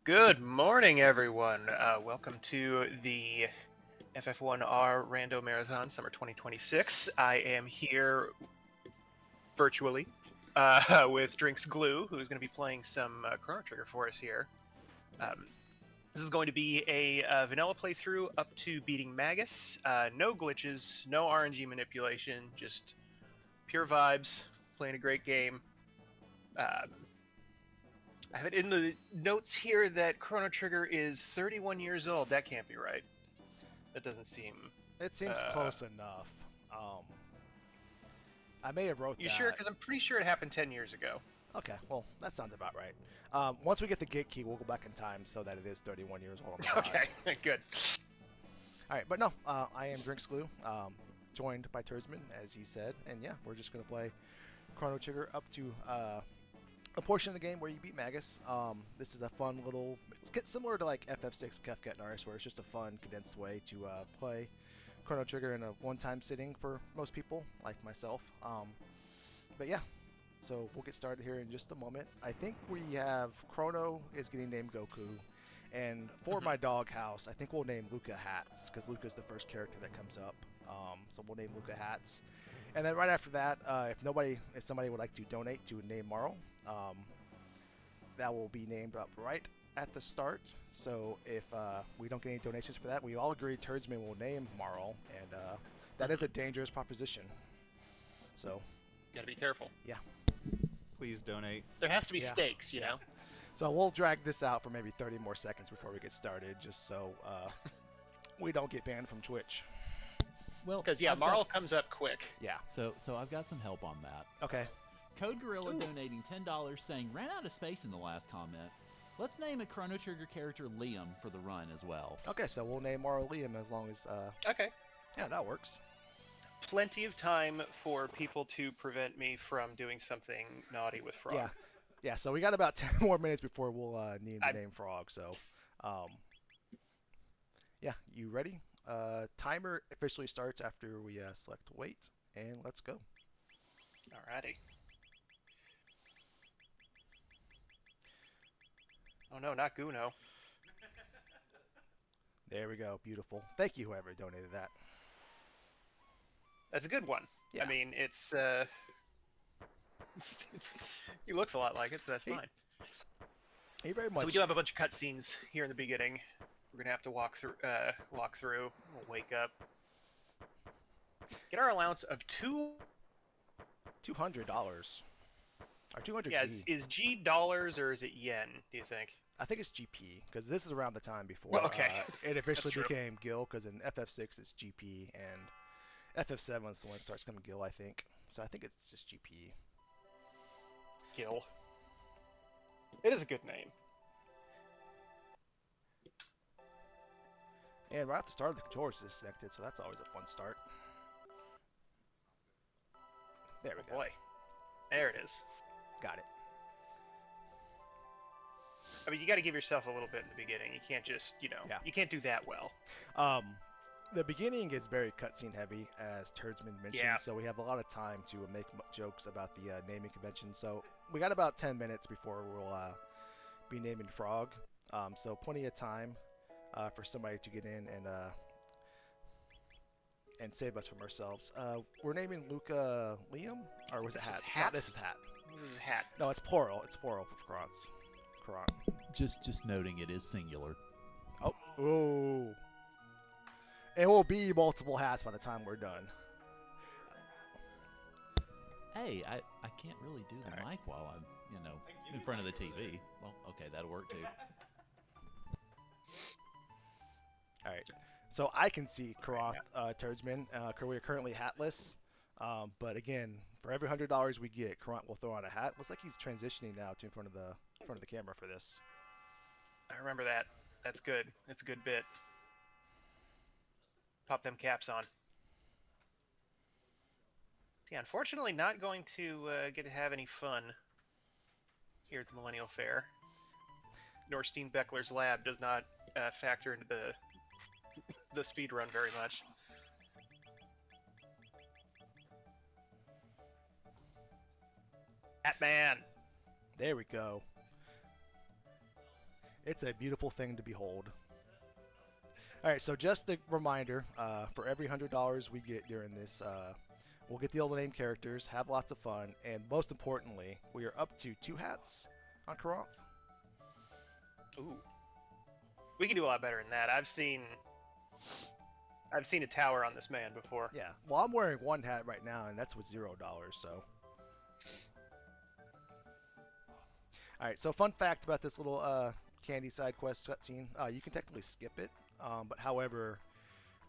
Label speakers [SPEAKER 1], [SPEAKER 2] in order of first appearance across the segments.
[SPEAKER 1] Good morning, everyone. Welcome to the FF1R Rando Marathon Summer 2026. I am here virtually with Drinks Glue, who's going to be playing some Chrono Trigger for us here. Um, this is going to be a vanilla playthrough up to beating Magus. No glitches, no RNG manipulation, just pure vibes, playing a great game. Um, I have it in the notes here that Chrono Trigger is 31 years old. That can't be right. That doesn't seem.
[SPEAKER 2] It seems
[SPEAKER 1] Uh,
[SPEAKER 2] close enough. Um, I may have wrote
[SPEAKER 1] you sure?
[SPEAKER 2] that.
[SPEAKER 1] Because I'm pretty sure it happened 10 years ago.
[SPEAKER 2] Okay, well, that sounds about right. Once we get the gate key, we'll go back in time so that it is 31 years old on the dot.
[SPEAKER 1] Okay, good.
[SPEAKER 2] All right, but no, I am Drinks Glue, joined by Tersman, as he said, and yeah, we're just going to play Chrono Trigger up to a portion of the game where you beat Magus. This is a fun little, it's similar to like FF6 Kefket Naris, where it's just a fun, condensed way to play Chrono Trigger in a one-time sitting for most people, like myself. But yeah, so we'll get started here in just a moment. I think we have Chrono is getting named Goku, and for my dog house, I think we'll name Luca Hats because Luca's the first character that comes up. So we'll name Luca Hats, and then right after that, if somebody would like to donate to name Marl, that will be named up right at the start. So if we don't get any donations for that, we all agree Turdsman will name Marl, and that is a dangerous proposition. So
[SPEAKER 1] Gotta be careful.
[SPEAKER 2] yeah,
[SPEAKER 3] Please donate.
[SPEAKER 1] There has to be
[SPEAKER 2] Yeah.
[SPEAKER 1] stakes, you know?
[SPEAKER 2] so we'll drag this out for maybe 30 more seconds before we get started, just so we don't get banned from Twitch.
[SPEAKER 4] Well,
[SPEAKER 1] Because, yeah, Marl comes up quick.
[SPEAKER 2] Yeah.
[SPEAKER 4] So I've got some help on that.
[SPEAKER 2] Okay.
[SPEAKER 4] Code Gorilla donating $10 saying ran out of space in the last comment. Let's name a Chrono Trigger character Liam for the run as well.
[SPEAKER 2] Okay, so we'll name Marl Liam as long as
[SPEAKER 1] Okay.
[SPEAKER 2] yeah, that works.
[SPEAKER 1] Plenty of time for people to prevent me from doing something naughty with Frog.
[SPEAKER 2] Yeah. Yeah, so we got about 10 more minutes before we'll need the name Frog. So, yeah, you ready? Timer officially starts after we select wait, and let's go.
[SPEAKER 1] Alrighty. Oh no, not Guno.
[SPEAKER 2] There we go. Beautiful. Thank you, whoever donated that.
[SPEAKER 1] That's a good one.
[SPEAKER 2] Yeah.
[SPEAKER 1] I mean, it's he looks a lot like it, so that's fine.
[SPEAKER 2] He very much.
[SPEAKER 1] So we do have a bunch of cutscenes here in the beginning. We're gonna have to walk through. We'll wake up. Get our allowance of
[SPEAKER 2] $200 or 200
[SPEAKER 1] Yeah,
[SPEAKER 2] G.
[SPEAKER 1] is G dollars or is it yen? Do you think?
[SPEAKER 2] I think it's GP because this is around the time before
[SPEAKER 1] Well, okay.
[SPEAKER 2] It officially
[SPEAKER 1] That's true.
[SPEAKER 2] became Gil. Because in FF6 it's GP and FF7 is the one that starts coming Gil. I think so. I think it's just GP.
[SPEAKER 1] Gil. It is a good name.
[SPEAKER 2] And right at the start, the controller's disconnected, so that's always a fun start. There we
[SPEAKER 1] Oh
[SPEAKER 2] go.
[SPEAKER 1] boy, there it is.
[SPEAKER 2] Got it.
[SPEAKER 1] I mean, you got to give yourself a little bit in the beginning. You can't just,
[SPEAKER 2] Yeah.
[SPEAKER 1] you can't do that well.
[SPEAKER 2] The beginning is very cutscene heavy, as Turdsman mentioned,
[SPEAKER 1] Yeah.
[SPEAKER 2] so we have a lot of time to make jokes about the naming convention. So we got about 10 minutes before we'll be naming Frog. So plenty of time for somebody to get in and save us from ourselves. We're naming Luca Liam, or was it
[SPEAKER 1] This was
[SPEAKER 2] Hat?
[SPEAKER 1] Hat?
[SPEAKER 2] No, this is Hat.
[SPEAKER 1] This is hat.
[SPEAKER 2] No, it's plural. It's plural for Krantz. Krant.
[SPEAKER 4] Just noting it is singular.
[SPEAKER 2] Oh, ooh. It will be multiple hats by the time we're done.
[SPEAKER 4] Hey, I can't really do the
[SPEAKER 2] All right.
[SPEAKER 4] mic while I'm, in front of the TV. Well, okay, that'll work too.
[SPEAKER 2] All right. So I can see Karoth Turdsman. We're currently hatless. But again, for every $100 we get, Karant will throw on a hat. Looks like he's transitioning now to in front of the camera for this.
[SPEAKER 1] I remember that. That's good. That's a good bit. Pop them caps on. Yeah, unfortunately, not going to get to have any fun here at the Millennial Fair. Norstein Beckler's lab does not factor into the speed run very much. Batman.
[SPEAKER 2] There we go. It's a beautiful thing to behold. All right, so just a reminder: for every $100 we get during this, we'll get the old name characters, have lots of fun, and most importantly, we are up to 2 hats on Karanth.
[SPEAKER 1] Ooh, we can do a lot better than that. I've seen a tower on this man before.
[SPEAKER 2] Yeah, well, I'm wearing 1 hat right now, and that's with $0. So, all right. So, fun fact about this little candy side quest cutscene: you can technically skip it, but however,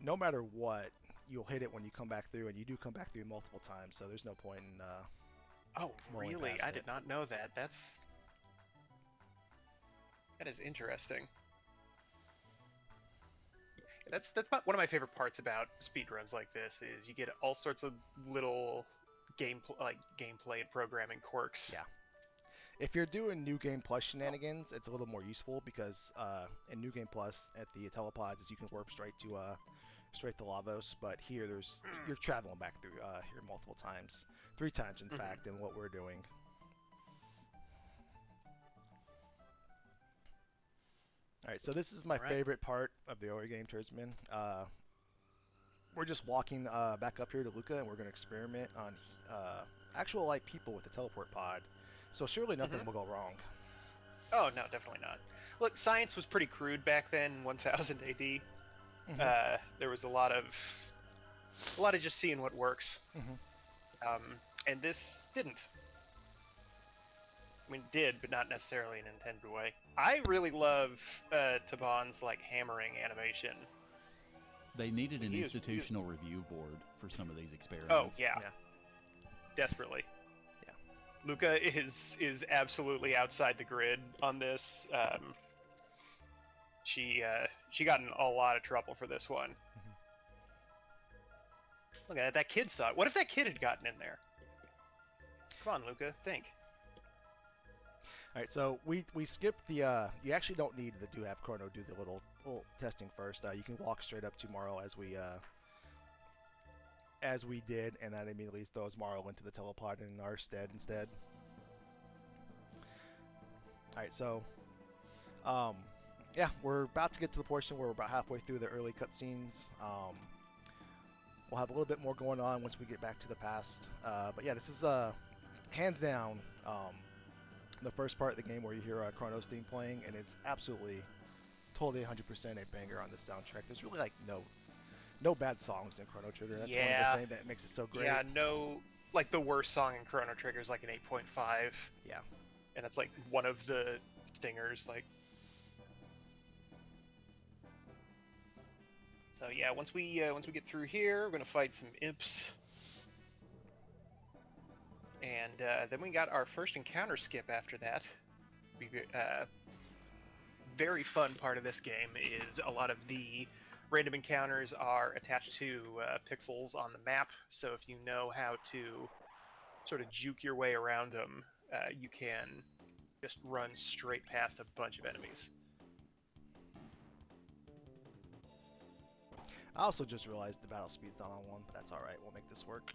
[SPEAKER 2] no matter what, you'll hit it when you come back through, and you do come back through multiple times. So, there's no point in.
[SPEAKER 1] Oh,
[SPEAKER 2] rolling
[SPEAKER 1] really?
[SPEAKER 2] past
[SPEAKER 1] I
[SPEAKER 2] it.
[SPEAKER 1] did not know that. That is interesting. That's one of my favorite parts about speedruns like this is you get all sorts of little gameplay and programming quirks.
[SPEAKER 2] Yeah. If you're doing New Game Plus shenanigans, it's a little more useful because in New Game Plus at the telepods, you can warp straight to Lavos. But here, you're traveling back through here multiple times, 3 times in fact, in what we're doing. All right, so this is my favorite part of the early game, Tersman. We're just walking back up here to Luca, and we're going to experiment on actual like people with the teleport pod. So surely nothing will go wrong.
[SPEAKER 1] Oh no, definitely not. Look, science was pretty crude back then, 1000 AD. There was a lot of just seeing what works, and this didn't. I mean, it did, but not necessarily in an intended way. I really love Taban's like hammering animation.
[SPEAKER 4] They needed an institutional review board for some of these
[SPEAKER 1] Oh
[SPEAKER 4] experiments.
[SPEAKER 1] yeah, desperately. Yeah, Luca is absolutely outside the grid on this. She got in a lot of trouble for this one. Look at that kid saw it. What if that kid had gotten in there? Come on, Luca, think.
[SPEAKER 2] All right, so we skipped the. You actually don't need to have Chrono do the little testing first. You can walk straight up to Marl as we did, and that immediately throws Marl into the telepod in our stead instead. All right, so yeah, we're about to get to the portion where we're about halfway through the early cutscenes. We'll have a little bit more going on once we get back to the past. But yeah, this is hands down the first part of the game where you hear Chrono's theme playing, and it's absolutely, totally 100% a banger on the soundtrack. There's really like no bad songs in Chrono Trigger. That's one of the things that makes it so great.
[SPEAKER 1] Yeah, no, like the worst song in Chrono Trigger is like an 8.5.
[SPEAKER 2] Yeah,
[SPEAKER 1] and that's like one of the stingers. Like, so yeah, once we get through here, we're gonna fight some imps. And then we got our first encounter skip after that. Very fun part of this game is a lot of the random encounters are attached to pixels on the map. So if you know how to sort of juke your way around them, you can just run straight past a bunch of enemies.
[SPEAKER 2] I also just realized the battle speed's not on 1, but that's all right. We'll make this work.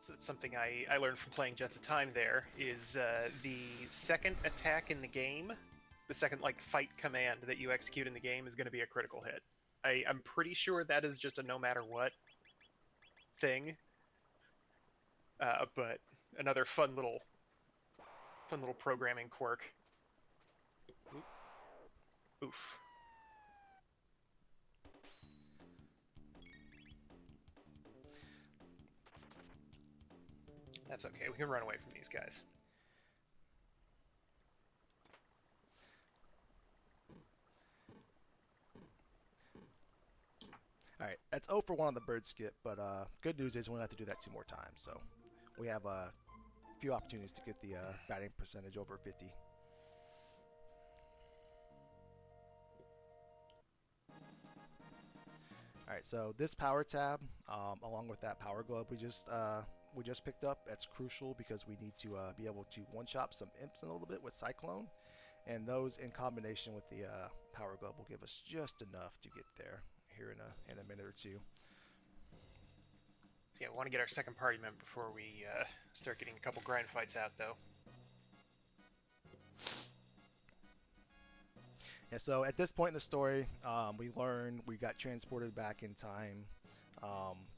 [SPEAKER 1] So that's something I learned from playing Jets of Time there, is the second attack in the game, the second like fight command that you execute in the game is going to be a critical hit. I'm pretty sure that is just a no matter what thing. But another fun little programming quirk. Oof. That's okay. We can run away from these guys.
[SPEAKER 2] Alright, that's 0 for 1 on the bird skip, but good news is we don't have to do that 2 more times, so we have a few opportunities to get the batting percentage over 50. Alright, so this power tab, along with that power glove we just picked up, that's crucial because we need to be able to one-shot some imps in a little bit with Cyclone, and those in combination with the power glove will give us just enough to get there here in a minute or two.
[SPEAKER 1] Yeah, we want to get our second party member before we start getting a couple grind fights out, though.
[SPEAKER 2] Yeah, so at this point in the story, we learn we got transported back in time.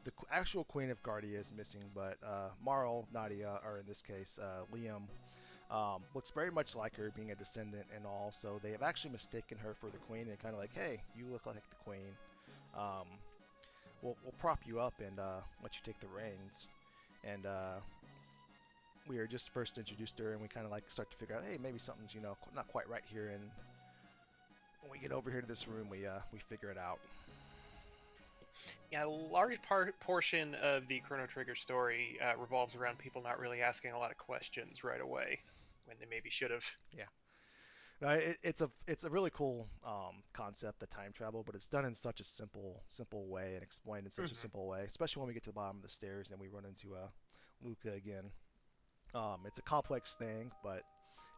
[SPEAKER 2] The actual Queen of Guardia is missing, but Marl, Nadia, or in this case, Liam, looks very much like her, being a descendant and all. So they have actually mistaken her for the Queen. They're kind of like, hey, you look like the Queen. We'll prop you up and let you take the reins. And we are just first introduced to her, and we kind of like start to figure out, hey, maybe something's not quite right here. And when we get over here to this room, we figure it out.
[SPEAKER 1] Yeah, a large portion of the Chrono Trigger story revolves around people not really asking a lot of questions right away when they maybe should have.
[SPEAKER 2] Yeah. It's a really cool concept, the time travel, but it's done in such a simple way and explained in such a simple way, especially when we get to the bottom of the stairs and we run into Luca again. It's a complex thing, but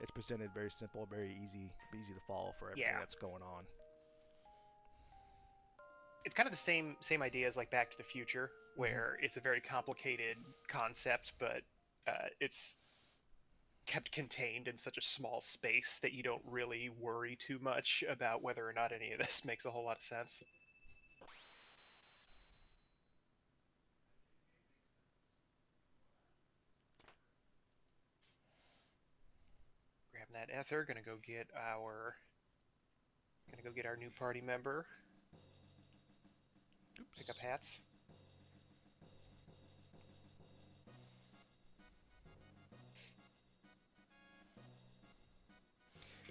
[SPEAKER 2] it's presented very simple, very easy to follow for everything that's going on.
[SPEAKER 1] It's kind of the same idea as like Back to the Future, where it's a very complicated concept, but it's kept contained in such a small space that you don't really worry too much about whether or not any of this makes a whole lot of sense. Grabbing that ether, gonna go get our new party member.
[SPEAKER 2] Oops.
[SPEAKER 1] Pick up hats.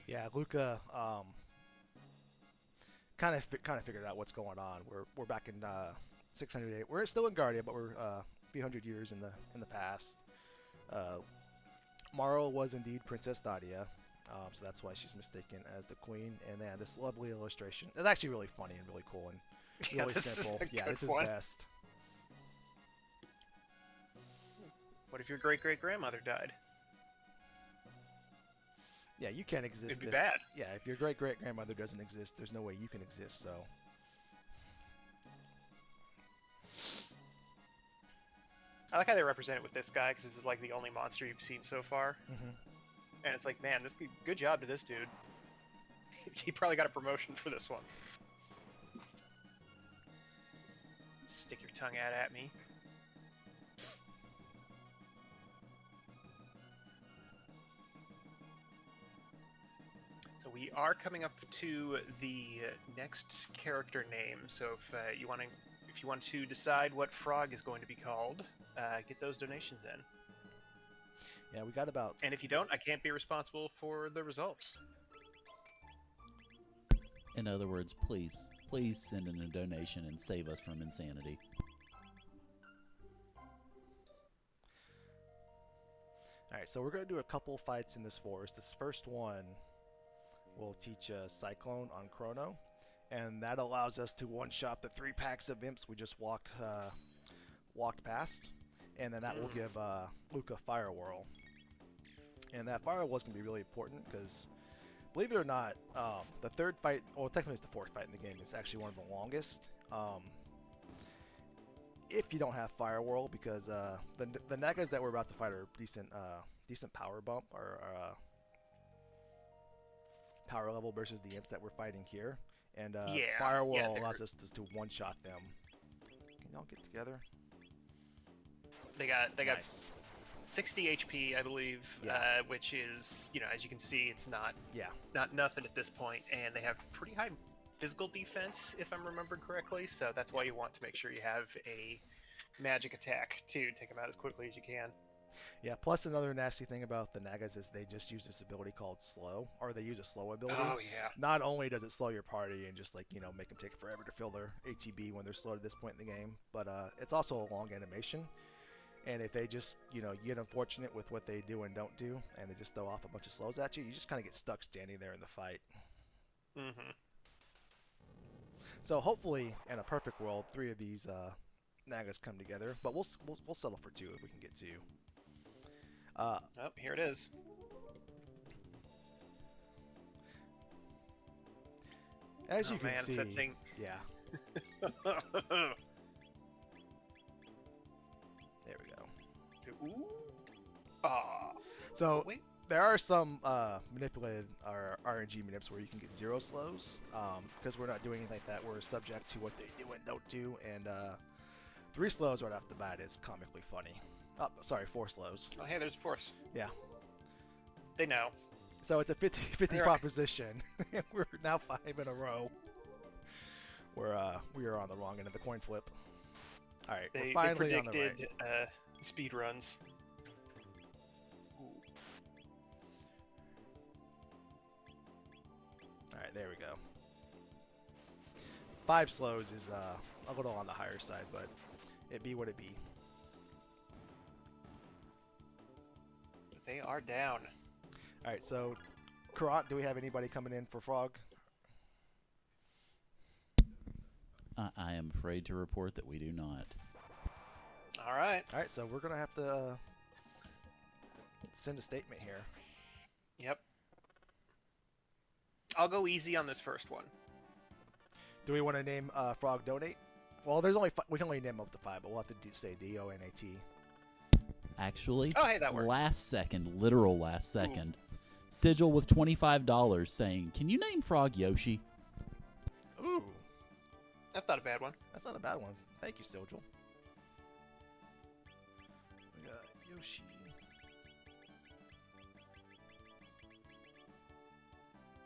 [SPEAKER 2] Yeah, Luca kind of figured out what's going on. We're back in 608. We're still in Guardia, but we're a few hundred years in the past. Marl was indeed Princess Nadia, so that's why she's mistaken as the queen. And yeah, this lovely illustration. It's actually really funny and really cool and really simple. Yeah, this is best.
[SPEAKER 1] What if your great-great-grandmother died?
[SPEAKER 2] Yeah, you can't exist.
[SPEAKER 1] It'd be bad.
[SPEAKER 2] Yeah, if your great-great-grandmother doesn't exist, there's no way you can exist, so...
[SPEAKER 1] I like how they represent it with this guy, because this is like the only monster you've seen so far. And it's like, man, good job to this dude. He probably got a promotion for this one. Stick your tongue out at me. So we are coming up to the next character name. So if you want to decide what frog is going to be called, get those donations in.
[SPEAKER 2] Yeah, we got about...
[SPEAKER 1] And if you don't, I can't be responsible for the results.
[SPEAKER 4] In other words, please send in a donation and save us from insanity.
[SPEAKER 2] Alright, so we're going to do a couple fights in this forest. This first one will teach a Cyclone on Chrono, and that allows us to one-shot the 3 packs of imps we just walked past, and then that will give Luca Fire Whirl. And that Fire Whirl is going to be really important because, believe it or not, the third fight, well, technically it's the fourth fight in the game, it's actually one of the longest. If you don't have Fire Whirl, because the Nagas that we're about to fight are decent power bump or power level versus the imps that we're fighting here, and Fire Whirl allows us to one-shot them. Can y'all get together?
[SPEAKER 1] They got
[SPEAKER 2] Nice.
[SPEAKER 1] 60 HP, I believe, which is, as you can see, it's not nothing at this point, and they have pretty high physical defense, if I'm remembering correctly, so that's why you want to make sure you have a magic attack to take them out as quickly as you can.
[SPEAKER 2] Yeah, plus another nasty thing about the Nagas is they just use this ability called Slow, or they use a slow ability.
[SPEAKER 1] Oh, yeah.
[SPEAKER 2] Not only does it slow your party and just, make them take forever to fill their ATB when they're slow at this point in the game, but it's also a long animation. And if they just, you get unfortunate with what they do and don't do, and they just throw off a bunch of slows at you, you just kind of get stuck standing there in the fight. So hopefully, in a perfect world, 3 of these Nagas come together, but we'll settle for 2 if we can get 2.
[SPEAKER 1] Oh, here it is.
[SPEAKER 2] As you can see,
[SPEAKER 1] that thing.
[SPEAKER 2] yeah.
[SPEAKER 1] Ooh. Ah.
[SPEAKER 2] So
[SPEAKER 1] Wait.
[SPEAKER 2] there are some manipulated or RNG manips where you can get 0 slows. Because we're not doing anything like that, we're subject to what they do and don't do. And 3 slows right off the bat is comically funny. Oh, sorry, 4 slows.
[SPEAKER 1] Oh, hey, there's a force.
[SPEAKER 2] Yeah.
[SPEAKER 1] They know.
[SPEAKER 2] So it's a 50-50
[SPEAKER 1] They're-
[SPEAKER 2] proposition. We're now 5 in a row where we are on the wrong end of the coin flip. All right,
[SPEAKER 1] They
[SPEAKER 2] we're finally on
[SPEAKER 1] predicted
[SPEAKER 2] the right.
[SPEAKER 1] speed runs.
[SPEAKER 2] All right, there we go. 5 slows is a little on the higher side, but it be what it be.
[SPEAKER 1] They are down.
[SPEAKER 2] All right, so Karant, do we have anybody coming in for Frog?
[SPEAKER 4] I am afraid to report that we do not.
[SPEAKER 1] All right.
[SPEAKER 2] All right, so we're gonna have to send a statement here.
[SPEAKER 1] Yep. I'll go easy on this first one.
[SPEAKER 2] Do we want to name Frog Donate? Well, there's only we can only name up to 5, but we'll have to say DONAT.
[SPEAKER 4] Actually,
[SPEAKER 1] Oh, hey, that worked.
[SPEAKER 4] last second, literal last second, Sigil with $25 saying, "Can you name Frog Yoshi?"
[SPEAKER 2] Ooh,
[SPEAKER 1] That's not a bad one.
[SPEAKER 2] that's not a bad one. Thank you, Sigil. We got Yoshi.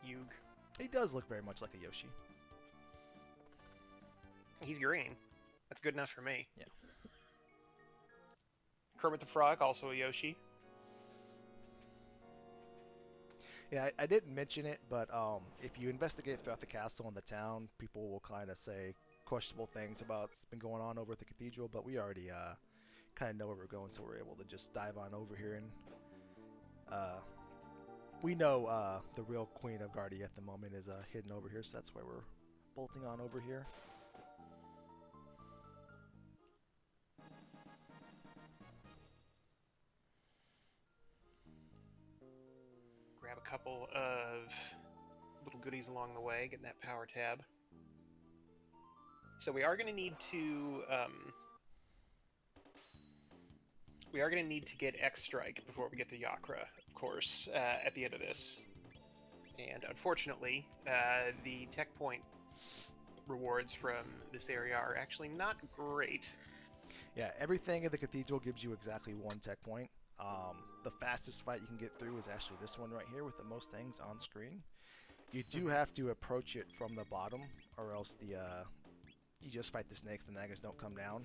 [SPEAKER 1] Yug.
[SPEAKER 2] He does look very much like a Yoshi.
[SPEAKER 1] He's green. That's good enough for me.
[SPEAKER 2] Yeah.
[SPEAKER 1] Kermit the Frog, also a Yoshi.
[SPEAKER 2] Yeah, I didn't mention it, but if you investigate throughout the castle and the town, people will kind of say questionable things about what's been going on over at the cathedral, but we already kind of know where we're going, so we're able to just dive on over here. And we know the real Queen of Guardia at the moment is hidden over here, so that's why we're bolting on over here.
[SPEAKER 1] Grab a couple of little goodies along the way, getting that power tab. So we are going to need to get X Strike before we get to Yakra, of course, at the end of this. And unfortunately, the tech point rewards from this area are actually not great.
[SPEAKER 2] Yeah, everything in the cathedral gives you exactly 1 tech point. The fastest fight you can get through is actually this one right here with the most things on screen. You do have to approach it from the bottom, or else the you just fight the snakes, the nagas don't come down.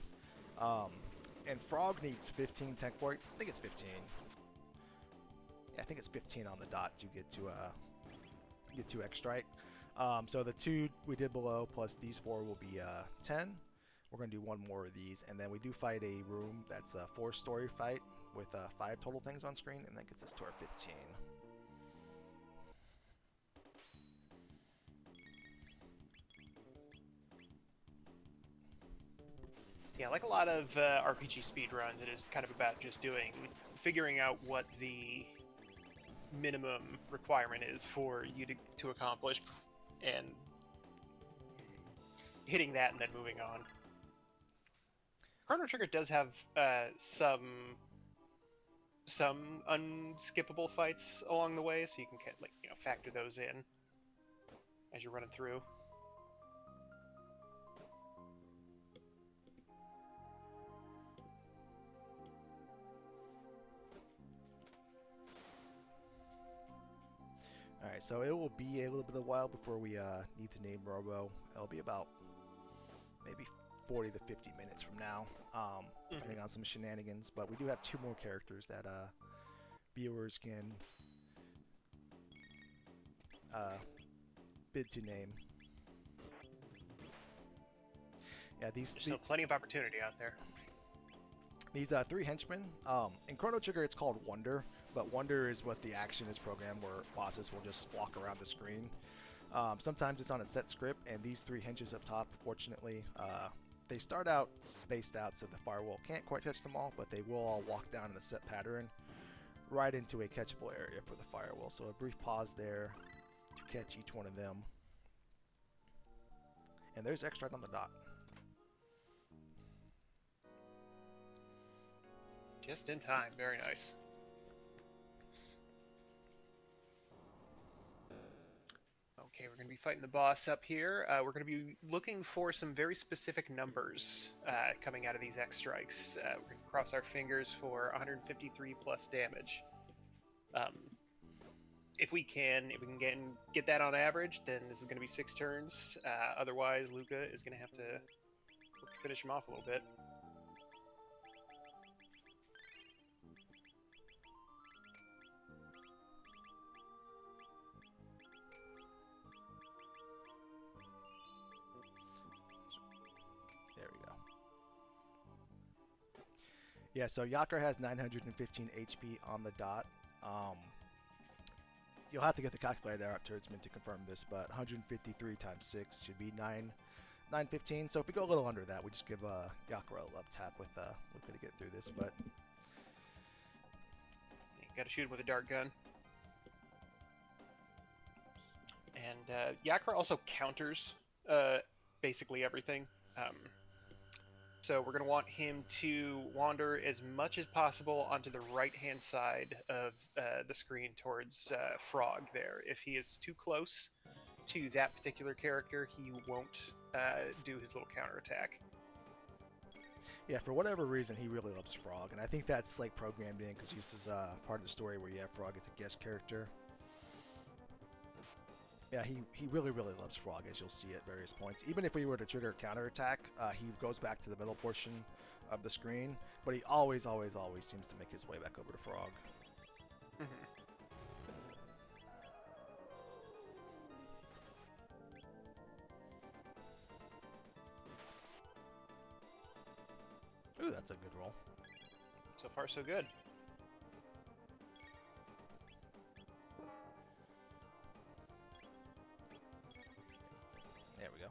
[SPEAKER 2] And Frog needs 15 tech points. I think it's 15. Yeah, I think it's 15 on the dot to get to X Strike. So the 2 we did below plus these 4 will be 10. We're going to do 1 more of these, and then we do fight a room that's a 4-story fight with 5 total things on screen, and that gets us to our 15.
[SPEAKER 1] Yeah, like a lot of RPG speedruns, it is kind of about just figuring out what the minimum requirement is for you to accomplish, and hitting that and then moving on. Chrono Trigger does have some unskippable fights along the way, so you can factor those in as you're running through.
[SPEAKER 2] Alright, so it will be a little bit of a while before we need to name Robo. It'll be about maybe 40 to 50 minutes from now, depending on some shenanigans. But we do have 2 more characters that viewers can bid to name. Yeah,
[SPEAKER 1] There's still plenty of opportunity out there.
[SPEAKER 2] These 3 henchmen, in Chrono Trigger it's called Wonder, but Wonder is what the action is programmed where bosses will just walk around the screen. Sometimes it's on a set script, and these 3 henches up top, fortunately, they start out spaced out so the firewall can't quite touch them all, but they will all walk down in a set pattern right into a catchable area for the firewall. So a brief pause there to catch each one of them. And there's X right on the dot.
[SPEAKER 1] Just in time. Very nice. Okay, we're going to be fighting the boss up here. We're going to be looking for some very specific numbers coming out of these X strikes. We're going to cross our fingers for 153 plus damage. If we can get that on average, then this is going to be 6 turns. Otherwise, Luca is going to have to finish him off a little bit.
[SPEAKER 2] There we go. Yeah, so Yakra has 915 HP on the dot. You'll have to get the calculator there out, Turdsman, to confirm this, but 153 times 6 should be 915. So if we go a little under that, we just give Yakra a love tap with Luca to get through this. But
[SPEAKER 1] You got to shoot him with a dart gun. And Yakra also counters basically everything. So we're going to want him to wander as much as possible onto the right-hand side of the screen towards Frog there. If he is too close to that particular character, he won't do his little counterattack.
[SPEAKER 2] yeah, for whatever reason, he really loves Frog, and I think that's like programmed in because this is part of the story where you have Frog as a guest character. Yeah, he really, really loves Frog, as you'll see at various points. Even if we were to trigger a counterattack, he goes back to the middle portion of the screen, but he always, always, always seems to make his way back over to Frog. Ooh, that's a good roll.
[SPEAKER 1] So far, so good.
[SPEAKER 2] There we go.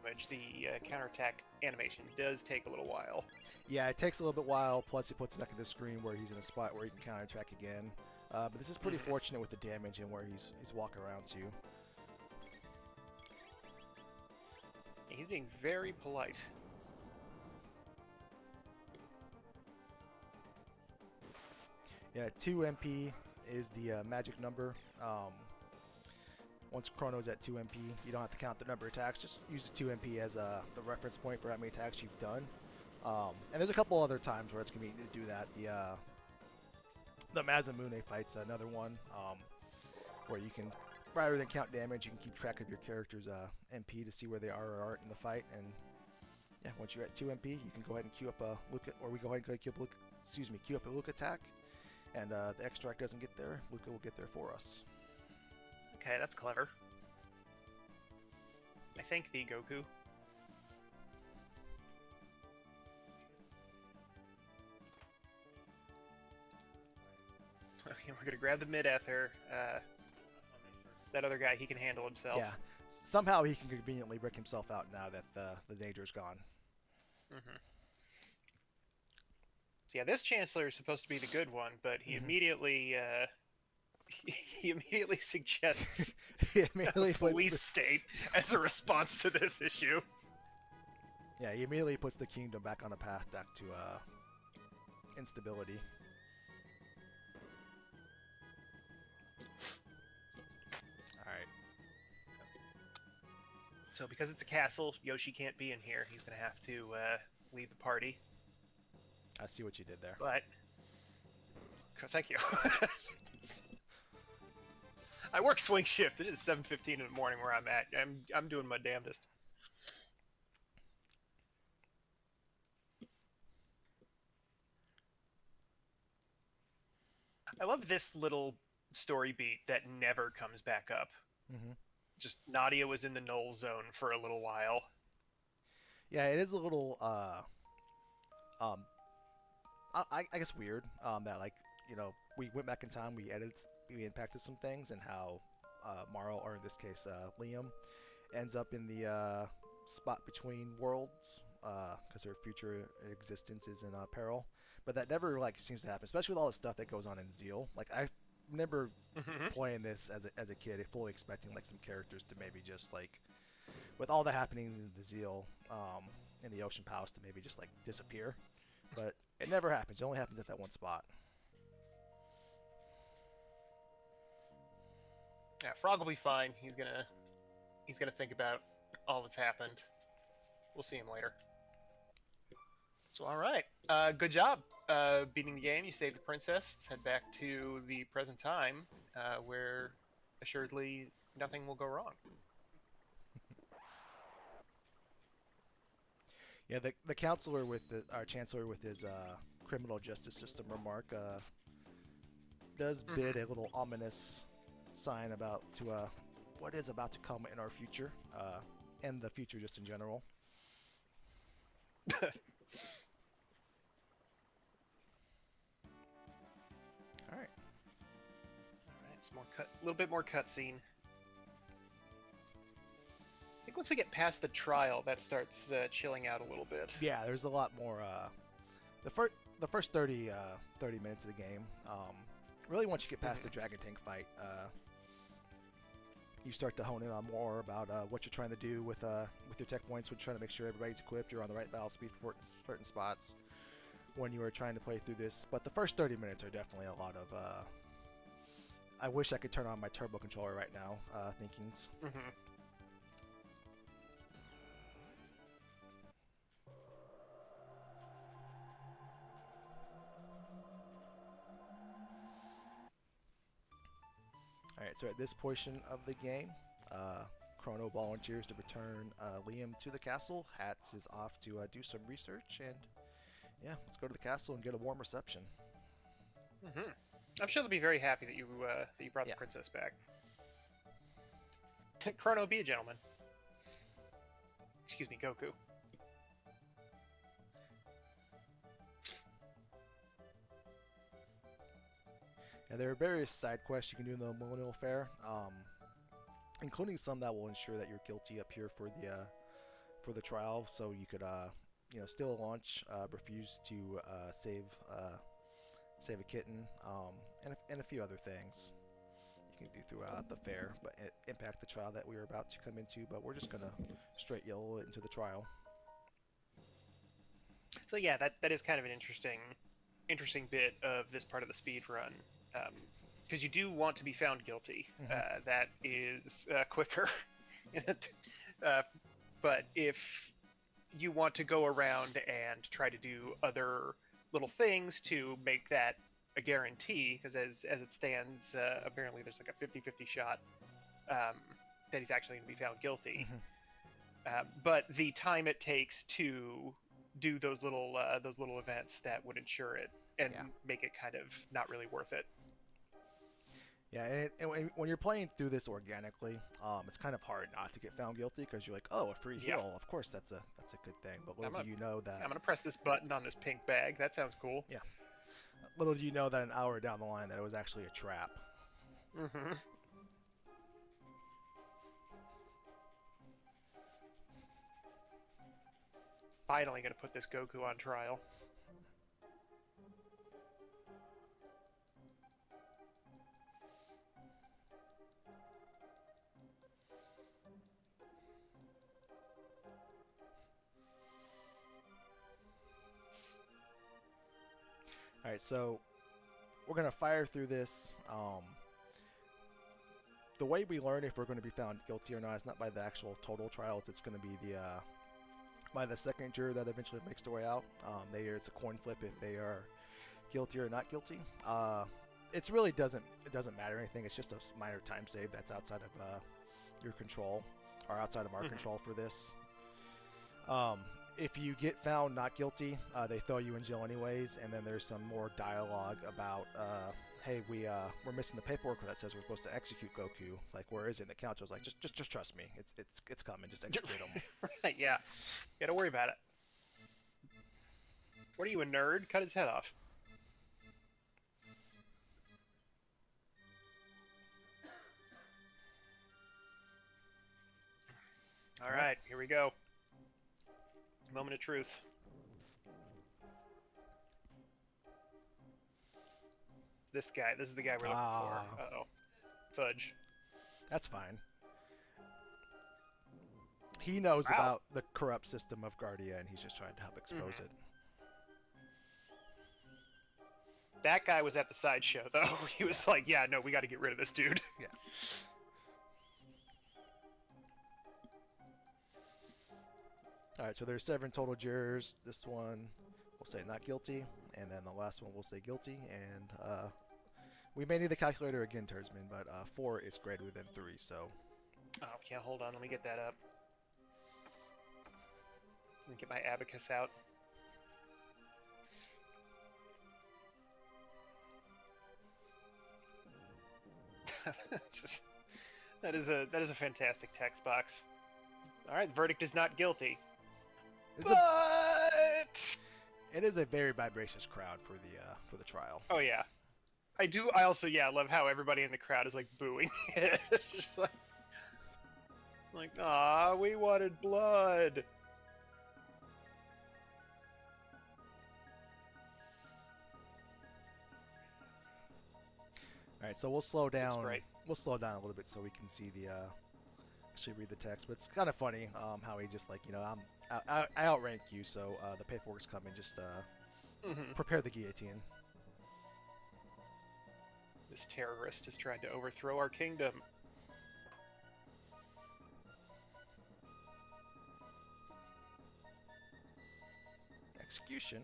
[SPEAKER 1] Which the counterattack animation does take a little while.
[SPEAKER 2] Yeah, it takes a little bit while, plus he puts it back in the screen where he's in a spot where he can counterattack again. But this is pretty fortunate with the damage and where he's walking around to.
[SPEAKER 1] He's being very polite.
[SPEAKER 2] Yeah, 2 MP is the magic number. Once Chrono's at 2 MP, you don't have to count the number of attacks. Just use the 2 MP as the reference point for how many attacks you've done. And there's a couple other times where it's convenient to do that. The Mazamune fight's another one where you can, rather than count damage, you can keep track of your character's MP to see where they are or aren't in the fight. And yeah, once you're at 2 MP, you can go ahead and queue up a Luca, or we go ahead and queue up a Luca attack. And the extract doesn't get there, Luca will get there for us.
[SPEAKER 1] Okay, that's clever. I thank thee, Goku. Okay, we're gonna grab the mid-ether. That other guy, he can handle himself.
[SPEAKER 2] Yeah, somehow he can conveniently brick himself out now that the danger's gone.
[SPEAKER 1] So yeah, this Chancellor is supposed to be the good one, but he immediately he immediately suggests
[SPEAKER 2] He immediately
[SPEAKER 1] a police state as a response to this issue.
[SPEAKER 2] Yeah, he immediately puts the kingdom back on the path back to instability. Alright.
[SPEAKER 1] So because it's a castle, Yoshi can't be in here. He's gonna have to leave the party.
[SPEAKER 2] I see what you did there.
[SPEAKER 1] But thank you. I work swing shift. It is 7:15 in the morning where I'm at. I'm doing my damnedest. I love this little story beat that never comes back up. Just Nadia was in the null zone for a little while.
[SPEAKER 2] Yeah, it is a little I guess weird that, like, you know, we went back in time, we impacted some things, and how Marl, or in this case Liam, ends up in the spot between worlds because her future existence is in peril. But that never, like, seems to happen, especially with all the stuff that goes on in Zeal. Like, I remember playing this as a kid, fully expecting, like, some characters to maybe just, like, with all that happening in the Zeal in the Ocean Palace to maybe just like disappear, but it never happens. It only happens at that one spot.
[SPEAKER 1] Yeah, Frog will be fine. He's gonna think about all that's happened. We'll see him later. So, all right, good job beating the game. You saved the princess. Let's head back to the present time, where assuredly nothing will go wrong.
[SPEAKER 2] Yeah, the counselor with our chancellor with his criminal justice system remark does bid a little ominous sign about what is about to come in our future, and the future just in general. All right.
[SPEAKER 1] All right, some more a little bit more cutscene. I think once we get past the trial, that starts chilling out a little bit.
[SPEAKER 2] Yeah, there's a lot more. The first 30 minutes of the game, really once you get past the Dragon Tank fight, you start to hone in on more about what you're trying to do with your tech points. When you're trying to make sure everybody's equipped, you're on the right battle speed for certain spots when you are trying to play through this. But the first 30 minutes are definitely a lot of. I wish I could turn on my turbo controller right now. Thinkings. Alright, so at this portion of the game, Chrono volunteers to return Liam to the castle. Hats is off to do some research, and yeah, let's go to the castle and get a warm reception.
[SPEAKER 1] I'm sure they'll be very happy that you brought the princess back. Chrono, be a gentleman. Excuse me, Goku.
[SPEAKER 2] And there are various side quests you can do in the Millennial Fair, including some that will ensure that you're guilty up here for the trial. So you could steal a launch, refuse to save a kitten, and a few other things you can do throughout the fair, but it impact the trial that we are about to come into. But we're just gonna straight yellow it into the trial.
[SPEAKER 1] So yeah, that is kind of an interesting bit of this part of the speed run. Because you do want to be found guilty. That is quicker. But if you want to go around and try to do other little things to make that a guarantee, because as it stands, apparently there's like a 50-50 shot that he's actually going to be found guilty. But the time it takes to do those little events that would ensure it and make it kind of not really worth it.
[SPEAKER 2] Yeah, and when you're playing through this organically, it's kind of hard not to get found guilty because you're like, oh, a free heal. Of course, that's a good thing. But little do you know that
[SPEAKER 1] I'm gonna press this button on this pink bag. That sounds cool.
[SPEAKER 2] Yeah. Little do you know that an hour down the line that it was actually a trap.
[SPEAKER 1] Finally, gonna put this Goku on trial.
[SPEAKER 2] Alright, so we're going to fire through this. The way we learn if we're going to be found guilty or not is not by the actual total trials. It's going to be by the second juror that eventually makes their way out. It's a coin flip if they are guilty or not guilty. It really doesn't matter anything. It's just a minor time save that's outside of your control, or outside of our control for this. If you get found not guilty, they throw you in jail anyways, and then there's some more dialogue about, hey, we're missing the paperwork that says we're supposed to execute Goku. Like, where is it? And the counselor's like, just trust me, it's coming. Just execute him.
[SPEAKER 1] Right? Yeah. You gotta worry about it. What are you, a nerd? Cut his head off. All right, here we go. Moment of truth. This is the guy we're looking for. Uh-oh. Fudge.
[SPEAKER 2] That's fine. he knows
[SPEAKER 1] Wow.
[SPEAKER 2] about the corrupt system of Guardia, and he's just trying to help expose it.
[SPEAKER 1] That guy was at the sideshow, though. He was like, yeah, no, we got to get rid of this dude.
[SPEAKER 2] Yeah. All right, so there's 7 total jurors. This one will say not guilty, and then the last one will say guilty. And we may need the calculator again, Tersman, but 4 is greater than 3, so.
[SPEAKER 1] Oh, yeah, hold on. Let me get that up. Let me get my abacus out. Just, that is a fantastic text box. All right, the verdict is not guilty.
[SPEAKER 2] It is a very vivacious crowd for the trial.
[SPEAKER 1] Oh yeah, I do. I also love how everybody in the crowd is like booing it. Just like, ah, we wanted blood.
[SPEAKER 2] All right, so we'll slow down.
[SPEAKER 1] great.
[SPEAKER 2] We'll slow down a little bit so we can see actually read the text. But it's kind of funny how he just like, I outrank you, so the paperwork's coming. Just prepare the guillotine.
[SPEAKER 1] This terrorist has tried to overthrow our kingdom.
[SPEAKER 2] Execution.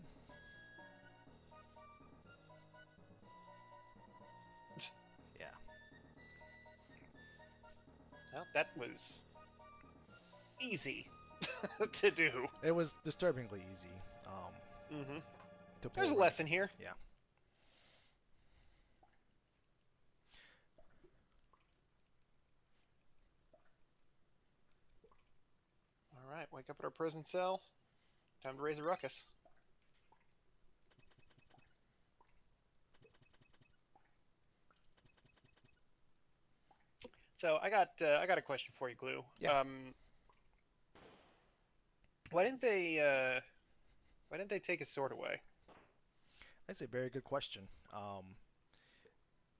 [SPEAKER 2] Yeah.
[SPEAKER 1] Well, that was easy to do.
[SPEAKER 2] It was disturbingly easy. To
[SPEAKER 1] There's a
[SPEAKER 2] pull
[SPEAKER 1] lesson here.
[SPEAKER 2] Yeah.
[SPEAKER 1] All right, wake up at our prison cell. Time to raise a ruckus. So I got a question for you, Glue.
[SPEAKER 2] Yeah.
[SPEAKER 1] Why didn't they take his sword away?
[SPEAKER 2] That's a very good question.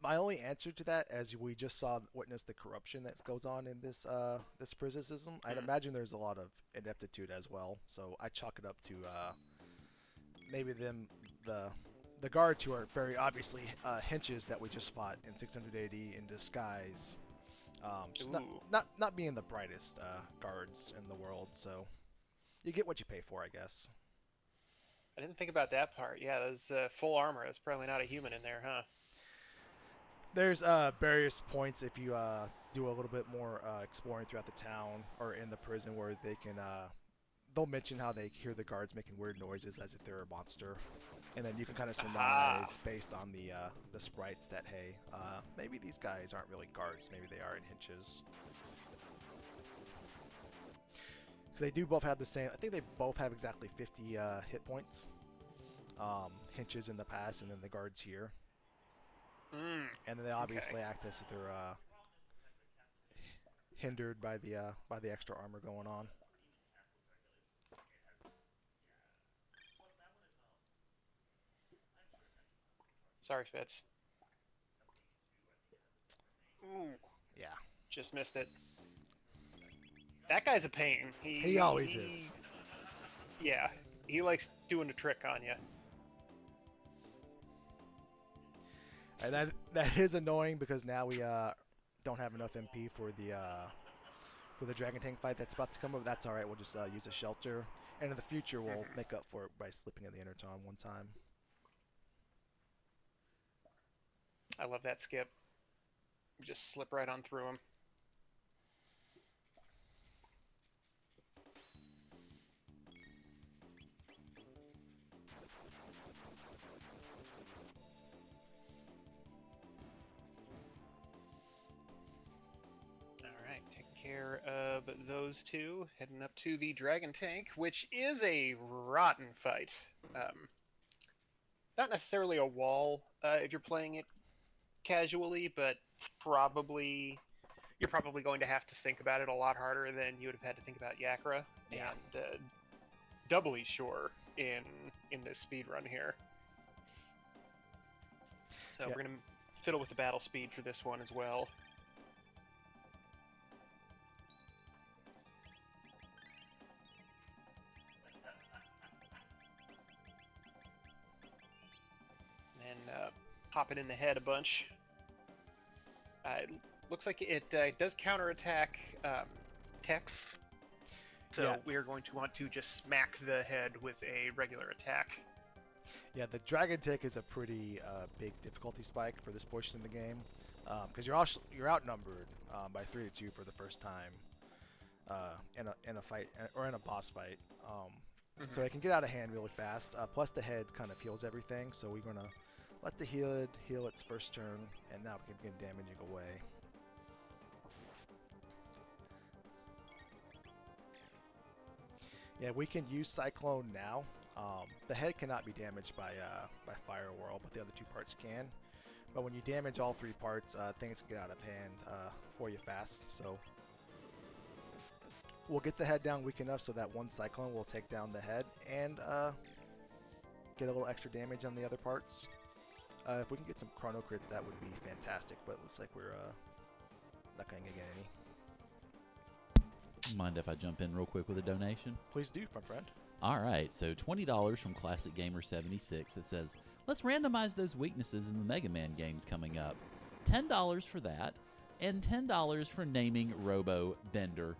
[SPEAKER 2] My only answer to that, as we just witness the corruption that goes on in this prison system, I'd imagine there's a lot of ineptitude as well. So I chalk it up to maybe the guards who are very obviously henches that we just fought in 600 AD in disguise. Just not being the brightest guards in the world, so you get what you pay for, I guess.
[SPEAKER 1] I didn't think about that part. Yeah, those full armor. That's probably not a human in there, huh?
[SPEAKER 2] There's various points if you do a little bit more exploring throughout the town or in the prison where they can they'll mention how they hear the guards making weird noises as if they're a monster, and then you can kind of surmise based on the sprites that hey, maybe these guys aren't really guards, maybe they are in henches. So they do both have the same. I think they both have exactly 50 hit points. Henches in the past, and then the guards here. And then they obviously act as if they're hindered by the extra armor going on.
[SPEAKER 1] Sorry, Fitz. Ooh.
[SPEAKER 2] Yeah.
[SPEAKER 1] Just missed it. That guy's a pain.
[SPEAKER 2] He always is.
[SPEAKER 1] Yeah. He likes doing a trick on you.
[SPEAKER 2] And that is annoying because now we don't have enough MP for the dragon tank fight that's about to come over. That's all right. We'll just use a shelter, and in the future we'll make up for it by slipping in the intertom one time.
[SPEAKER 1] I love that skip. Just slip right on through him. Alright, taking care of those two. Heading up to the dragon tank, which is a rotten fight. Not necessarily a wall if you're playing it casually, but you're probably going to have to think about it a lot harder than you would have had to think about Yakra, and doubly sure in this speed run here. So we're gonna fiddle with the battle speed for this one as well. popping in the head a bunch. It looks like it does counterattack techs. So
[SPEAKER 2] Yeah.
[SPEAKER 1] we are going to want to just smack the head with a regular attack.
[SPEAKER 2] Yeah, the Dragon Tick is a pretty big difficulty spike for this portion of the game, because you're outnumbered by 3 to 2 for the first time in a fight or in a boss fight. So it can get out of hand really fast. Plus the head kind of heals everything, so we're gonna let the head heal its first turn, and now we can begin damaging away. Yeah, we can use Cyclone now. The head cannot be damaged by Fire Whirl, but the other 2 parts can. But when you damage all 3 parts, things get out of hand for you fast. So we'll get the head down weak enough so that 1 Cyclone will take down the head and get a little extra damage on the other parts. If we can get some Chrono crits, that would be fantastic. But it looks like we're not going to get any.
[SPEAKER 4] Mind if I jump in real quick with a donation?
[SPEAKER 2] Please do, my friend.
[SPEAKER 4] All right, so $20 from Classic Gamer 76. It says, let's randomize those weaknesses in the Mega Man games coming up. $10 for that, and $10 for naming Robo Bender.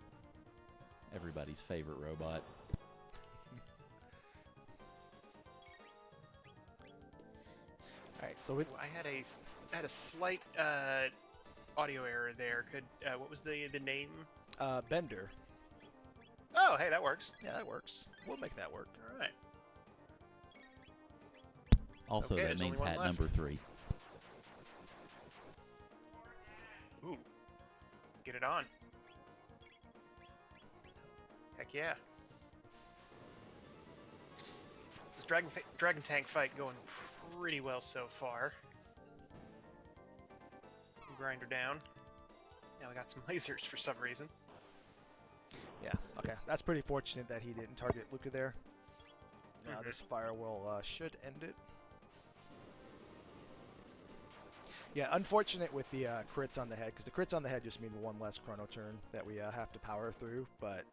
[SPEAKER 4] Everybody's favorite robot.
[SPEAKER 2] All right, so with
[SPEAKER 1] I had a slight audio error there. What was the name?
[SPEAKER 2] Bender.
[SPEAKER 1] Oh, hey, that works.
[SPEAKER 2] Yeah, that works. We'll make that work.
[SPEAKER 1] All right.
[SPEAKER 4] Also,
[SPEAKER 1] Okay,
[SPEAKER 4] that
[SPEAKER 1] there's
[SPEAKER 4] means
[SPEAKER 1] only one
[SPEAKER 4] hat
[SPEAKER 1] left.
[SPEAKER 4] number 3.
[SPEAKER 1] Ooh. Get it on. Heck yeah. This Dragon Tank fight going pretty well so far. Grinder down. Now we got some lasers for some reason.
[SPEAKER 2] Yeah, okay. That's pretty fortunate that he didn't target Luca there. Now this Fire Whirl should end it. Yeah, unfortunate with the crits on the head, because the crits on the head just mean 1 less Chrono turn that we have to power through. But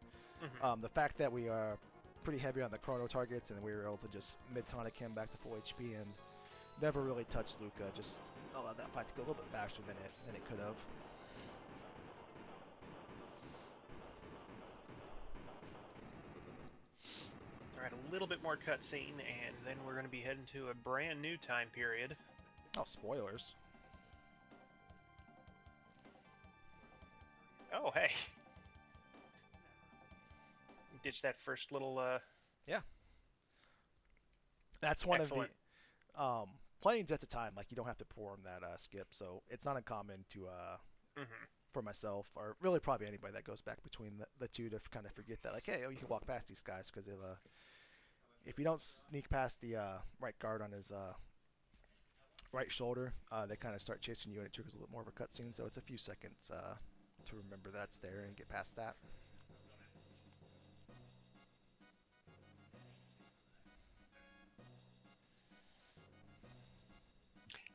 [SPEAKER 2] the fact that we are pretty heavy on the Chrono targets and we were able to just mid-tonic him back to full HP and never really touch Luca, just allowed that fight to go a little bit faster than it could have.
[SPEAKER 1] All right, a little bit more cutscene, and then we're going to be heading to a brand new time period.
[SPEAKER 2] Oh, spoilers.
[SPEAKER 1] Oh, hey. Ditch that first little,
[SPEAKER 2] Yeah. That's one
[SPEAKER 1] Excellent.
[SPEAKER 2] of the playing Jets of Time, like you don't have to perform that skip, so it's not uncommon to for myself, or really probably anybody that goes back between the 2 to kind of forget that, like, hey, you can walk past these guys, because if you don't sneak past the right guard on his right shoulder, they kind of start chasing you, and it triggers a little more of a cutscene, so it's a few seconds to remember that's there and get past that.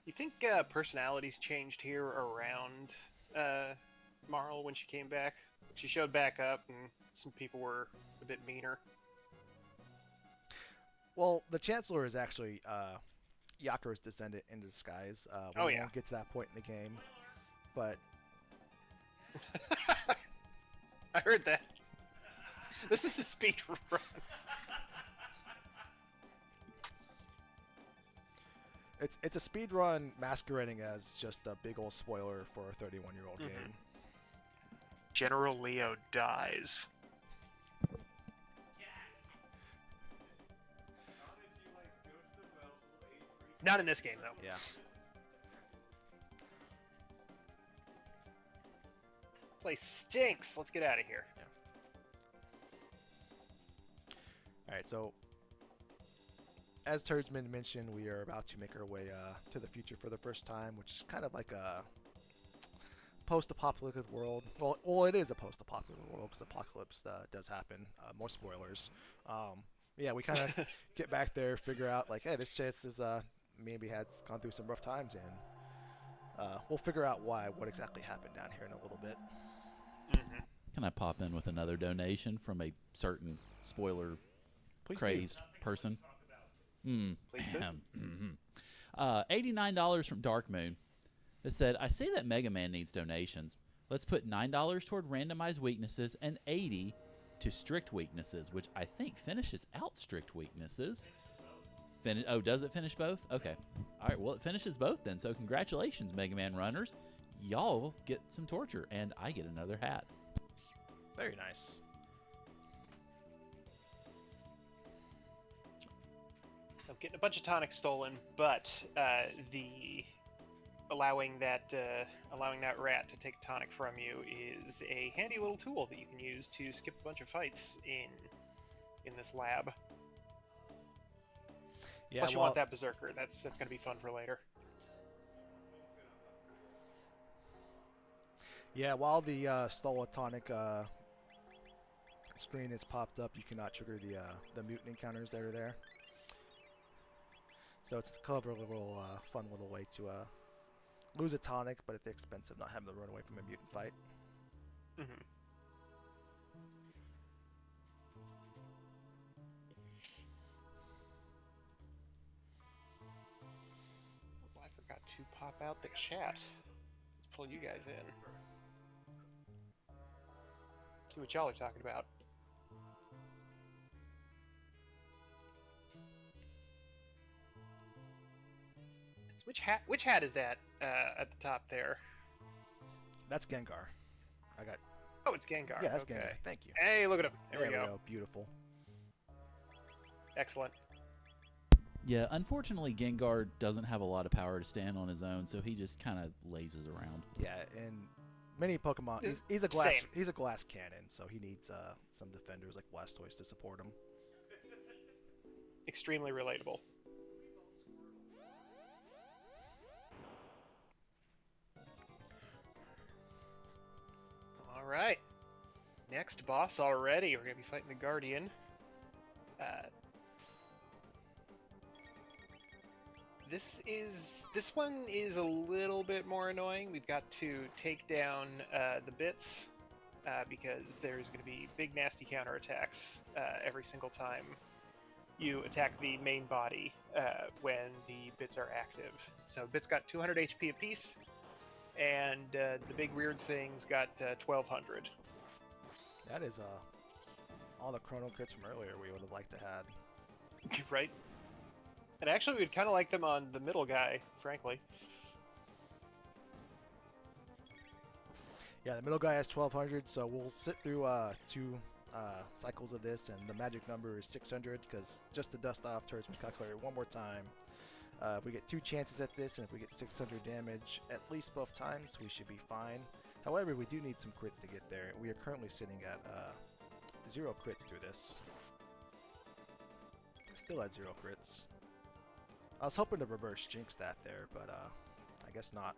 [SPEAKER 1] You think personalities changed here around Marl when she came back? She showed back up, and some people were a bit meaner.
[SPEAKER 2] Well, the Chancellor is actually Yakuro's descendant in disguise. We won't get to that point in the game, but
[SPEAKER 1] I heard that. This is a speed run.
[SPEAKER 2] it's a speed run masquerading as just a big old spoiler for a 31-year-old game.
[SPEAKER 1] General Leo dies. Not in this game, though.
[SPEAKER 2] Yeah.
[SPEAKER 1] Place stinks. Let's get out of here.
[SPEAKER 2] All right, so as Turdsman mentioned, we are about to make our way to the future for the first time, which is kind of like a post-apocalyptic world. Well, it is a post-apocalyptic world because apocalypse does happen. More spoilers. Yeah, we kind of get back there, figure out like, hey, this chase is maybe had gone through some rough times, and we'll figure out what exactly happened down here in a little bit.
[SPEAKER 4] Can I pop in with another donation from a certain spoiler
[SPEAKER 2] Please
[SPEAKER 4] crazed person?
[SPEAKER 1] Please do.
[SPEAKER 4] $89 from Dark Moon. That said, I see that Mega Man needs donations. Let's put $9 toward randomized weaknesses and $80 to strict weaknesses, which I think finishes out strict weaknesses. Oh, does it finish both? Okay. All right, well, it finishes both then. So congratulations, Mega Man runners. Y'all get some torture, and I get another hat.
[SPEAKER 2] Very nice.
[SPEAKER 1] I'm getting a bunch of tonics stolen, but the allowing that rat to take a tonic from you is a handy little tool that you can use to skip a bunch of fights in this lab.
[SPEAKER 2] Yeah,
[SPEAKER 1] Plus, you want that berserker. That's going to be fun for later.
[SPEAKER 2] Yeah, while the Stolatonic screen is popped up, you cannot trigger the mutant encounters that are there. So it's a clever little fun little way to lose a tonic, but at the expense of not having to run away from a mutant fight.
[SPEAKER 1] Mm-hmm. Oh, I forgot to pop out the chat. Let's pull you guys in. See what y'all are talking about. Which hat is that at the top there?
[SPEAKER 2] That's Gengar. I got.
[SPEAKER 1] Oh, it's Gengar.
[SPEAKER 2] Yeah, that's
[SPEAKER 1] okay.
[SPEAKER 2] Gengar. Thank you.
[SPEAKER 1] Hey, look at him. There we go.
[SPEAKER 2] Beautiful.
[SPEAKER 1] Excellent.
[SPEAKER 4] Yeah, unfortunately, Gengar doesn't have a lot of power to stand on his own, so he just kind of lazes around.
[SPEAKER 2] Yeah, and many Pokemon, he's a glass cannon, so he needs some defenders like Blastoise to support him.
[SPEAKER 1] Extremely relatable. All right. Next boss already. We're gonna be fighting the Guardian. This one is a little bit more annoying. We've got to take down the bits because there's going to be big nasty counterattacks every single time you attack the main body when the bits are active. So bits got 200 HP apiece, and the big weird things got 1200.
[SPEAKER 2] That is all the Chrono crits from earlier we would have liked to had.
[SPEAKER 1] Right? And actually, we'd kind of like them on the middle guy, frankly.
[SPEAKER 2] Yeah, the middle guy has 1200, so we'll sit through 2 cycles of this, and the magic number is 600, because just to dust off Turdsman's calculator one more time, if we get 2 chances at this, and if we get 600 damage at least both times, we should be fine. However, we do need some crits to get there. We are currently sitting at 0 crits through this. Still at 0 crits. I was hoping to reverse Jinx that there, but I guess not.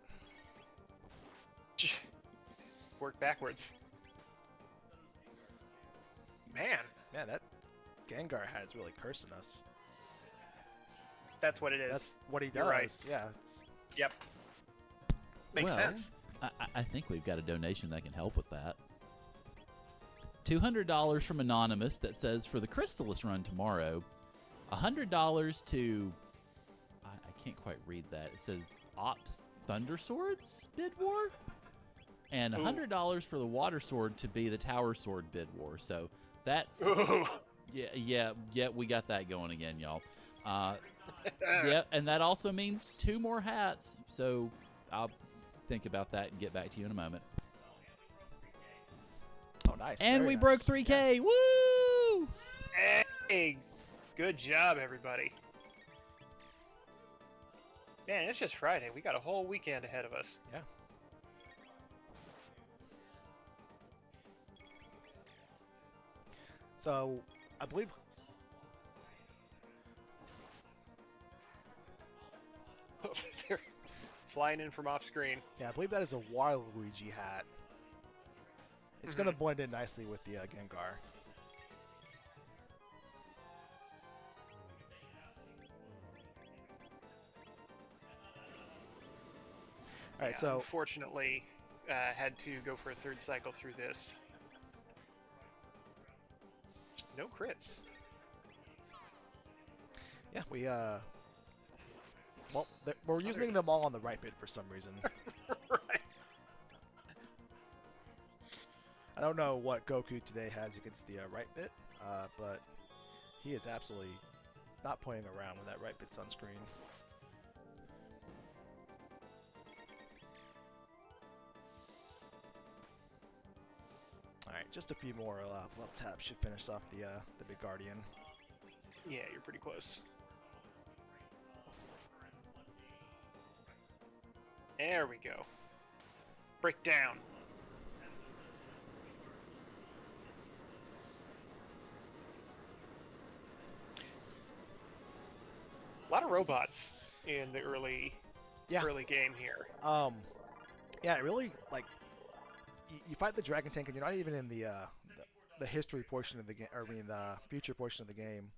[SPEAKER 1] Work backwards. Man,
[SPEAKER 2] that Gengar hat's really cursing us.
[SPEAKER 1] that's what it is.
[SPEAKER 2] That's what he does.
[SPEAKER 1] You're right.
[SPEAKER 2] Yeah.
[SPEAKER 1] Yep. Makes sense.
[SPEAKER 4] I think we've got a donation that can help with that. $200 from Anonymous that says, for the Crystallis run tomorrow, $100 to... I can't quite read that. It says Ops Thunder Swords bid war, and $100 for the Water Sword to be the Tower Sword bid war. So that's yeah. We got that going again, y'all. Yeah, and that also means 2 more hats. So I'll think about that and get back to you in a moment.
[SPEAKER 2] Oh, nice.
[SPEAKER 4] And
[SPEAKER 2] Very
[SPEAKER 4] we
[SPEAKER 2] nice.
[SPEAKER 4] broke 3K.
[SPEAKER 2] Yeah.
[SPEAKER 4] Woo!
[SPEAKER 1] Hey, good job, everybody. Man, it's just Friday. We got a whole weekend ahead of us.
[SPEAKER 2] Yeah. So, I believe...
[SPEAKER 1] They're flying in from off screen.
[SPEAKER 2] Yeah, I believe that is a Waluigi hat. It's going to blend in nicely with the Gengar. All right, so
[SPEAKER 1] unfortunately, had to go for a 3rd cycle through this. No crits.
[SPEAKER 2] yeah, we Well, we're using them all on the right bit for some reason.
[SPEAKER 1] Right.
[SPEAKER 2] I don't know what Goku today has against the right bit, but he is absolutely not playing around when that right bit's on screen. Alright, just a few more left taps should finish off the big Guardian.
[SPEAKER 1] Yeah, you're pretty close. There we go. Break down. A lot of robots in the early game here.
[SPEAKER 2] Yeah, it really, like, you fight the Dragon Tank and you're not even in the history portion of the game, or I mean the future portion of the game,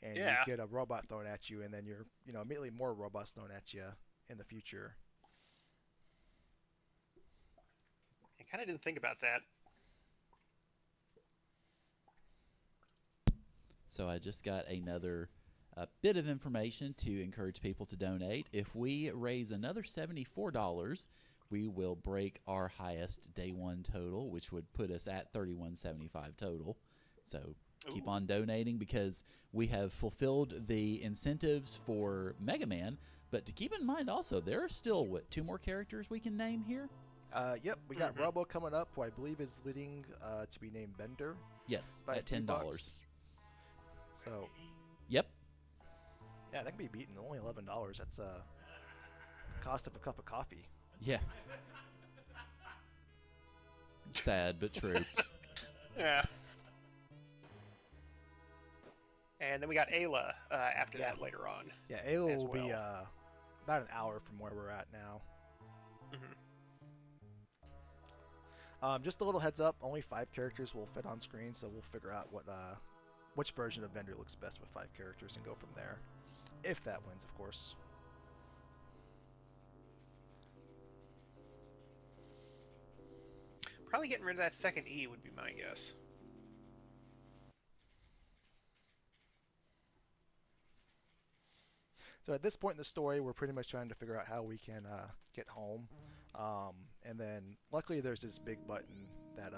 [SPEAKER 2] and
[SPEAKER 1] Yeah.
[SPEAKER 2] you get a robot thrown at you, and then you're, immediately more robots thrown at you in the future.
[SPEAKER 1] I kind of didn't think about that.
[SPEAKER 4] So I just got another bit of information to encourage people to donate. If we raise another $74, we will break our highest day one total, which would put us at $31.75 total. So keep on donating, because we have fulfilled the incentives for Mega Man. But to keep in mind also, there are still, 2 more characters we can name here?
[SPEAKER 2] Yep, we got Robo coming up, who I believe is leading to be named Bender.
[SPEAKER 4] Yes,
[SPEAKER 2] by
[SPEAKER 4] at $10.
[SPEAKER 2] So,
[SPEAKER 4] Yep.
[SPEAKER 2] yeah, that can be beaten. Only $11. That's cost of a cup of coffee.
[SPEAKER 4] Yeah. Sad, but true.
[SPEAKER 1] Yeah. And then we got Ayla after
[SPEAKER 2] Yeah.
[SPEAKER 1] that later on.
[SPEAKER 2] Yeah, Ayla
[SPEAKER 1] As
[SPEAKER 2] will be
[SPEAKER 1] well.
[SPEAKER 2] about an hour from where we're at now. Just a little heads up, only 5 characters will fit on screen, so we'll figure out which version of Vendor looks best with 5 characters and go from there. If that wins, of course.
[SPEAKER 1] Probably getting rid of that second E would be my guess.
[SPEAKER 2] So at this point in the story, we're pretty much trying to figure out how we can get home. And then luckily there's this big button that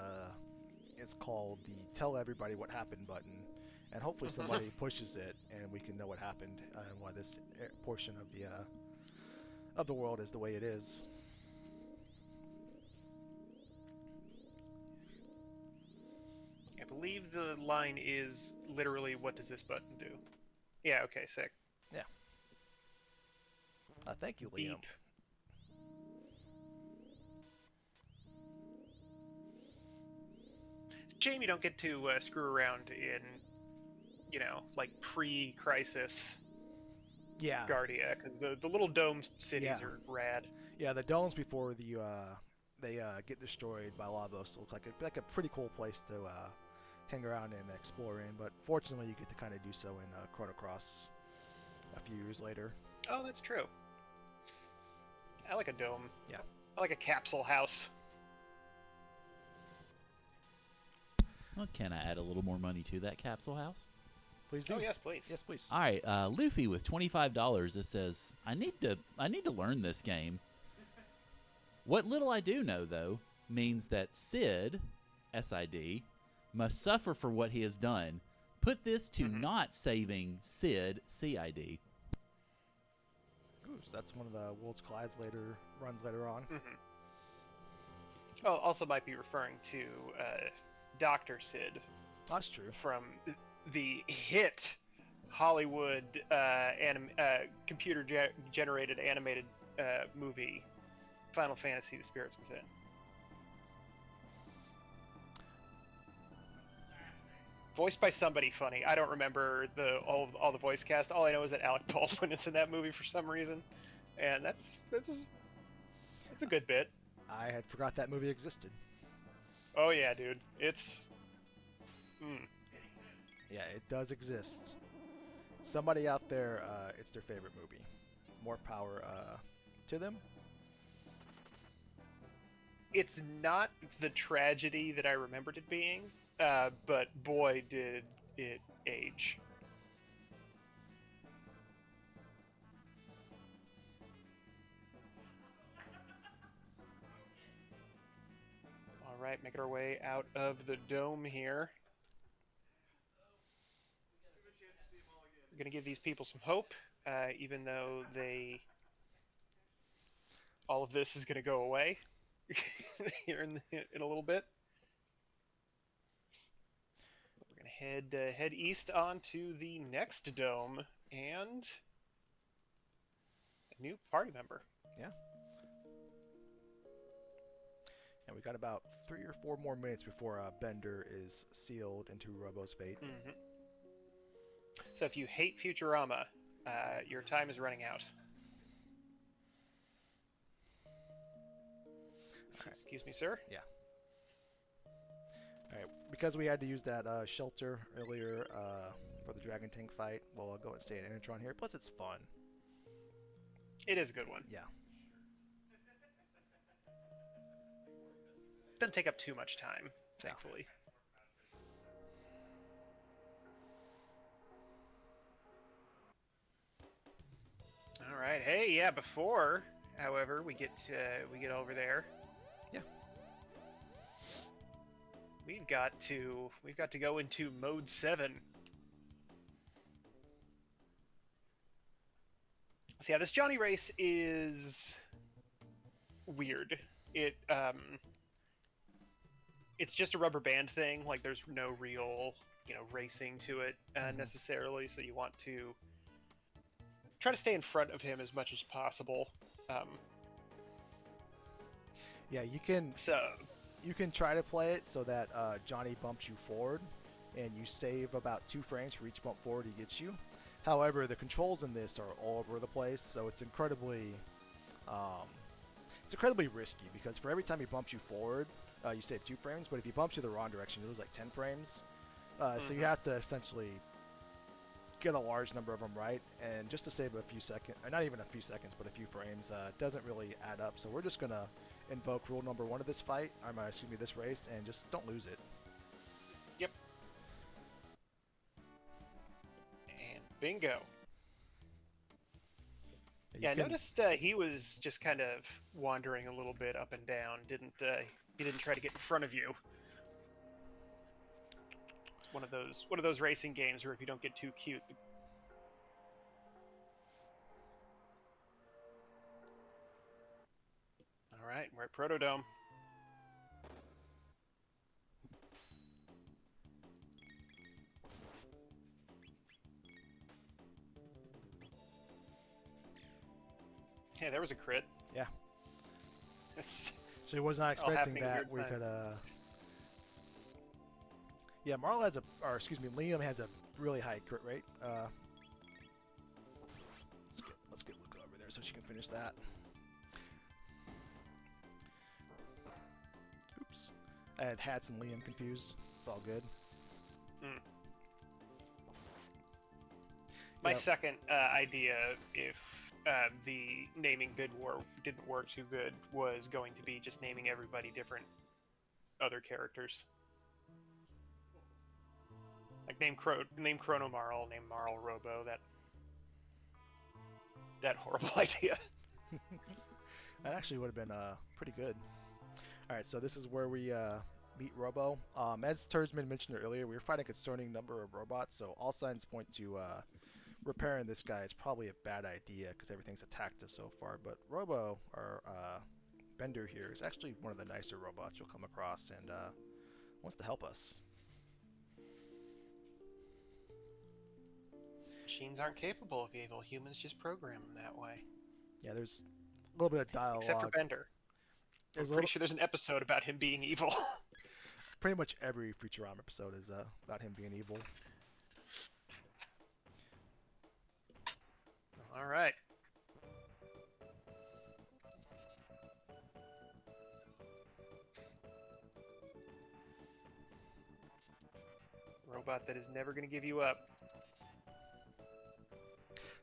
[SPEAKER 2] is called the Tell Everybody What Happened button. And hopefully somebody pushes it and we can know what happened and why this portion of the world is the way it is.
[SPEAKER 1] I believe the line is literally, "What does this button do?" Yeah, okay, sick.
[SPEAKER 2] Yeah. Thank you, Liam.
[SPEAKER 1] Beep. It's a shame you don't get to screw around in, like pre-crisis
[SPEAKER 2] Yeah.
[SPEAKER 1] Guardia, because the little dome cities
[SPEAKER 2] Yeah.
[SPEAKER 1] are rad.
[SPEAKER 2] Yeah, the domes before they get destroyed by Lavos look like a pretty cool place to hang around and explore in. But fortunately, you get to kind of do so in Chrono Cross a few years later.
[SPEAKER 1] Oh, that's true. I like a dome.
[SPEAKER 2] Yeah.
[SPEAKER 1] I like a capsule house.
[SPEAKER 4] Well, can I add a little more money to that capsule house?
[SPEAKER 2] Please do.
[SPEAKER 1] Oh, yes, please.
[SPEAKER 2] Yes, please.
[SPEAKER 4] All right, Luffy with $25. It says, I need to learn this game. What little I do know, though, means that Sid, S-I-D, must suffer for what he has done. Put this to not saving Sid, C-I-D.
[SPEAKER 2] Ooh, so that's one of the Worlds Collides runs later on.
[SPEAKER 1] Oh, also might be referring to Dr. Sid
[SPEAKER 2] That's true.
[SPEAKER 1] from the hit Hollywood computer-generated animated movie Final Fantasy: The Spirits Within. Voiced by somebody funny. I don't remember all the voice cast. All I know is that Alec Baldwin is in that movie for some reason, and that's a good bit.
[SPEAKER 2] I had forgot that movie existed.
[SPEAKER 1] Oh yeah, dude. It's
[SPEAKER 2] Yeah, it does exist. Somebody out there, it's their favorite movie. More power to them.
[SPEAKER 1] It's not the tragedy that I remembered it being, but boy, did it age. right, making our way out of the dome here. We're going to give these people some hope, even though all of this is going to go away here in a little bit. We're going to head east onto the next dome and a new party member.
[SPEAKER 2] Yeah. And we got about 3 or 4 more minutes before Bender is sealed into Robo's fate.
[SPEAKER 1] Mm-hmm. So if you hate Futurama, your time is running out.
[SPEAKER 2] Right.
[SPEAKER 1] Excuse me, sir.
[SPEAKER 2] Yeah. All right. Because we had to use that shelter earlier for the Dragon Tank fight, we'll go and stay at Initron here. Plus, it's fun.
[SPEAKER 1] It is a good one.
[SPEAKER 2] Yeah.
[SPEAKER 1] Doesn't take up too much time, thankfully. All right. Hey, yeah. Before, however, we get over there.
[SPEAKER 2] Yeah.
[SPEAKER 1] We've got to go into mode 7. So yeah, this Johnny race is weird. It's just a rubber band thing. Like there's no real, racing to it necessarily. So you want to try to stay in front of him as much as possible.
[SPEAKER 2] Yeah, you can try to play it so that Johnny bumps you forward, and you save about 2 frames for each bump forward he gets you. However, the controls in this are all over the place, so it's incredibly risky because for every time he bumps you forward, you save 2 frames. But if he bumps you the wrong direction, you lose like 10 frames. So you have to essentially get a large number of them right, and just to save a few seconds, or not even a few seconds, but a few frames, doesn't really add up. So we're just gonna invoke rule number 1 of this fight, this race, and just don't lose it.
[SPEAKER 1] Yep. And bingo. Yeah, I noticed he was just kind of wandering a little bit up and down. He didn't try to get in front of you. It's one of those racing games where if you don't get too cute. All right, we're at Protodome. Yeah, there was a crit.
[SPEAKER 2] Yeah. So he was not expecting that. We could, yeah, Liam has a really high crit rate. Let's get Luca over there so she can finish that. Oops. I had Hats and Liam confused. It's all good.
[SPEAKER 1] My second idea, if the naming bid war didn't work too good, was going to be just naming everybody different other characters. Like name Chrono Marl, name Marl Robo. That horrible idea.
[SPEAKER 2] That actually would have been pretty good. All right, so this is where we meet Robo. As Tersman mentioned earlier, we were fighting a concerning number of robots, so all signs point to repairing this guy is probably a bad idea because everything's attacked us so far. But Robo, or Bender here, is actually one of the nicer robots you'll come across and wants to help us.
[SPEAKER 1] Machines aren't capable of evil. Humans just program them that way.
[SPEAKER 2] Yeah, there's a little bit of dialogue.
[SPEAKER 1] Except for Bender. I'm pretty sure there's an episode about him being evil.
[SPEAKER 2] Pretty much every Futurama episode is about him being evil.
[SPEAKER 1] All right. Robot that is never going to give you up.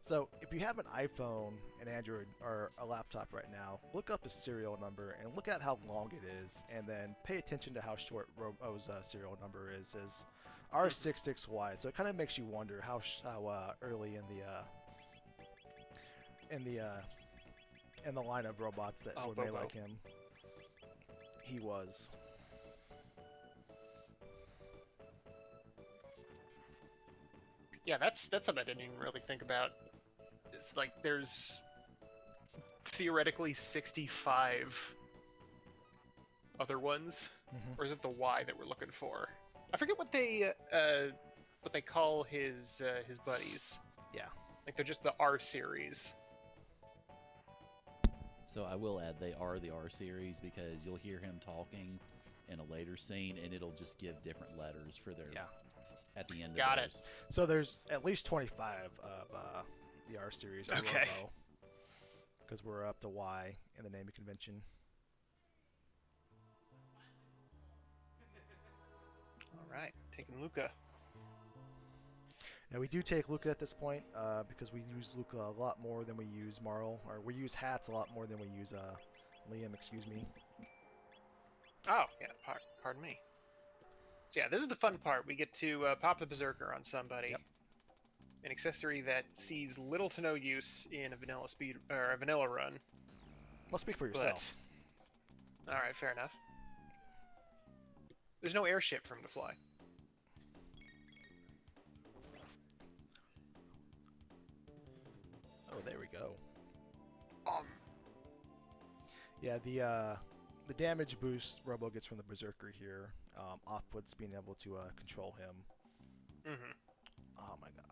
[SPEAKER 2] So, if you have an iPhone, an Android, or a laptop right now, look up the serial number and look at how long it is, and then pay attention to how short Robo's serial number is. Is R66Y, so it kind of makes you wonder how early in the line of robots that were made like him he was.
[SPEAKER 1] Yeah, that's something I didn't even really think about. It's like there's theoretically 65 other ones, or is it the Y that we're looking for? I forget what they call his buddies.
[SPEAKER 2] Yeah.
[SPEAKER 1] Like they're just the R series.
[SPEAKER 4] So I will add they are the R series because you'll hear him talking in a later scene, and it'll just give different letters for their at the end.
[SPEAKER 1] Got
[SPEAKER 4] of
[SPEAKER 1] it.
[SPEAKER 4] those.
[SPEAKER 2] So there's at least 25 of the R series.
[SPEAKER 1] Okay.
[SPEAKER 2] Because we're up to Y in the naming convention.
[SPEAKER 1] All right, taking Luca.
[SPEAKER 2] And we do take Luca at this point because we use Luca a lot more than we use Marl, or we use Hats a lot more than we use Liam. Excuse me.
[SPEAKER 1] Oh, yeah, pardon me. So yeah, this is the fun part. We get to pop the Berserker on somebody.
[SPEAKER 2] Yep.
[SPEAKER 1] An accessory that sees little to no use in a vanilla speed or a vanilla run.
[SPEAKER 2] Well, speak for yourself.
[SPEAKER 1] All right, fair enough. There's no airship for him to fly.
[SPEAKER 2] Oh, there we go. Yeah, the damage boost Robo gets from the Berserker here off-puts being able to control him.
[SPEAKER 1] Mm-hmm.
[SPEAKER 2] Oh my god.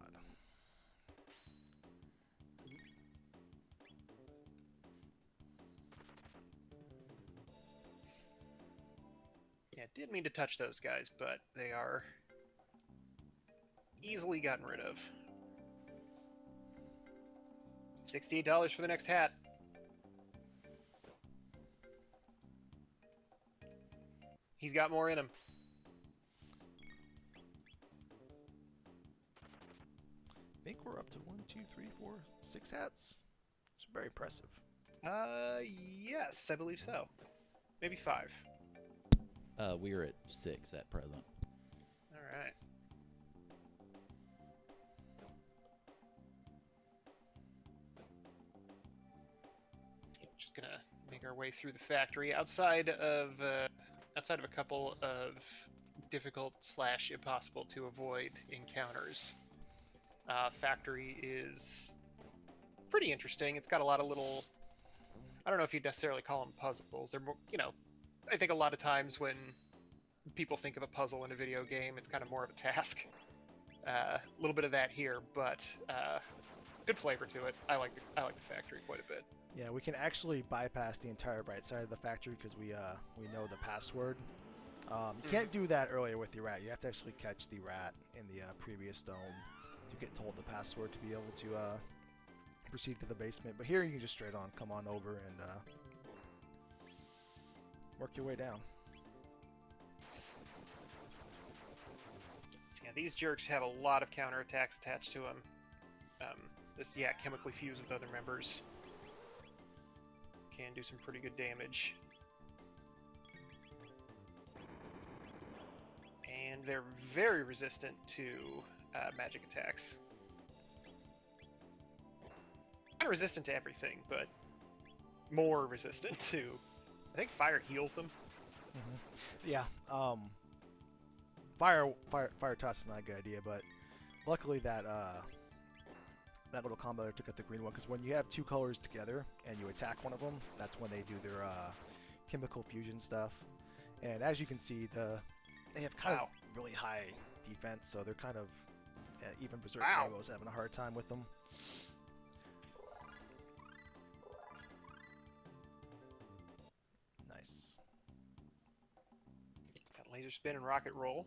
[SPEAKER 1] Yeah, didn't mean to touch those guys, but they are easily gotten rid of. $68 for the next hat. He's got more in him.
[SPEAKER 2] I think we're up to 1, 2, 3, 4, 6 hats. It's very impressive.
[SPEAKER 1] Yes, I believe so. Maybe 5.
[SPEAKER 4] We're at 6 at present.
[SPEAKER 1] All right. Just gonna make our way through the factory. Outside of a couple of difficult / impossible to avoid encounters, factory is pretty interesting. It's got a lot of little. I don't know if you'd necessarily call them puzzles. They're more, I think a lot of times when people think of a puzzle in a video game, it's kind of more of a task. A little bit of that here, but good flavor to it. I like the factory quite a bit.
[SPEAKER 2] Yeah, we can actually bypass the entire right side of the factory because we know the password. You can't do that earlier with the rat. You have to actually catch the rat in the previous dome to get told the password to be able to proceed to the basement. But here you can just straight on come on over and work your way down.
[SPEAKER 1] So yeah, these jerks have a lot of counterattacks attached to them. Chemically fused with other members can do some pretty good damage. And they're very resistant to magic attacks. Kind of resistant to everything, but more resistant to. I think fire heals them.
[SPEAKER 2] Yeah. Fire toss is not a good idea, but luckily that little combo there took out the green one because when you have two colors together and you attack one of them, that's when they do their chemical fusion stuff. And as you can see, they have kind of really high defense, so they're kind of even Berserk Robos having a hard time with them. Nice.
[SPEAKER 1] Got laser spin and rocket roll.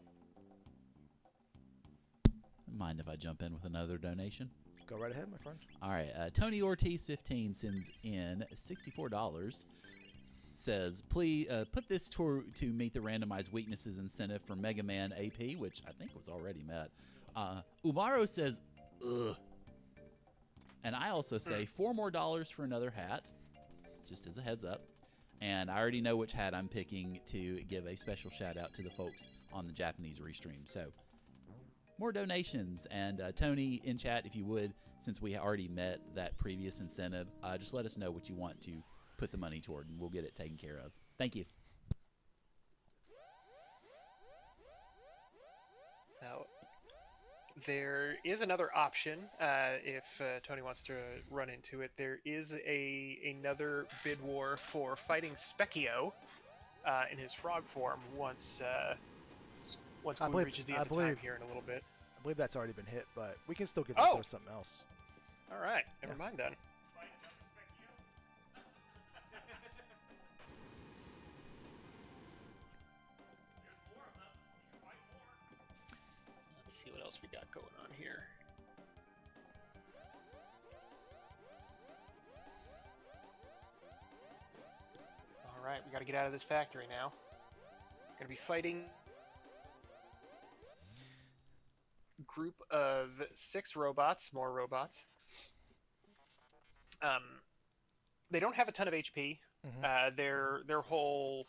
[SPEAKER 4] Mind if I jump in with another donation?
[SPEAKER 2] Go right ahead, my friend.
[SPEAKER 4] All right. Tony Ortiz 15 sends in $64. Says, please put this to meet the randomized weaknesses incentive for Mega Man AP, which I think was already met. Umaro says, ugh. And I also say $4 more for another hat, just as a heads up. And I already know which hat I'm picking to give a special shout out to the folks on the Japanese restream. So more donations. And Tony, in chat, if you would, since we already met that previous incentive, just let us know what you want to put the money toward, and we'll get it taken care of. Thank you.
[SPEAKER 1] So, There is another option if Tony wants to run into it. There is another bid war for fighting Specchio in his frog form once
[SPEAKER 2] I
[SPEAKER 1] Glue
[SPEAKER 2] believe
[SPEAKER 1] reaches the
[SPEAKER 2] I
[SPEAKER 1] end of time
[SPEAKER 2] believe
[SPEAKER 1] here in a little bit.
[SPEAKER 2] I believe that's already been hit, but we can still give that
[SPEAKER 1] Oh,
[SPEAKER 2] to something else.
[SPEAKER 1] all right. Never
[SPEAKER 2] Yeah.
[SPEAKER 1] mind then. Let's see what else we got going on here. All right, we got to get out of this factory now. Going to be fighting a group of 6 robots, more robots. They don't have a ton of HP.
[SPEAKER 2] Mm-hmm.
[SPEAKER 1] Their whole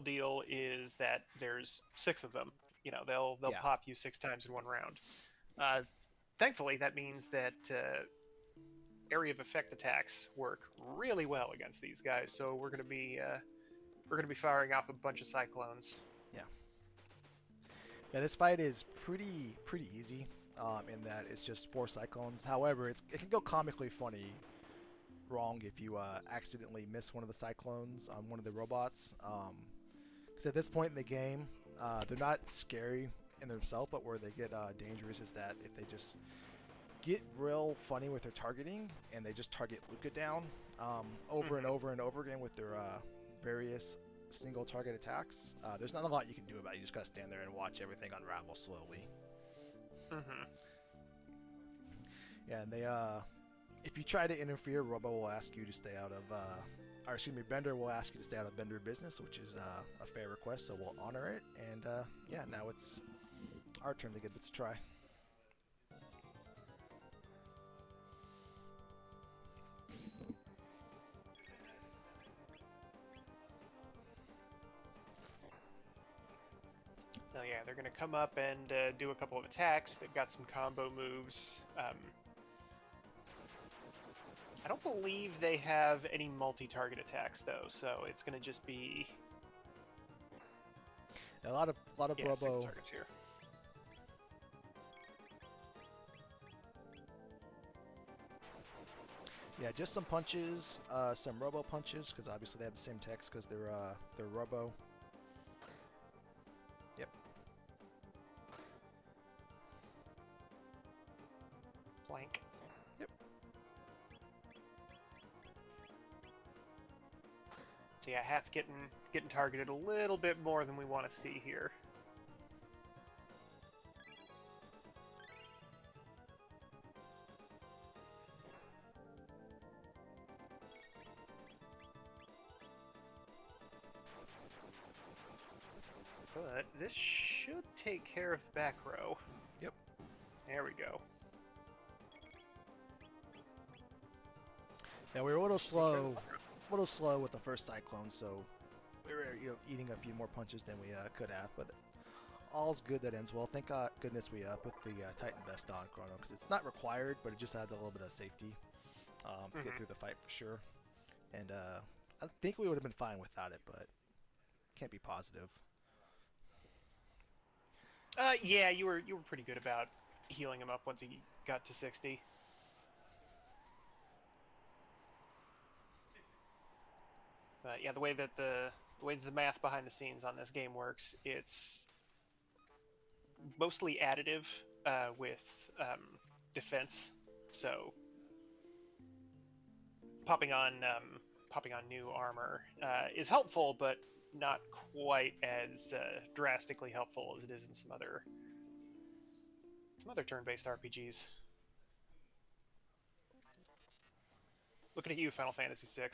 [SPEAKER 1] deal is that there's 6 of them. You know, they'll
[SPEAKER 2] Yeah.
[SPEAKER 1] pop you 6 times in one round. Thankfully, that means that area of effect attacks work really well against these guys. So we're going to be firing off a bunch of cyclones.
[SPEAKER 2] Yeah. Yeah. This fight is pretty easy. In that it's just 4 cyclones. However, it can go comically funny wrong if you accidentally miss one of the cyclones on one of the robots. Because at this point in the game, they're not scary in themselves, but where they get dangerous is that if they just get real funny with their targeting and they just target Luca down over and over and over again with their various single target attacks. There's not a lot you can do about it. You just gotta stand there and watch everything unravel slowly.
[SPEAKER 1] Mm-hmm.
[SPEAKER 2] Yeah, and they if you try to interfere, Robo will ask you to stay out of or excuse me, Bender will ask you to stay out of Bender business, which is a fair request, so we'll honor it. And yeah, now it's our turn to give this a try.
[SPEAKER 1] So yeah, they're going to come up and do a couple of attacks. They've got some combo moves. I don't believe they have any multi-target attacks though, so it's going to just be
[SPEAKER 2] A lot of
[SPEAKER 1] single
[SPEAKER 2] Robo.
[SPEAKER 1] targets here.
[SPEAKER 2] Yeah, just some punches, some Robo punches, because obviously they have the same text because they're Robo. Yep.
[SPEAKER 1] Flank.
[SPEAKER 2] Yep.
[SPEAKER 1] So yeah, Hat's getting targeted a little bit more than we want to see here. But this should take care of the back row.
[SPEAKER 2] Yep.
[SPEAKER 1] There we go.
[SPEAKER 2] Yeah, we were a little slow with the first cyclone, so we were eating a few more punches than we could have. But all's good that ends well. Thank goodness we put the Titan vest on Chrono, because it's not required, but it just adds a little bit of safety to get through the fight for sure. And I think we would have been fine without it, but can't be positive.
[SPEAKER 1] Yeah, you were pretty good about healing him up once he got to 60. But yeah, the way that the math behind the scenes on this game works, it's mostly additive with defense. So popping on new armor is helpful, but not quite as drastically helpful as it is in some other turn-based RPGs. Looking at you, Final Fantasy VI.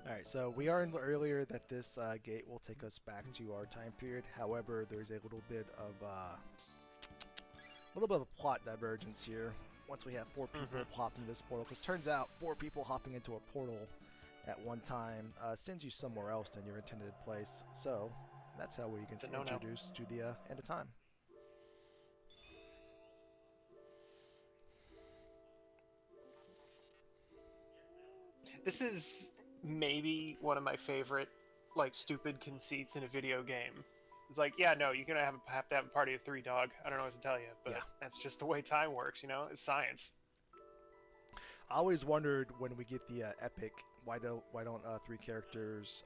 [SPEAKER 2] Alright, so we learned earlier that this gate will take us back to our time period. However, there's a little bit of a plot divergence here once we have 4 people hop into this portal, because turns out 4 people hopping into a portal at one time sends you somewhere else than your intended place. So that's how we get introduced to the end of time.
[SPEAKER 1] This is maybe one of my favorite, like, stupid conceits in a video game. It's like, yeah, no, you're gonna have to have a party of 3, dog. I don't know what to tell you, but
[SPEAKER 2] Yeah.
[SPEAKER 1] that's just the way time works, you know? It's science.
[SPEAKER 2] I always wondered when we get the epic, why don't 3 characters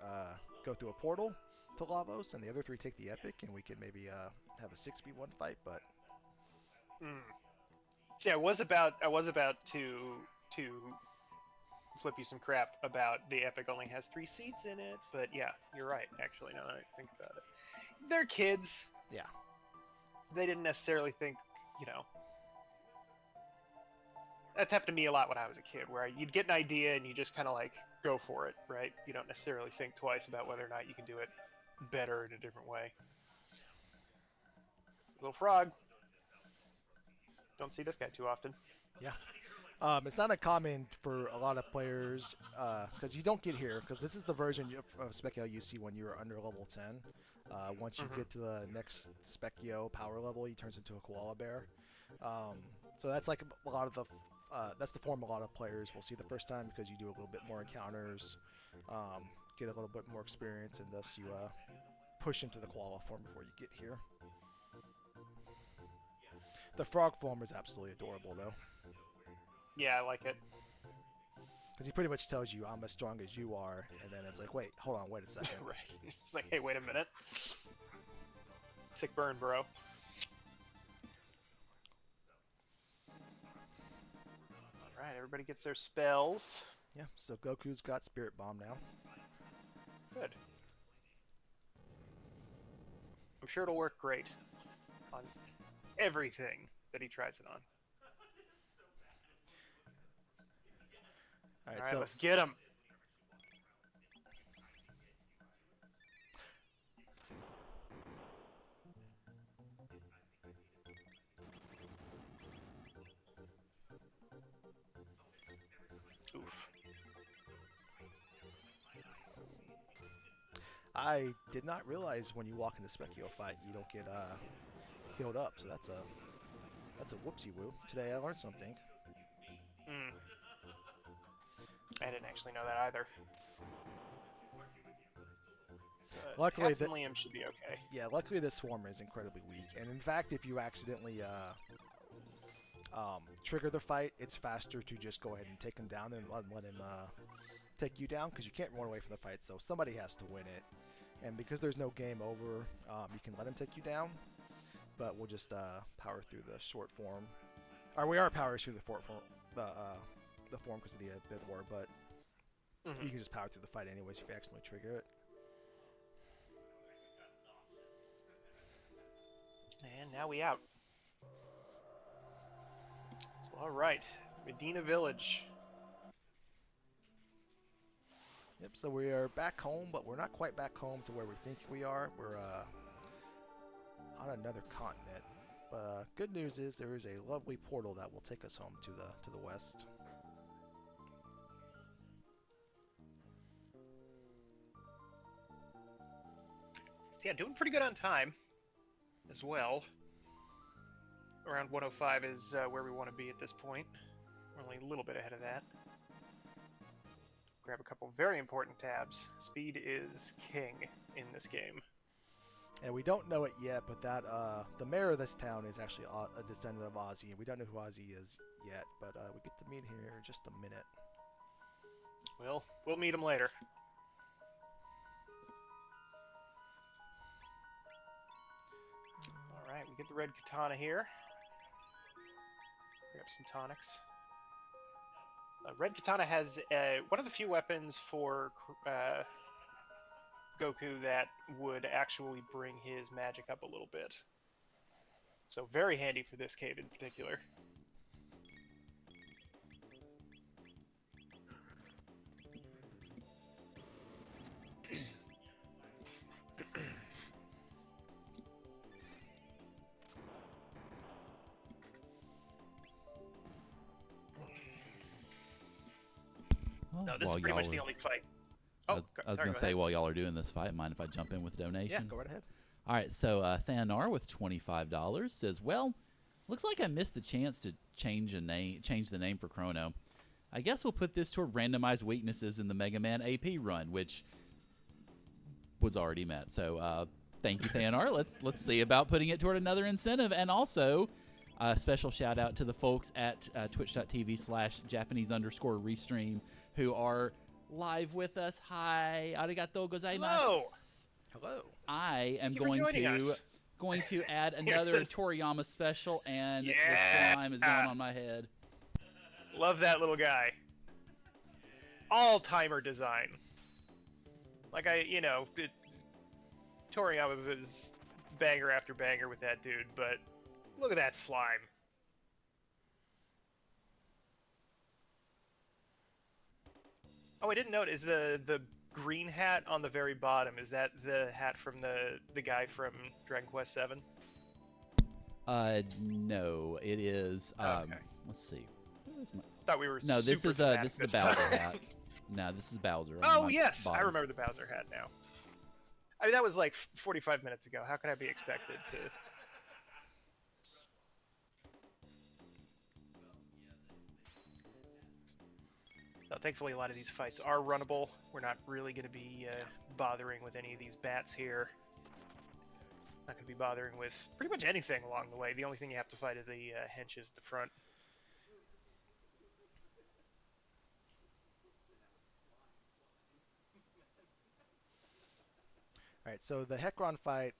[SPEAKER 2] go through a portal to Lavos, and the other 3 take the epic, and we can maybe have a 6v1 fight. But
[SPEAKER 1] See, I was about to flip you some crap about the epic only has 3 seats in it, but yeah, you're right. Actually, now that I think about it, they're kids.
[SPEAKER 2] yeah,
[SPEAKER 1] They didn't necessarily think, you know. That happened to me a lot when I was a kid, where you'd get an idea and you just kind of like go for it, right? You don't necessarily think twice about whether or not you can do it better in a different way. Little frog. Don't see this guy too often.
[SPEAKER 2] yeah. It's not uncommon for a lot of players because you don't get here because this is the version of Specchio you see when you're under level 10. Once you get to the next Specchio power level, he turns into a koala bear. So that's like a lot of the that's the form a lot of players will see the first time because you do a little bit more encounters, get a little bit more experience, and thus you push into the koala form before you get here. The frog form is absolutely adorable though.
[SPEAKER 1] Yeah, I like it.
[SPEAKER 2] Because he pretty much tells you, I'm as strong as you are, and then it's like, wait, hold on, wait a second.
[SPEAKER 1] Right. It's like, hey, wait a minute. Sick burn, bro. Alright, everybody gets their spells.
[SPEAKER 2] Yeah, so Goku's got Spirit Bomb now.
[SPEAKER 1] Good. I'm sure it'll work great on everything that he tries it on.
[SPEAKER 2] Alright,
[SPEAKER 1] Alright,
[SPEAKER 2] so
[SPEAKER 1] let's get him. Oof.
[SPEAKER 2] I did not realize when you walk into Specchio fight, you don't get healed up, so that's a whoopsie woo. Today I learned something.
[SPEAKER 1] I didn't actually know that either.
[SPEAKER 2] Luckily,
[SPEAKER 1] Hats and Liam should be okay.
[SPEAKER 2] Yeah, luckily this form is incredibly weak, and in fact, if you accidentally trigger the fight, it's faster to just go ahead and take him down than let him take you down, because you can't run away from the fight, so somebody has to win it. And because there's no game over, you can let him take you down, but we'll just power through the short form. Or we are powering through the form, the form because of the bid war, but you can just power through the fight anyways if you accidentally trigger it.
[SPEAKER 1] And now we out. So, all right, Medina Village.
[SPEAKER 2] Yep, so we are back home, but we're not quite back home to where we think we are. We're on another continent. But good news is there is a lovely portal that will take us home to the west.
[SPEAKER 1] So, yeah, doing pretty good on time as well. Around 105 is where we want to be at this point. We're only a little bit ahead of that. Grab a couple very important tabs. Speed is king in this game.
[SPEAKER 2] And we don't know it yet, but that the mayor of this town is actually a descendant of Ozzy, and we don't know who Ozzy is yet, but we get to meet him here in just a minute.
[SPEAKER 1] We'll meet him later. All right, we get the red katana here. Grab some tonics. Red katana has one of the few weapons for Goku that would actually bring his magic up a little bit. So very handy for this cave in particular. No, this is pretty much the only fight.
[SPEAKER 4] I was going to say, while y'all are doing this fight, mind if I jump in with a donation?
[SPEAKER 2] Yeah, go right ahead.
[SPEAKER 4] All right, so Thanar with $25 says, well, looks like I missed the chance to change the name for Chrono. I guess we'll put this toward randomized weaknesses in the Mega Man AP run, which was already met. So thank you, Thanar. Let's see about putting it toward another incentive. And also, a special shout out to the folks at twitch.tv/Japanese_restream who are live with us. Hi, arigatou gozaimasu.
[SPEAKER 2] Hello.
[SPEAKER 4] I am
[SPEAKER 1] Thank you for joining us.
[SPEAKER 4] going to add another Toriyama special, and the slime is going on my head.
[SPEAKER 1] Love that little guy. All-timer design. Like Toriyama was banger after banger with that dude, but look at that slime. Oh, I didn't notice the green hat on the very bottom. Is that the hat from the guy from Dragon Quest VII?
[SPEAKER 4] No, it is.
[SPEAKER 1] Okay.
[SPEAKER 4] Let's see.
[SPEAKER 1] Thought we were
[SPEAKER 4] No, this
[SPEAKER 1] super
[SPEAKER 4] is a
[SPEAKER 1] thematic
[SPEAKER 4] this is a
[SPEAKER 1] this
[SPEAKER 4] Bowser
[SPEAKER 1] time.
[SPEAKER 4] hat. No, this is Bowser.
[SPEAKER 1] Oh
[SPEAKER 4] on my
[SPEAKER 1] yes, I
[SPEAKER 4] bottom.
[SPEAKER 1] remember the Bowser hat now. I mean, that was like 45 minutes ago. How could I be expected to? So thankfully, a lot of these fights are runnable. We're not really going to be bothering with any of these bats here. Not going to be bothering with pretty much anything along the way. The only thing you have to fight are the henches at the front.
[SPEAKER 2] All right, so the Hekron fight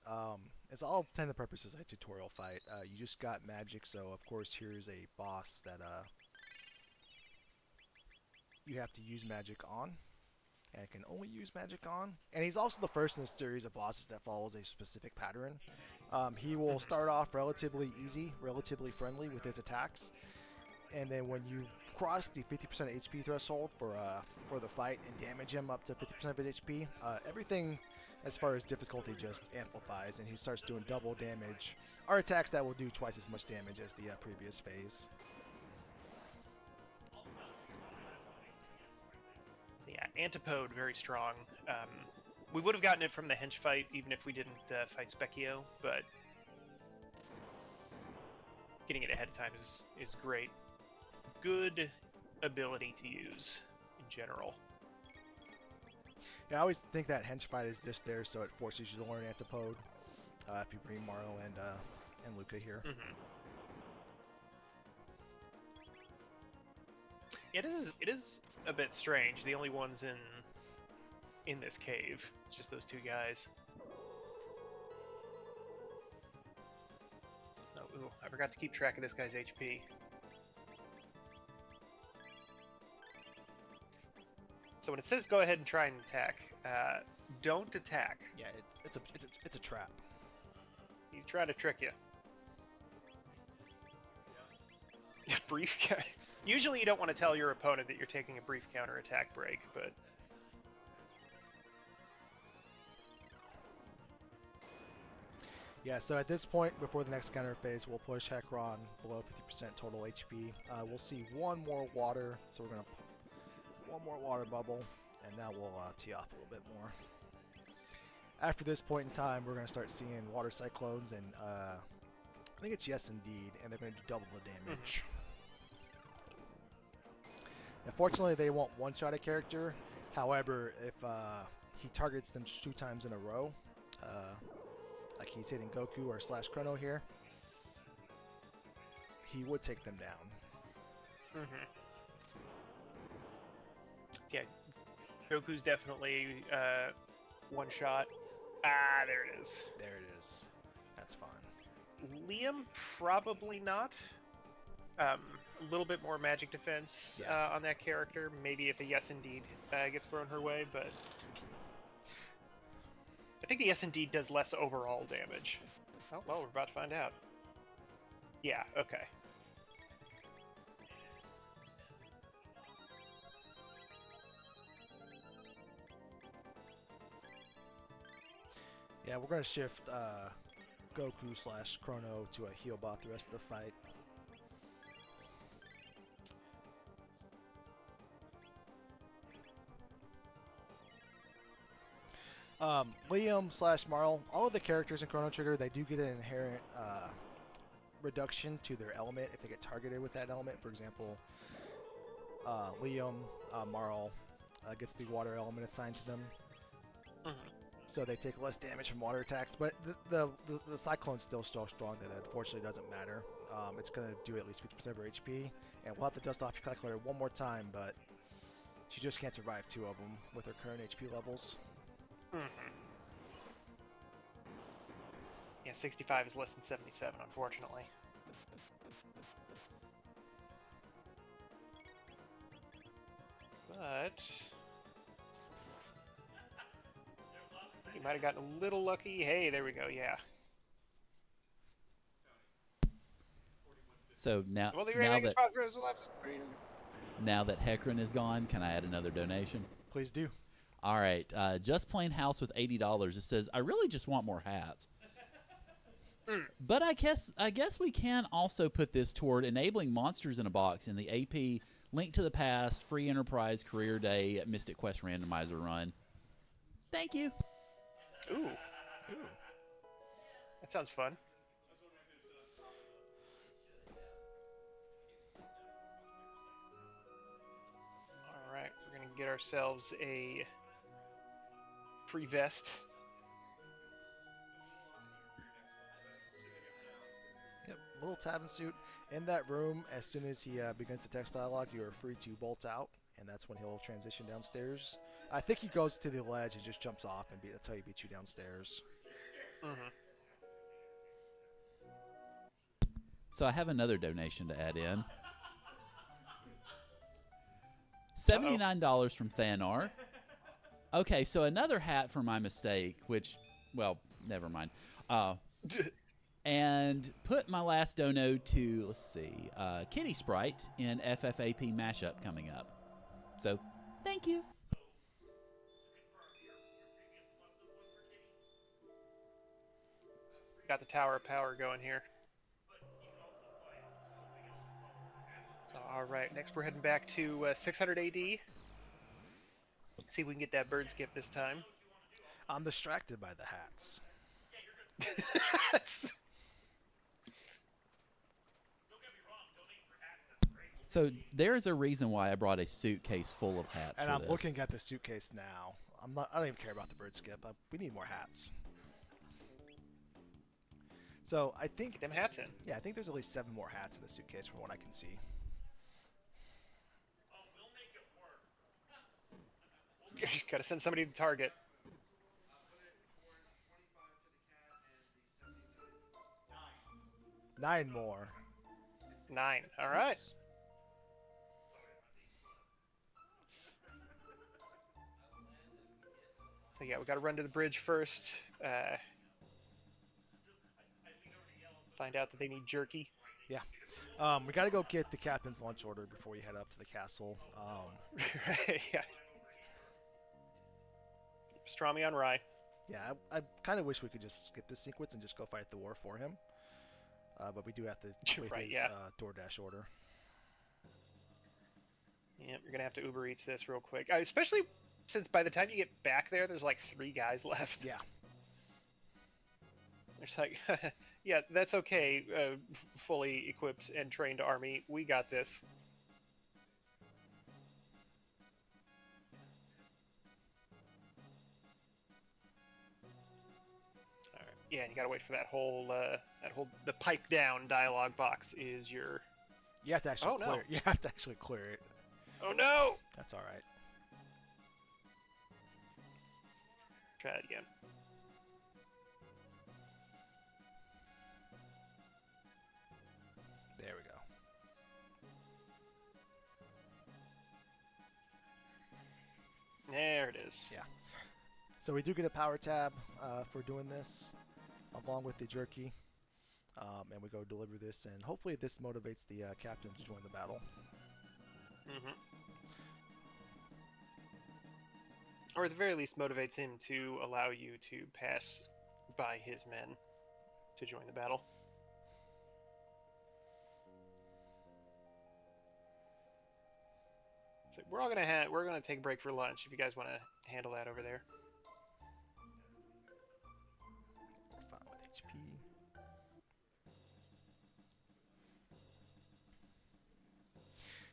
[SPEAKER 2] is all intended purposes a tutorial fight. You just got magic, so of course here's a boss that you have to use magic on, and can only use magic on. And he's also the first in a series of bosses that follows a specific pattern. He will start off relatively easy, relatively friendly with his attacks, and then when you cross the 50% HP threshold for the fight and damage him up to 50% of his HP, everything as far as difficulty just amplifies, and he starts doing double damage. Or attacks that will do twice as much damage as the previous phase.
[SPEAKER 1] So yeah, Antipode, very strong. We would have gotten it from the hench fight, even if we didn't fight Specchio, but getting it ahead of time is great. Good ability to use in general.
[SPEAKER 2] Yeah, I always think that hench fight is just there so it forces you to learn Antipode if you bring Marlo and Luca here.
[SPEAKER 1] Mm-hmm. It is a bit strange. The only ones in this cave, it's just those two guys. Oh, ooh, I forgot to keep track of this guy's HP. So when it says go ahead and try and attack, don't attack.
[SPEAKER 2] Yeah, it's a trap.
[SPEAKER 1] He's trying to trick you. Brief. Usually, you don't want to tell your opponent that you're taking a brief counter attack break, but
[SPEAKER 2] Yeah, so at this point, before the next counter phase, we'll push Hekron below 50% total HP. We'll see one more water, so we're gonna one more water bubble, and that will tee off a little bit more. After this point in time, we're going to start seeing water cyclones, and I think it's yes indeed, and they're going to do double the damage. Unfortunately, they won't one-shot a character. However, if he targets them 2 times in a row, like he's hitting Goku or / Chrono here, he would take them down.
[SPEAKER 1] Yeah, Goku's definitely one shot. Ah, there it is.
[SPEAKER 2] There it is. That's fine.
[SPEAKER 1] Liam, probably not. A little bit more magic defense on that character. Maybe if a yes indeed gets thrown her way, but I think the yes indeed does less overall damage. Oh, well, we're about to find out. Yeah, okay.
[SPEAKER 2] Yeah, we're going to shift Goku / Chrono to a heal bot the rest of the fight. Liam / Marl, all of the characters in Chrono Trigger, they do get an inherent reduction to their element if they get targeted with that element. For example, Liam, Marl gets the water element assigned to them.
[SPEAKER 1] Mhm.
[SPEAKER 2] So they take less damage from water attacks, but the Cyclone's still so strong that it unfortunately doesn't matter. It's going to do at least 50% of her HP, and we'll have to dust off your calculator one more time, but she just can't survive 2 of them with her current HP levels.
[SPEAKER 1] Mhm. Yeah, 65 is less than 77, unfortunately. But you might have gotten a little lucky. Hey, there we go. Yeah.
[SPEAKER 4] So now,
[SPEAKER 1] Well, the
[SPEAKER 4] now
[SPEAKER 1] Vegas
[SPEAKER 4] that
[SPEAKER 1] sponsor is left.
[SPEAKER 4] now that Hecarim is gone, can I add another donation?
[SPEAKER 2] Please do.
[SPEAKER 4] All right, just plain house with $80. It says, I really just want more hats. But I guess we can also put this toward enabling monsters in a box in the AP Link to the Past Free Enterprise Career Day Mystic Quest Randomizer run. Thank you.
[SPEAKER 1] Ooh. That sounds fun. All right, we're gonna get ourselves a free vest.
[SPEAKER 2] Yep, little tavern suit. In that room, as soon as he begins the text dialogue, you are free to bolt out, and that's when he'll transition downstairs. I think he goes to the ledge and just jumps off, and that's how he beats you downstairs.
[SPEAKER 1] Mm-hmm.
[SPEAKER 4] So I have another donation to add in. $79 from Thanar. Okay, so another hat for my mistake, which, well, never mind. And put my last dono to, let's see, Kitty Sprite in FFAP mashup coming up. So, thank you.
[SPEAKER 1] Got the Tower of Power going here. So, all right, next we're heading back to 600 AD. See if we can get that bird skip this time.
[SPEAKER 2] I'm distracted by the hats.
[SPEAKER 4] So there's a reason why I brought a suitcase full of hats.
[SPEAKER 2] And
[SPEAKER 4] for
[SPEAKER 2] I'm
[SPEAKER 4] this.
[SPEAKER 2] looking at the suitcase now. I don't even care about the bird skip. We need more hats. So I think
[SPEAKER 1] Get them hats in.
[SPEAKER 2] Yeah, I think there's at least 7 more hats in the suitcase from what I can see.
[SPEAKER 1] You just gotta send somebody to Target.
[SPEAKER 2] Nine more.
[SPEAKER 1] 9. All right. So yeah, we gotta run to the bridge first. Find out that they need jerky.
[SPEAKER 2] Yeah. We got to go get the captain's lunch order before we head up to the castle.
[SPEAKER 1] Right, yeah. Pastrami on rye.
[SPEAKER 2] Yeah, I kind of wish we could just skip this sequence and just go fight the war for him. But we do have to wait
[SPEAKER 1] Right,
[SPEAKER 2] his
[SPEAKER 1] yeah.
[SPEAKER 2] DoorDash order.
[SPEAKER 1] Yep, you're gonna have to Uber Eats this real quick. Especially since by the time you get back there, there's like 3 guys left.
[SPEAKER 2] Yeah.
[SPEAKER 1] There's like, yeah, that's okay. Fully equipped and trained army. We got this. All right. Yeah, and you gotta wait for that whole the pipe down dialogue box is your.
[SPEAKER 2] You have to actually
[SPEAKER 1] Oh, no.
[SPEAKER 2] clear it. You have to actually clear it.
[SPEAKER 1] Oh no!
[SPEAKER 2] That's all right.
[SPEAKER 1] Try that again.
[SPEAKER 2] There we go.
[SPEAKER 1] There it is.
[SPEAKER 2] Yeah. So we do get a power tab for doing this, along with the jerky. And we go deliver this, and hopefully this motivates the captain to join the battle.
[SPEAKER 1] Mm-hmm. Or at the very least motivates him to allow you to pass by his men to join the battle. So we're gonna take a break for lunch if you guys want to handle that over there.
[SPEAKER 2] We're fine with HP.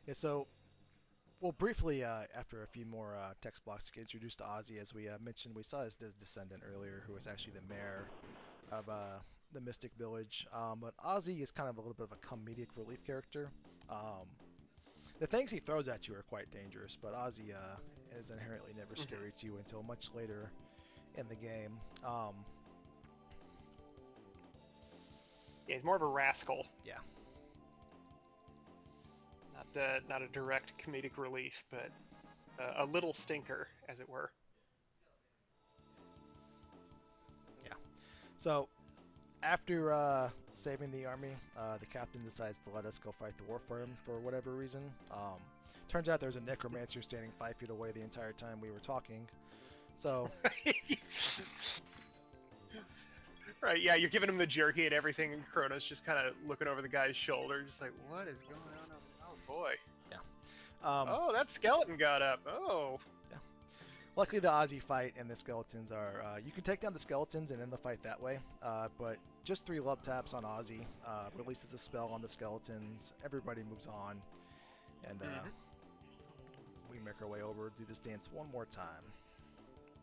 [SPEAKER 2] Yeah, so Well, briefly, after a few more text blocks to get introduced to Ozzy, as we mentioned, we saw his descendant earlier, who was actually the mayor of the Mystic Village. But Ozzy is kind of a little bit of a comedic relief character. The things he throws at you are quite dangerous, but Ozzy is inherently never scary to you until much later in the game.
[SPEAKER 1] Yeah, he's more of a rascal.
[SPEAKER 2] Yeah.
[SPEAKER 1] Not a direct comedic relief, but a little stinker, as it were.
[SPEAKER 2] Yeah. So, after saving the army, the captain decides to let us go fight the war for him for whatever reason. Turns out there's a necromancer standing 5 feet away the entire time we were talking. So...
[SPEAKER 1] Right, yeah, you're giving him the jerky and everything, and Chrono's just kind of looking over the guy's shoulder, just like, what is going on? Oh, boy.
[SPEAKER 2] Yeah.
[SPEAKER 1] Oh, that skeleton got up. Oh.
[SPEAKER 2] Yeah. Luckily, the Ozzy fight and the skeletons are... you can take down the skeletons and end the fight that way, but just 3 love taps on Ozzy releases the spell on the skeletons. Everybody moves on, and we make our way over, do this dance one more time.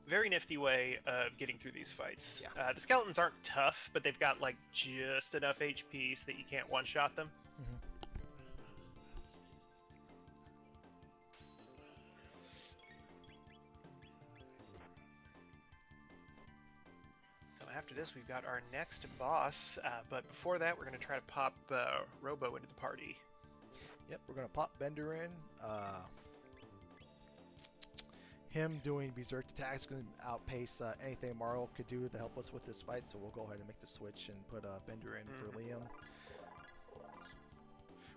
[SPEAKER 1] Very nifty way of getting through these fights.
[SPEAKER 2] Yeah.
[SPEAKER 1] The skeletons aren't tough, but they've got like just enough HP so that you can't one-shot them. So after this, we've got our next boss, but before that, we're going to try to pop Robo into the party.
[SPEAKER 2] Yep, we're going to pop Bender in. Him doing berserk attacks is going to outpace anything Marl could do to help us with this fight, so we'll go ahead and make the switch and put Bender in for Liam.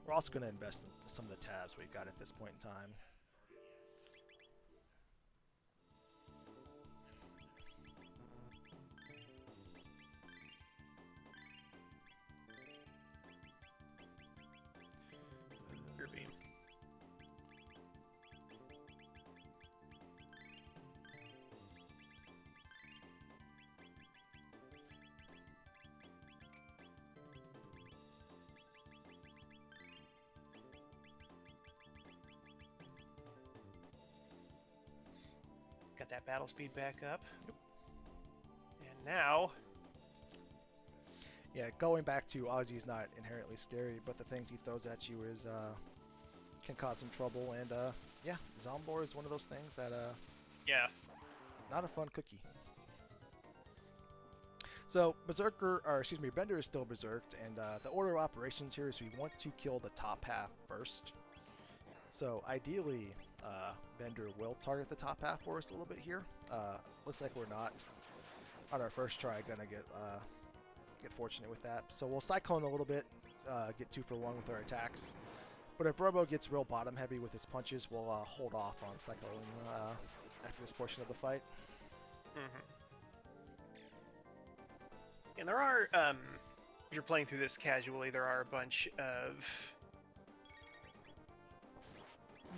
[SPEAKER 2] We're also going to invest in some of the tabs we've got at this point in time.
[SPEAKER 1] Your beam. Got that battle speed back up.
[SPEAKER 2] Yep.
[SPEAKER 1] And now...
[SPEAKER 2] Yeah, going back to Ozzy's not inherently scary, but the things he throws at you is can cause some trouble, and yeah, Zombor is one of those things that
[SPEAKER 1] Yeah.
[SPEAKER 2] not a fun cookie. So Bender is still berserked, and the order of operations here is we want to kill the top half first. So ideally, Bender will target the top half for us a little bit here. Looks like we're not on our first try gonna get fortunate with that. So we'll Cyclone a little bit, get 2 for 1 with our attacks. But if Robo gets real bottom heavy with his punches, we'll hold off on Cyclone after this portion of the fight.
[SPEAKER 1] And there are, if you're playing through this casually, there are a bunch of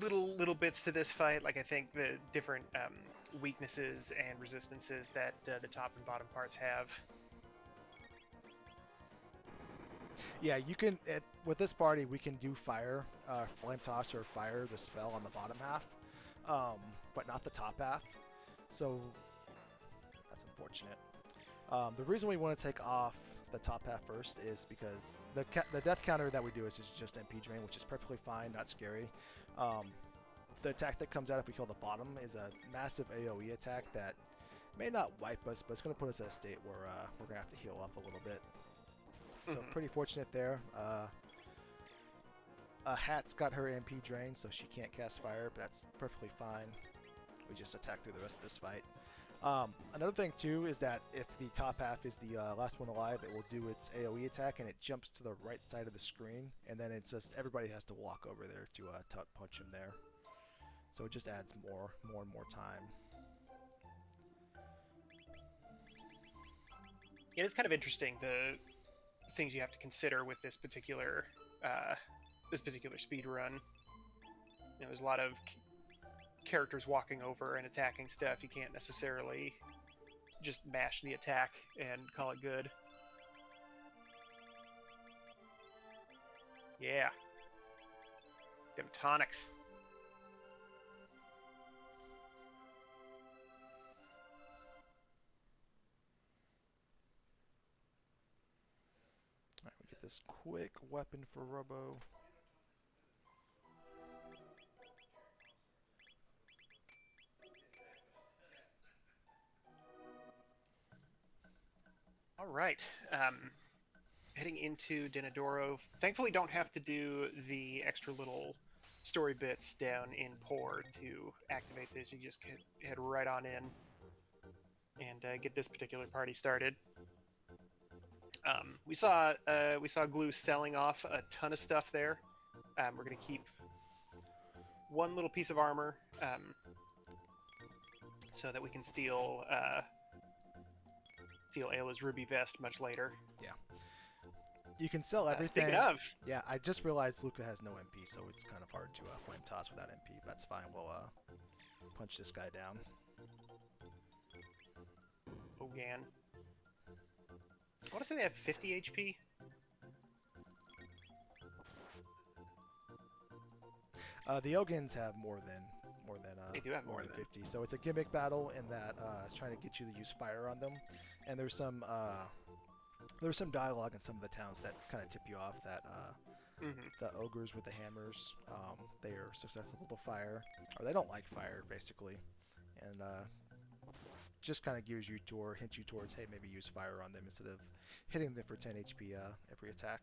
[SPEAKER 1] little bits to this fight. Like I think the different weaknesses and resistances that the top and bottom parts have.
[SPEAKER 2] Yeah, you can, with this party, we can do fire, flame toss or fire the spell on the bottom half, but not the top half. So that's unfortunate. The reason we want to take off the top half first is because the death counter that we do is just MP drain, which is perfectly fine, not scary. The attack that comes out if we kill the bottom is a massive AoE attack that may not wipe us, but it's going to put us in a state where we're going to have to heal up a little bit. So pretty fortunate there. Hat's got her MP drain, so she can't cast fire, but that's perfectly fine. We just attack through the rest of this fight. Another thing too is that if the top half is the last one alive, it will do its AoE attack and it jumps to the right side of the screen, and then it's just everybody has to walk over there to punch him there. So it just adds more and more time.
[SPEAKER 1] It is kind of interesting the things you have to consider with this particular speed run. You know, there's a lot of characters walking over and attacking stuff. You can't necessarily just mash the attack and call it good. Yeah. Them tonics.
[SPEAKER 2] this quick weapon for Robo.
[SPEAKER 1] All right. Heading into Denadoro. Thankfully, don't have to do the extra little story bits down in Pour to activate this. You just head right on in and get this particular party started. We saw Glue selling off a ton of stuff there. We're gonna keep one little piece of armor so that we can steal Ayla's ruby vest much later.
[SPEAKER 2] Yeah. You can sell everything.
[SPEAKER 1] Speaking of,
[SPEAKER 2] yeah, I just realized Luca has no MP, so it's kind of hard to flame toss without MP. That's fine. We'll punch this guy down.
[SPEAKER 1] Ogan. I want to say they have 50 HP.
[SPEAKER 2] The Ogans have more than
[SPEAKER 1] They do have
[SPEAKER 2] more
[SPEAKER 1] more
[SPEAKER 2] than
[SPEAKER 1] than
[SPEAKER 2] 50. So it's a gimmick battle in that it's trying to get you to use fire on them, and there's some dialogue in some of the towns that kind of tip you off that the ogres with the hammers, they are susceptible to fire, or they don't like fire basically, and just kind of gears you to or hint you towards, hey, maybe use fire on them instead of hitting them for 10 HP every attack.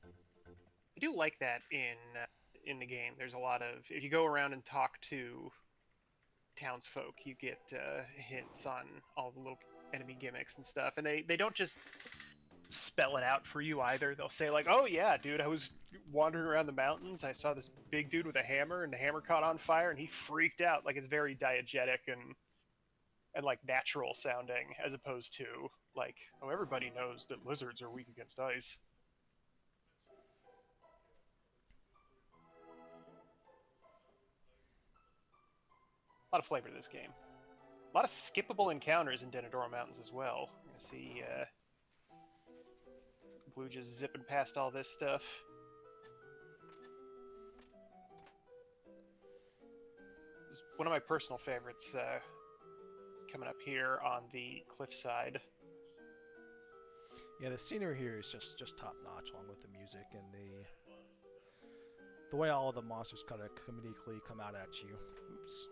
[SPEAKER 1] I do like that in the game. There's a lot of, if you go around and talk to townsfolk, you get hints on all the little enemy gimmicks and stuff, and they don't just spell it out for you either. They'll say like, oh yeah, dude, I was wandering around the mountains, I saw this big dude with a hammer, and the hammer caught on fire, and he freaked out. Like, it's very diegetic and like natural sounding, as opposed to like, oh, everybody knows that lizards are weak against ice. A lot of flavor to this game. A lot of skippable encounters in Denadoro Mountains as well. You're gonna see Glue just zipping past all this stuff. This is one of my personal favorites coming up here on the cliffside.
[SPEAKER 2] Yeah, the scenery here is just top notch, along with the music and the way all of the monsters kind of comedically come out at you. Oops.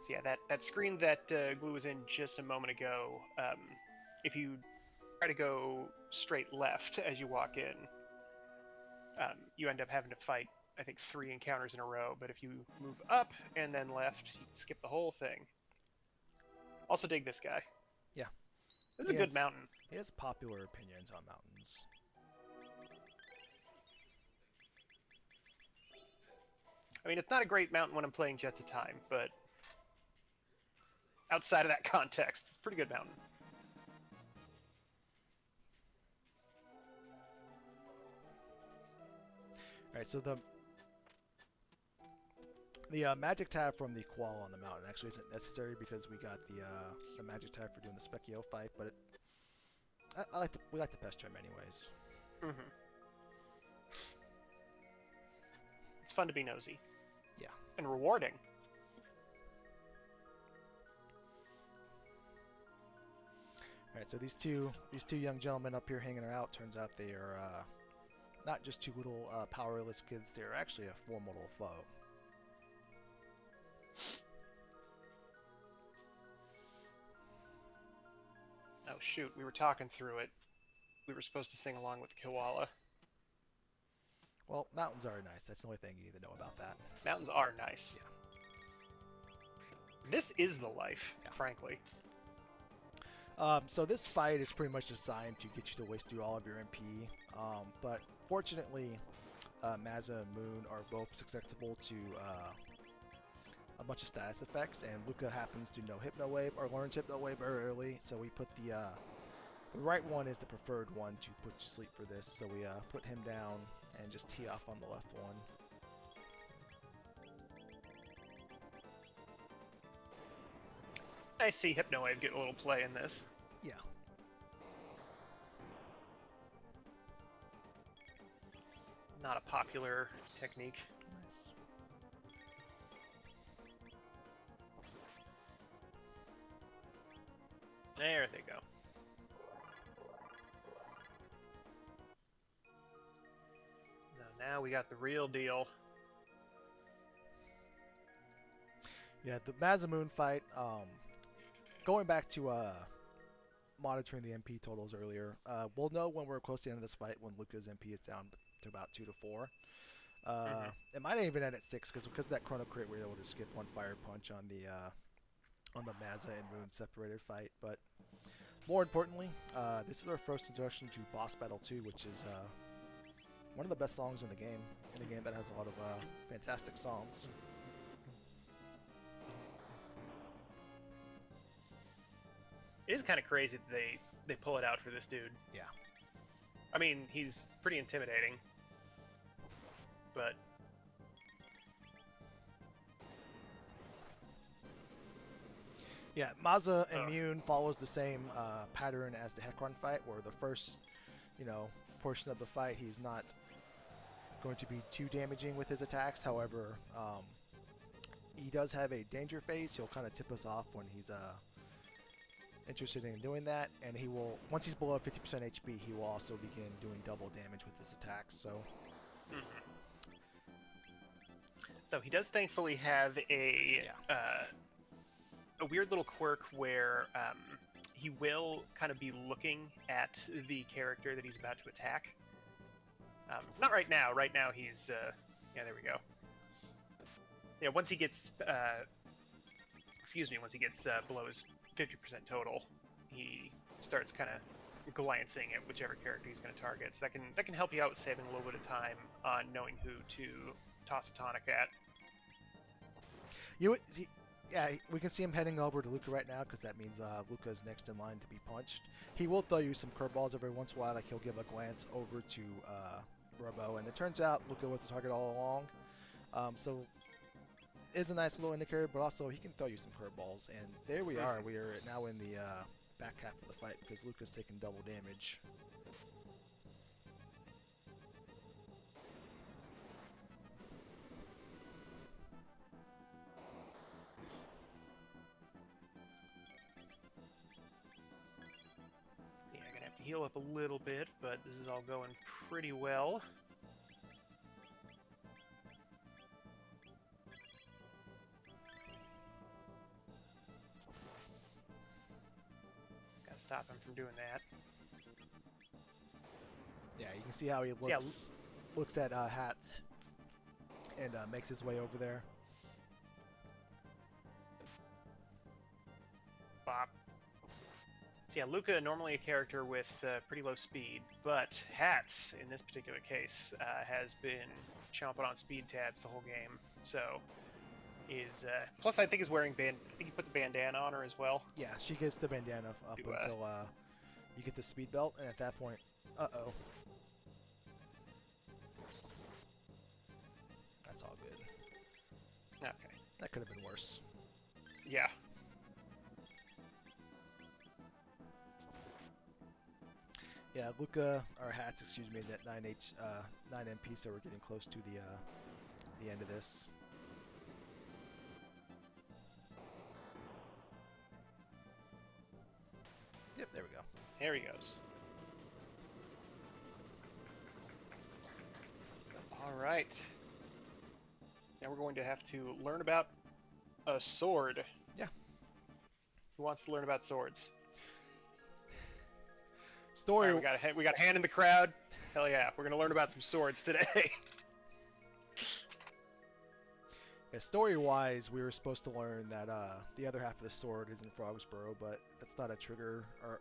[SPEAKER 1] So yeah, that screen that Glue was in just a moment ago, if you try to go straight left as you walk in, you end up having to fight, I think, 3 encounters in a row. But if you move up and then left, you can skip the whole thing. Also dig this guy.
[SPEAKER 2] Yeah.
[SPEAKER 1] This is a good mountain.
[SPEAKER 2] He has popular opinions on mountains.
[SPEAKER 1] I mean, it's not a great mountain when I'm playing Jets of Time, but outside of that context, it's a pretty good mountain.
[SPEAKER 2] Alright, so the magic tab from the Qual on the mountain actually isn't necessary because we got the magic tab for doing the Specchio fight, but we like to pester him anyways.
[SPEAKER 1] Mm-hmm. It's fun to be nosy.
[SPEAKER 2] Yeah.
[SPEAKER 1] And rewarding.
[SPEAKER 2] Alright, so these two young gentlemen up here hanging out, turns out they are not just 2 little powerless kids, they're actually a formidable foe.
[SPEAKER 1] Oh shoot, we were talking through it. We were supposed to sing along with the Koala.
[SPEAKER 2] Well, mountains are nice. That's the only thing you need to know about that.
[SPEAKER 1] Mountains are nice.
[SPEAKER 2] Yeah.
[SPEAKER 1] This is the life, frankly.
[SPEAKER 2] So this fight is pretty much designed to get you to waste through all of your MP, but fortunately, Mazza and Moon are both susceptible to a bunch of status effects, and Luca happens to know Hypno Wave, or learns Hypno Wave very early, so we put the right one is the preferred one to put to sleep for this, so we put him down and just tee off on the left one.
[SPEAKER 1] I see Hypno Wave get a little play in this.
[SPEAKER 2] Yeah.
[SPEAKER 1] Not a popular technique.
[SPEAKER 2] Nice.
[SPEAKER 1] There they go. Now we got the real deal.
[SPEAKER 2] Yeah, the Mazamoon fight. Going back to monitoring the MP totals earlier, we'll know when we're close to the end of this fight when Luca's MP is down to about 2 to 4. It might even end at 6 because of that Chrono crit, we were able to skip one fire punch on the Mazza and Moon separated fight. But more importantly, this is our first introduction to Boss Battle 2, which is one of the best songs in the game. In a game that has a lot of fantastic songs.
[SPEAKER 1] It is kind of crazy that they pull it out for this dude.
[SPEAKER 2] Yeah.
[SPEAKER 1] I mean, he's pretty intimidating, but
[SPEAKER 2] yeah, Mazza Immune follows the same pattern as the Heckron fight, where the first, portion of the fight he's not going to be too damaging with his attacks. However, he does have a danger phase. He'll kind of tip us off when he's interested in doing that, and he will, once he's below 50% HP, he will also begin doing double damage with his attacks. So,
[SPEAKER 1] so he does thankfully have a weird little quirk where he will kind of be looking at the character that he's about to attack. Not right now. Right now he's yeah, there we go. Yeah, once he gets once he gets below his 50% total, he starts kind of glancing at whichever character he's going to target. So that can help you out with saving a little bit of time on knowing who to toss a tonic at.
[SPEAKER 2] Yeah, we can see him heading over to Luca right now because that means Luca's next in line to be punched. He will throw you some curveballs every once in a while, like he'll give a glance over to Robo, and it turns out Luca was the target all along. So it's a nice little indicator, but also he can throw you some curveballs. And there we are. We are now in the back half of the fight because Luca's taking double damage.
[SPEAKER 1] Yeah, I'm gonna have to heal up a little bit, but this is all going pretty well. Stop him from doing that.
[SPEAKER 2] Yeah, you can see how he looks at hats and makes his way over there.
[SPEAKER 1] Bop. So yeah, Luca, normally a character with pretty low speed, but Hats, in this particular case, has been chomping on speed tabs the whole game. So is plus I think is wearing I think you put the bandana on her as well.
[SPEAKER 2] Yeah, she gets the bandana up until you get the speed belt, and at that point, uh-oh. That's all good.
[SPEAKER 1] Okay.
[SPEAKER 2] That could have been worse.
[SPEAKER 1] Yeah.
[SPEAKER 2] Yeah, Luca, or Hats, excuse me, is at 9 MP, so we're getting close to the end of this. Yep, there we go.
[SPEAKER 1] There he goes. All right. Now we're going to have to learn about a sword.
[SPEAKER 2] Yeah.
[SPEAKER 1] Who wants to learn about swords?
[SPEAKER 2] Story.
[SPEAKER 1] Right, we got a hand in the crowd. Hell yeah, we're gonna learn about some swords today.
[SPEAKER 2] Yeah, story-wise, we were supposed to learn that the other half of the sword is in Frogsboro, but that's not a trigger or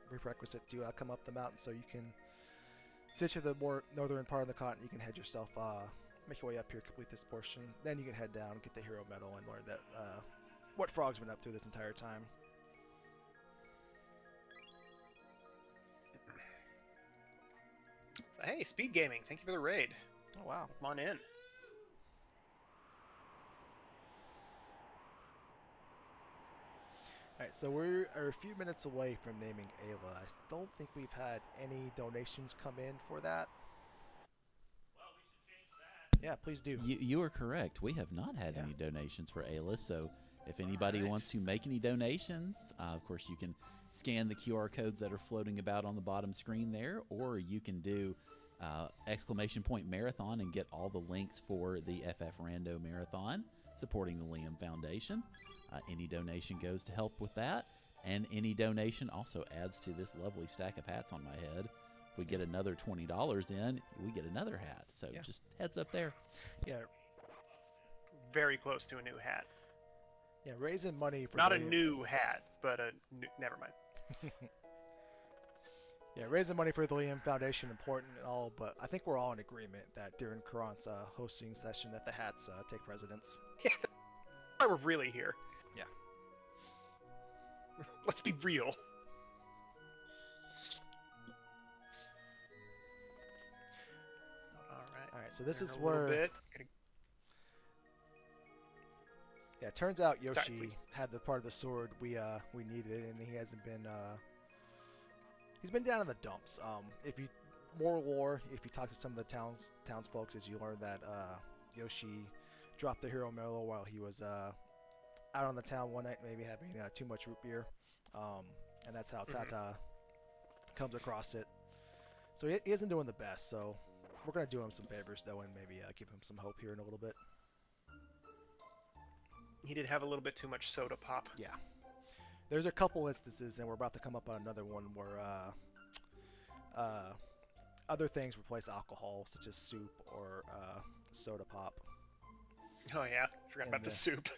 [SPEAKER 2] prerequisite to come up the mountain. So you can, since you're the more northern part of the continent, you can head yourself, make your way up here, complete this portion. Then you can head down, get the hero medal, and learn that what Frog's been up to this entire time.
[SPEAKER 1] Hey, Speed Gaming, thank you for the raid.
[SPEAKER 2] Oh wow!
[SPEAKER 1] Come on in.
[SPEAKER 2] Alright, so we're a few minutes away from naming Ayla. I don't think we've had any donations come in for that.
[SPEAKER 3] Well, we should change that.
[SPEAKER 2] Yeah, please do.
[SPEAKER 4] You are correct. We have not had any donations for Ayla, so if anybody wants to make any donations, of course you can scan the QR codes that are floating about on the bottom screen there, or you can do !marathon and get all the links for the FF Rando Marathon supporting the Liam Foundation. Any donation goes to help with that, and any donation also adds to this lovely stack of hats on my head. If we get another $20 in, we get another hat. So just heads up there.
[SPEAKER 2] Yeah,
[SPEAKER 1] Very close to a new hat.
[SPEAKER 2] yeah, raising money for
[SPEAKER 1] Not a new hat, but a new, never mind.
[SPEAKER 2] Yeah, raising money for the Liam Foundation important and all, but I think we're all in agreement that during Karan's hosting session that the hats take precedence.
[SPEAKER 1] Yeah, that's why we're really here.
[SPEAKER 2] Yeah.
[SPEAKER 1] Let's be real.
[SPEAKER 2] All right, so this is
[SPEAKER 1] A little
[SPEAKER 2] where.
[SPEAKER 1] bit.
[SPEAKER 2] Yeah, it turns out Yoshi
[SPEAKER 1] Sorry, please.
[SPEAKER 2] had the part of the sword we needed, and he hasn't been. He's been down in the dumps. If you more lore, if you talk to some of the townsfolk, as you learn that Yoshi dropped the hero medal while he was out on the town one night, maybe having too much root beer, and that's how Tata comes across it. So he isn't doing the best. So we're gonna do him some favors though, and maybe give him some hope here in a little bit.
[SPEAKER 1] He did have a little bit too much soda pop.
[SPEAKER 2] Yeah. There's a couple instances, and we're about to come up on another one, where other things replace alcohol, such as soup or soda pop.
[SPEAKER 1] Oh yeah, forgot
[SPEAKER 2] And
[SPEAKER 1] about the soup.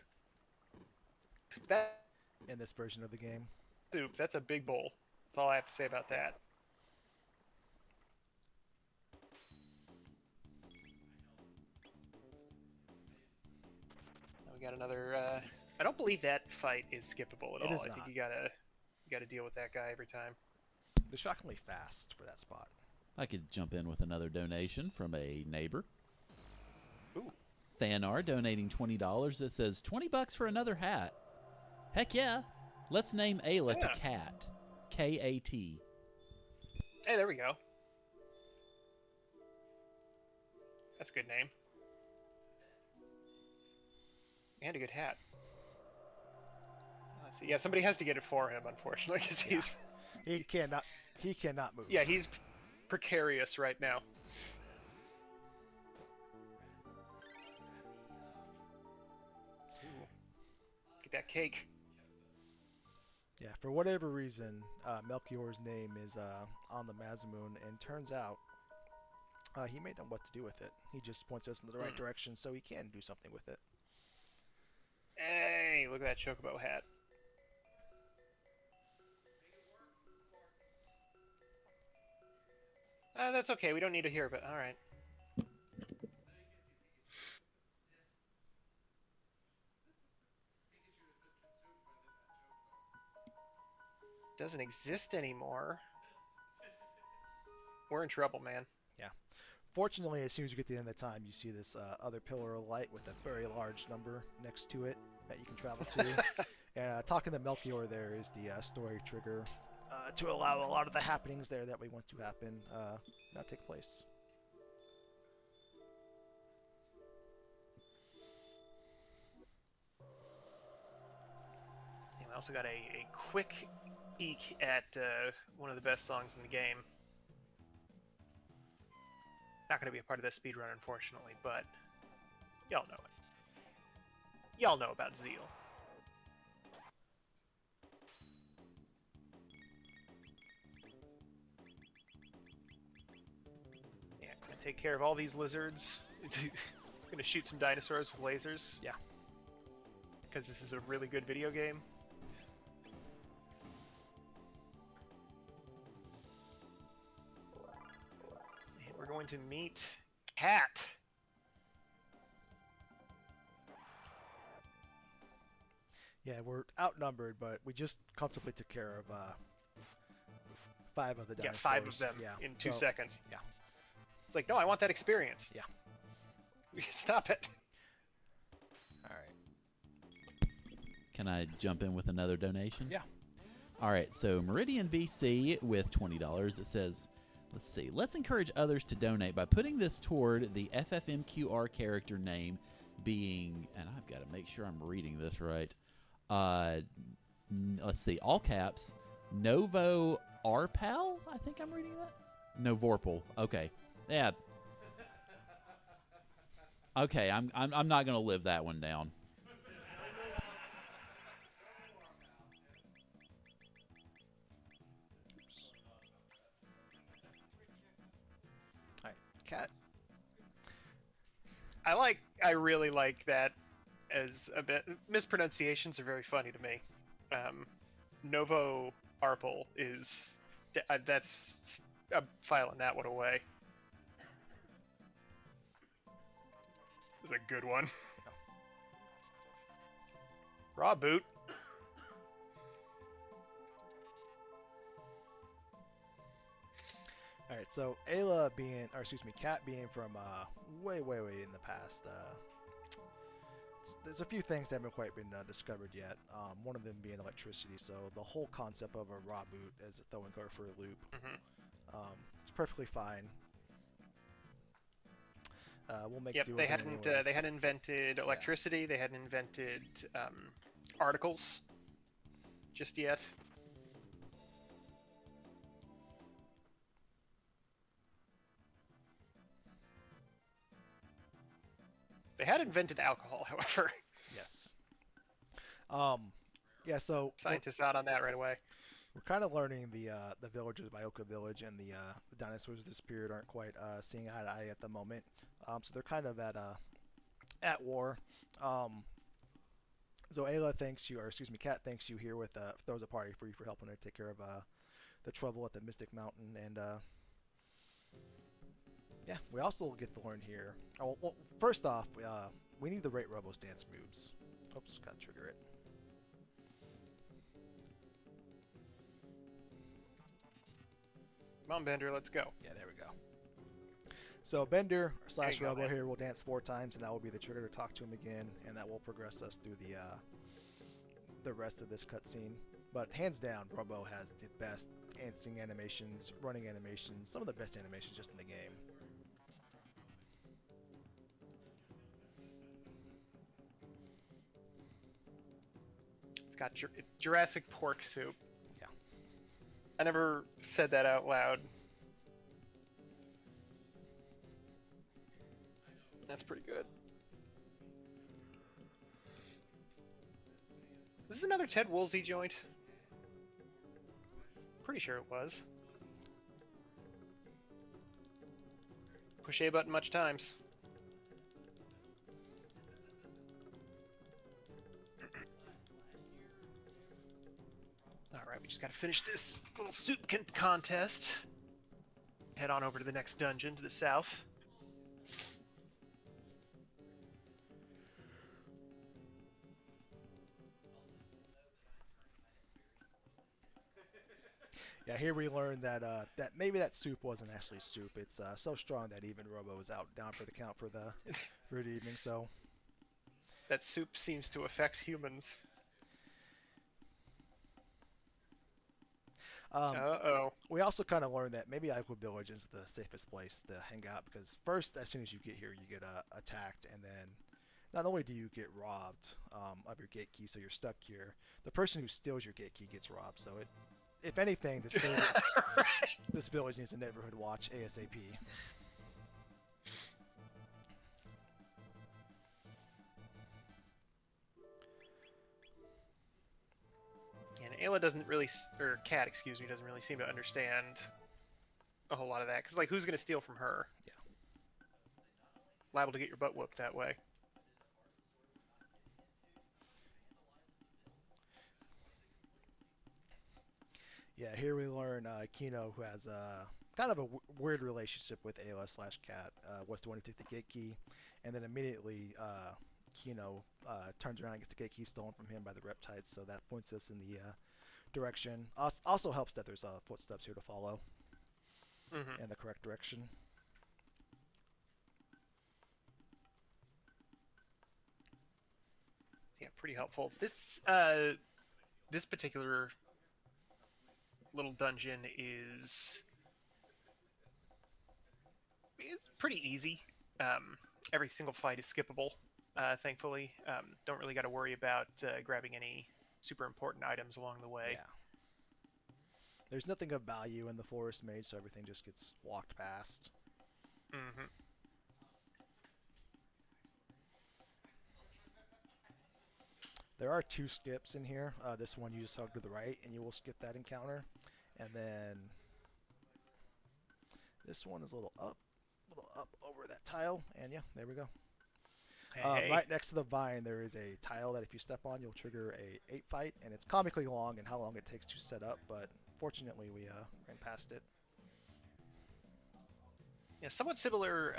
[SPEAKER 1] That
[SPEAKER 2] In this version of the game.
[SPEAKER 1] soup, that's a big bowl. That's all I have to say about that. Now we got another. I don't believe that fight is skippable at
[SPEAKER 2] It
[SPEAKER 1] all.
[SPEAKER 2] is
[SPEAKER 1] I
[SPEAKER 2] not.
[SPEAKER 1] think you gotta deal with that guy every time.
[SPEAKER 2] They're shockingly fast for that spot.
[SPEAKER 4] I could jump in with another donation from a neighbor.
[SPEAKER 1] Ooh.
[SPEAKER 4] Thanar donating $20 that says $20 for another hat. Heck yeah. Let's name Ayla to
[SPEAKER 1] Yeah.
[SPEAKER 4] Cat. K-A-T.
[SPEAKER 1] Hey, there we go. That's a good name. And a good hat. Let's see. Yeah, somebody has to get it for him, unfortunately, because
[SPEAKER 2] He cannot move.
[SPEAKER 1] yeah, he's precarious right now. Ooh. Get that cake.
[SPEAKER 2] Yeah, for whatever reason, Melchior's name is on the Mazamoon, and turns out he may know what to do with it. He just points us in the right direction, so he can do something with it.
[SPEAKER 1] Hey, look at that chocobo hat. That's okay. We don't need to hear of it. All right. Doesn't exist anymore. We're in trouble, man.
[SPEAKER 2] Fortunately, as soon as you get to the end of the time, you see this other pillar of light with a very large number next to it that you can travel to. And talking to Melchior there is the story trigger to allow a lot of the happenings there that we want to happen now take place.
[SPEAKER 1] And we also got a quick peek at one of the best songs in the game. Not going to be a part of this speedrun, unfortunately, but y'all know it. Y'all know about Zeal. Yeah, gonna take care of all these lizards. Gonna shoot some dinosaurs with lasers.
[SPEAKER 2] Yeah.
[SPEAKER 1] Because this is a really good video game. And we're going to meet Cat.
[SPEAKER 2] Yeah, we're outnumbered, but we just comfortably took care of 5 of the
[SPEAKER 1] Yeah,
[SPEAKER 2] dinosaurs.
[SPEAKER 1] 5 of them
[SPEAKER 2] Yeah,
[SPEAKER 1] in 2
[SPEAKER 2] so-
[SPEAKER 1] seconds.
[SPEAKER 2] yeah.
[SPEAKER 1] It's like, no, I want that experience.
[SPEAKER 2] Yeah.
[SPEAKER 1] Stop it.
[SPEAKER 2] All right.
[SPEAKER 4] Can I jump in with another donation?
[SPEAKER 2] Yeah.
[SPEAKER 4] All right, so Meridian BC with $20. It says, let's see, let's encourage others to donate by putting this toward the FFMQR character name being, and I've got to make sure I'm reading this right. Let's see, all caps, Novo Arpal, I think I'm reading that. Novorpal. Okay. Yeah. Okay, I'm not gonna live that one down.
[SPEAKER 2] All right, Cat.
[SPEAKER 1] I really like that as a bit. Mispronunciations are very funny to me. Novo Arpal is that's I'm filing that one away. This is a good one. Raw boot.
[SPEAKER 2] All right, so Cat being from way in the past. There's a few things that haven't quite been discovered yet. One of them being electricity. So the whole concept of a raw boot as a throwing car for a loop, it's perfectly fine. We'll make
[SPEAKER 1] Yep,
[SPEAKER 2] do
[SPEAKER 1] they
[SPEAKER 2] with it
[SPEAKER 1] hadn't
[SPEAKER 2] anyways.
[SPEAKER 1] they hadn't invented electricity. Yeah. They hadn't invented articles just yet. They had invented alcohol, however.
[SPEAKER 2] Yes. Yeah. So
[SPEAKER 1] Scientists out on that right away.
[SPEAKER 2] we're kind of learning the villagers of Ioka Village and the dinosaurs of this period aren't quite seeing eye to eye at the moment. So they're kind of at war. So Ayla thanks you, or excuse me, Cat thanks you here with throws a party for you for helping her take care of the trouble at the Mystic Mountain, and yeah, we also get to learn here. Oh, well, first off, we need the Rate Robo's dance moves. Oops, gotta trigger it.
[SPEAKER 1] Come on, Bender, let's go.
[SPEAKER 2] Yeah, there we go. So Bender /
[SPEAKER 1] There you go,
[SPEAKER 2] Rebel
[SPEAKER 1] man.
[SPEAKER 2] here will dance 4 times, and that will be the trigger to talk to him again, and that will progress us through the rest of this cutscene. But hands down, Robo has the best dancing animations, running animations, some of the best animations just in the game.
[SPEAKER 1] It's got Jurassic pork soup.
[SPEAKER 2] Yeah.
[SPEAKER 1] I never said that out loud. That's pretty good. This is another Ted Woolsey joint. Pretty sure it was. Push A button much times. Alright, we just gotta finish this little soup contest. Head on over to the next dungeon to the south.
[SPEAKER 2] Yeah, here we learn that that maybe that soup wasn't actually soup. It's so strong that even Robo is out down for the count for the evening. So
[SPEAKER 1] That soup seems to affect humans. Uh-oh.
[SPEAKER 2] we also kind of learned that maybe Iowa Village is the safest place to hang out because first, as soon as you get here, you get attacked, and then not only do you get robbed of your gate key, so you're stuck here. The person who steals your gate key gets robbed. So it, if anything, this village needs a neighborhood watch ASAP.
[SPEAKER 1] And Ayla doesn't really, or Cat, excuse me, doesn't really seem to understand a whole lot of that. Because, like, who's going to steal from her?
[SPEAKER 2] Yeah.
[SPEAKER 1] Liable to get your butt whooped that way.
[SPEAKER 2] Yeah, here we learn Kino, who has kind of a weird relationship with Ayla / Cat, was the one who took the gate key, and then immediately Kino turns around and gets the gate key stolen from him by the Reptides, so that points us in the direction. Also helps that there's footsteps here to follow in the correct direction.
[SPEAKER 1] Yeah, pretty helpful. This particular little dungeon is pretty easy. Every single fight is skippable, thankfully. Don't really got to worry about grabbing any super important items along the way.
[SPEAKER 2] Yeah. There's nothing of value in the forest mage, so everything just gets walked past.
[SPEAKER 1] Mm-hmm.
[SPEAKER 2] There are 2 skips in here. This one you just hug to the right, and you will skip that encounter. And then this one is a little up over that tile, and yeah, there we go.
[SPEAKER 1] Hey.
[SPEAKER 2] Right next to the vine, there is a tile that if you step on, you'll trigger a 8 fight, and it's comically long in how long it takes to set up, but fortunately we ran past it.
[SPEAKER 1] Yeah, somewhat similar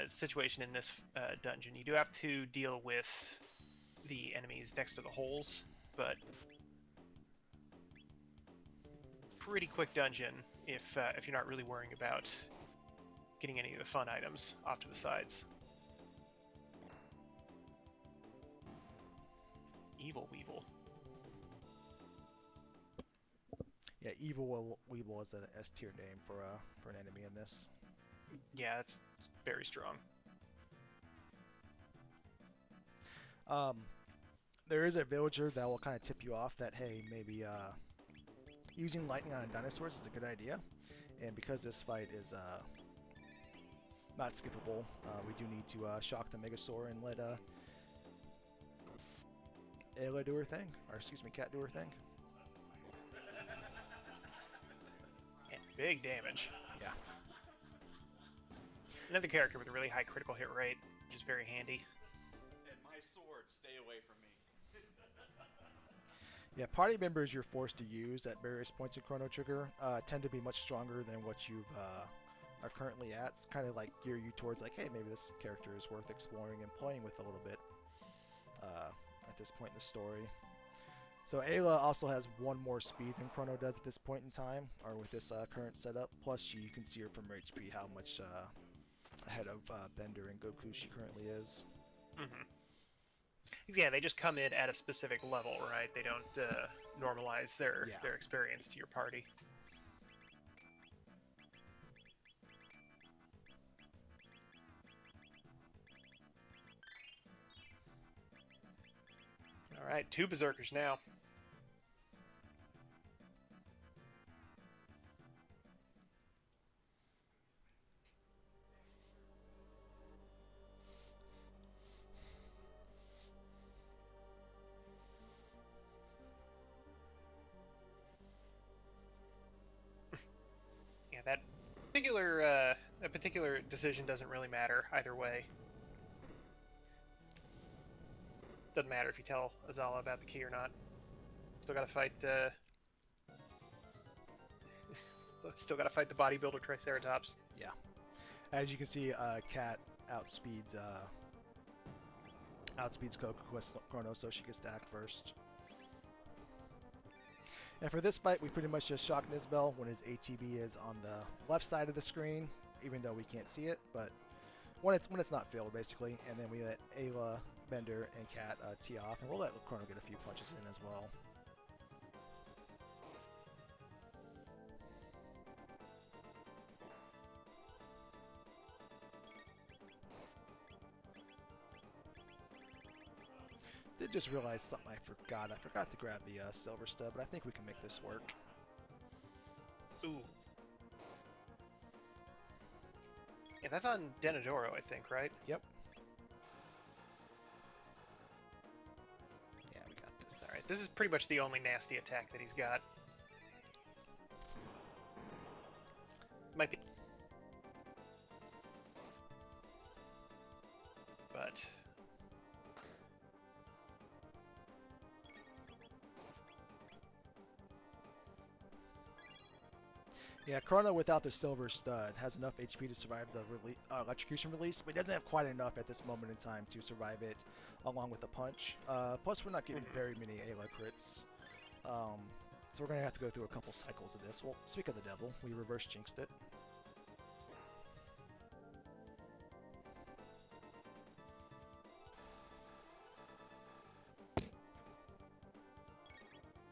[SPEAKER 1] situation in this dungeon. You do have to deal with the enemies next to the holes, but pretty quick dungeon if you're not really worrying about getting any of the fun items off to the sides. Evil Weevil.
[SPEAKER 2] Yeah, Evil Weeble is an S tier name for an enemy in this.
[SPEAKER 1] Yeah, it's very strong.
[SPEAKER 2] There is a villager that will kind of tip you off that, hey, maybe using lightning on dinosaurs is a good idea. And because this fight is not skippable, we do need to shock the Megasaur and let Ayla do her thing. Or excuse me, Cat do her thing.
[SPEAKER 1] And big damage.
[SPEAKER 2] Yeah.
[SPEAKER 1] Another character with a really high critical hit rate, which is very handy.
[SPEAKER 3] And my sword, stay away from me.
[SPEAKER 2] Yeah, party members you're forced to use at various points in Chrono Trigger tend to be much stronger than what you are currently at. It's kind of like gear you towards like, hey, maybe this character is worth exploring and playing with a little bit at this point in the story. So Ayla also has 1 more speed than Chrono does at this point in time, or with this current setup. Plus, you can see her from her HP how much ahead of Bender and Goku she currently is.
[SPEAKER 1] Mm-hmm. Yeah, they just come in at a specific level, right? They don't normalize their experience to your party. All right, 2 berserkers now. Yeah, that particular decision doesn't really matter either way. Doesn't matter if you tell Azala about the key or not. Still gotta fight. Still gotta fight the bodybuilder Triceratops.
[SPEAKER 2] Yeah. As you can see, Cat outspeeds Goku with Chrono, so she gets stacked first. And for this fight, we pretty much just shock Nizbel when his ATB is on the left side of the screen, even though we can't see it. But when it's not filled, basically, and then we let Ayla, Bender, and Cat tee off, and we'll let Chrono get a few punches in as well. Did just realize something I forgot. I forgot to grab the silver stud, but I think we can make this work.
[SPEAKER 1] Ooh. Yeah, that's on Denadoro, I think, right?
[SPEAKER 2] Yep. Yeah, we got this.
[SPEAKER 1] Alright, this is pretty much the only nasty attack that he's got. Might be. But.
[SPEAKER 2] Yeah, Chrono without the silver stud has enough HP to survive the electrocution release, but he doesn't have quite enough at this moment in time to survive it along with the punch. Plus, we're not getting very many Ayla crits. So we're going to have to go through a couple cycles of this. Well, speak of the devil, we reverse jinxed it.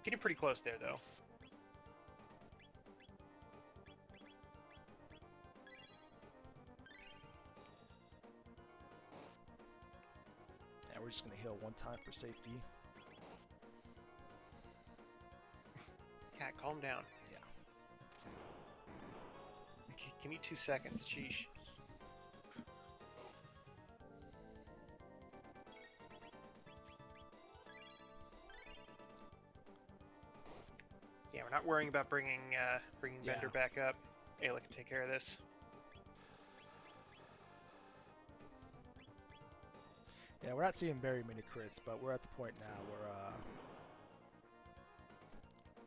[SPEAKER 1] Getting pretty close there, though.
[SPEAKER 2] Yeah, we're just going to heal one time for safety.
[SPEAKER 1] calm down.
[SPEAKER 2] Yeah.
[SPEAKER 1] Give me 2 seconds. Sheesh. Yeah, we're not worrying about bringing
[SPEAKER 2] Yeah.
[SPEAKER 1] Bender back up. Ayla can take care of this.
[SPEAKER 2] Yeah, we're not seeing very many crits, but we're at the point now where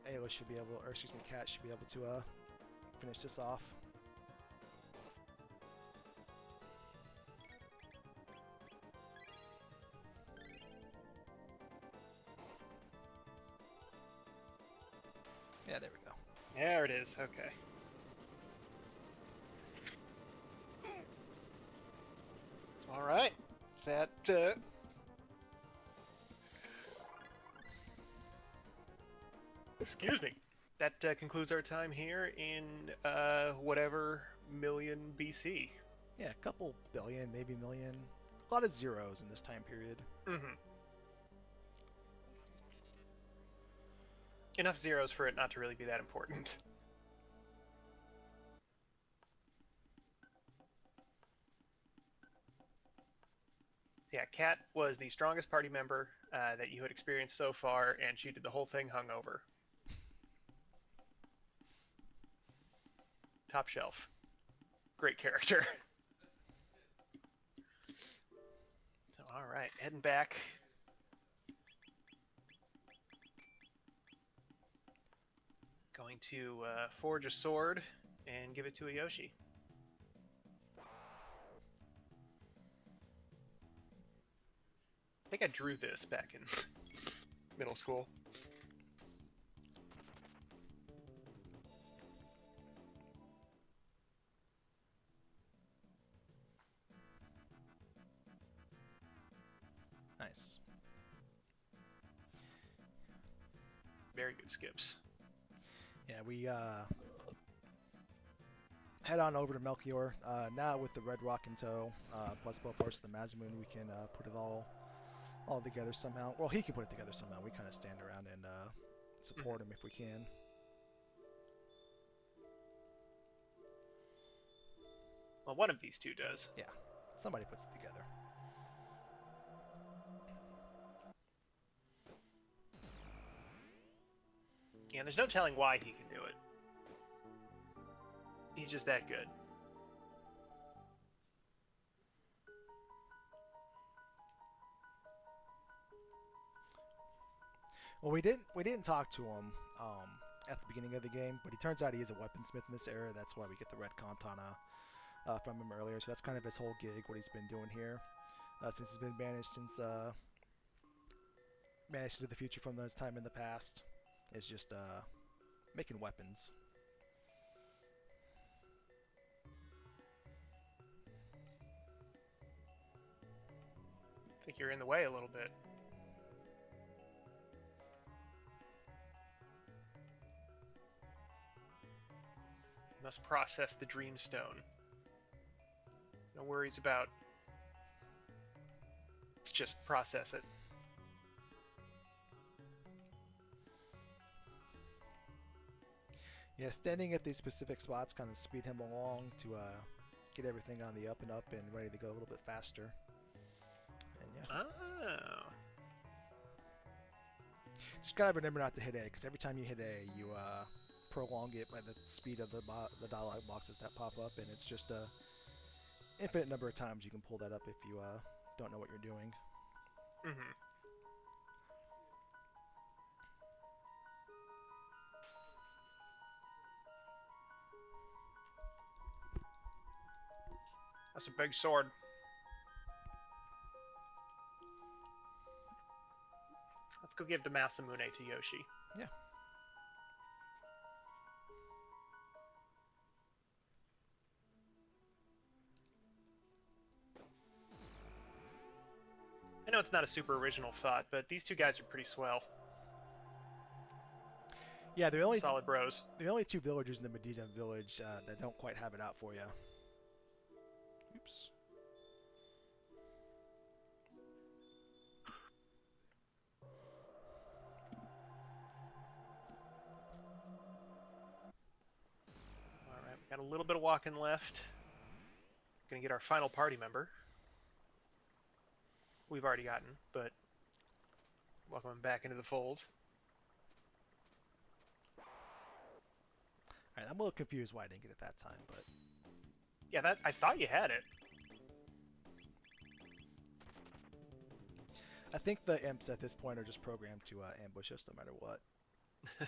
[SPEAKER 2] Ayla should be able, or excuse me, Cat should be able to finish this off. Yeah, there we go.
[SPEAKER 1] There it is. Okay. All right. That excuse me. That concludes our time here in whatever million BC.
[SPEAKER 2] Yeah, a couple billion, maybe million. A lot of zeros in this time period.
[SPEAKER 1] Mm-hmm. Enough zeros for it not to really be that important. Yeah, Kat was the strongest party member that you had experienced so far, and she did the whole thing hungover. Top shelf. Great character. So, all right, heading back. Going to forge a sword and give it to a Yoshi. I think I drew this back in middle school.
[SPEAKER 2] Nice.
[SPEAKER 1] Very good skips.
[SPEAKER 2] Yeah, we head on over to Melchior. Now with the Red Rock in tow, plus of course the Mazamoon, we can put it all together somehow. Well, he can put it together somehow. We kind of stand around and support him if we can.
[SPEAKER 1] Well, one of these two does.
[SPEAKER 2] Yeah, somebody puts it together.
[SPEAKER 1] Yeah, there's no telling why he can do it. He's just that good.
[SPEAKER 2] Well, we didn't talk to him at the beginning of the game, but he turns out he is a weaponsmith in this era. That's why we get the red katana from him earlier. So that's kind of his whole gig, what he's been doing here since he's been banished into the future from his time in the past. Is just making weapons.
[SPEAKER 1] I think you're in the way a little bit. Must process the Dreamstone. No worries about. Just process it.
[SPEAKER 2] Yeah, standing at these specific spots kind of speed him along to get everything on the up and up and ready to go a little bit faster. And yeah.
[SPEAKER 1] Oh.
[SPEAKER 2] Just gotta remember not to hit A, because every time you hit A, you prolong it by the speed of the dialogue boxes that pop up, and it's just a infinite number of times you can pull that up if you don't know what you're doing.
[SPEAKER 1] Mm-hmm. That's a big sword. Let's go give the Masamune to Yoshi.
[SPEAKER 2] Yeah.
[SPEAKER 1] I know it's not a super original thought, but these two guys are pretty swell.
[SPEAKER 2] Yeah, they're only
[SPEAKER 1] Solid bros.
[SPEAKER 2] the only two villagers in the Medina village that don't quite have it out for you. Oops.
[SPEAKER 1] Got a little bit of walking left. Gonna get our final party member. We've already gotten, but welcome him back into the fold.
[SPEAKER 2] All right, I'm a little confused why I didn't get it that time, but
[SPEAKER 1] Yeah, that I thought you had it.
[SPEAKER 2] I think the imps at this point are just programmed to ambush us no matter what,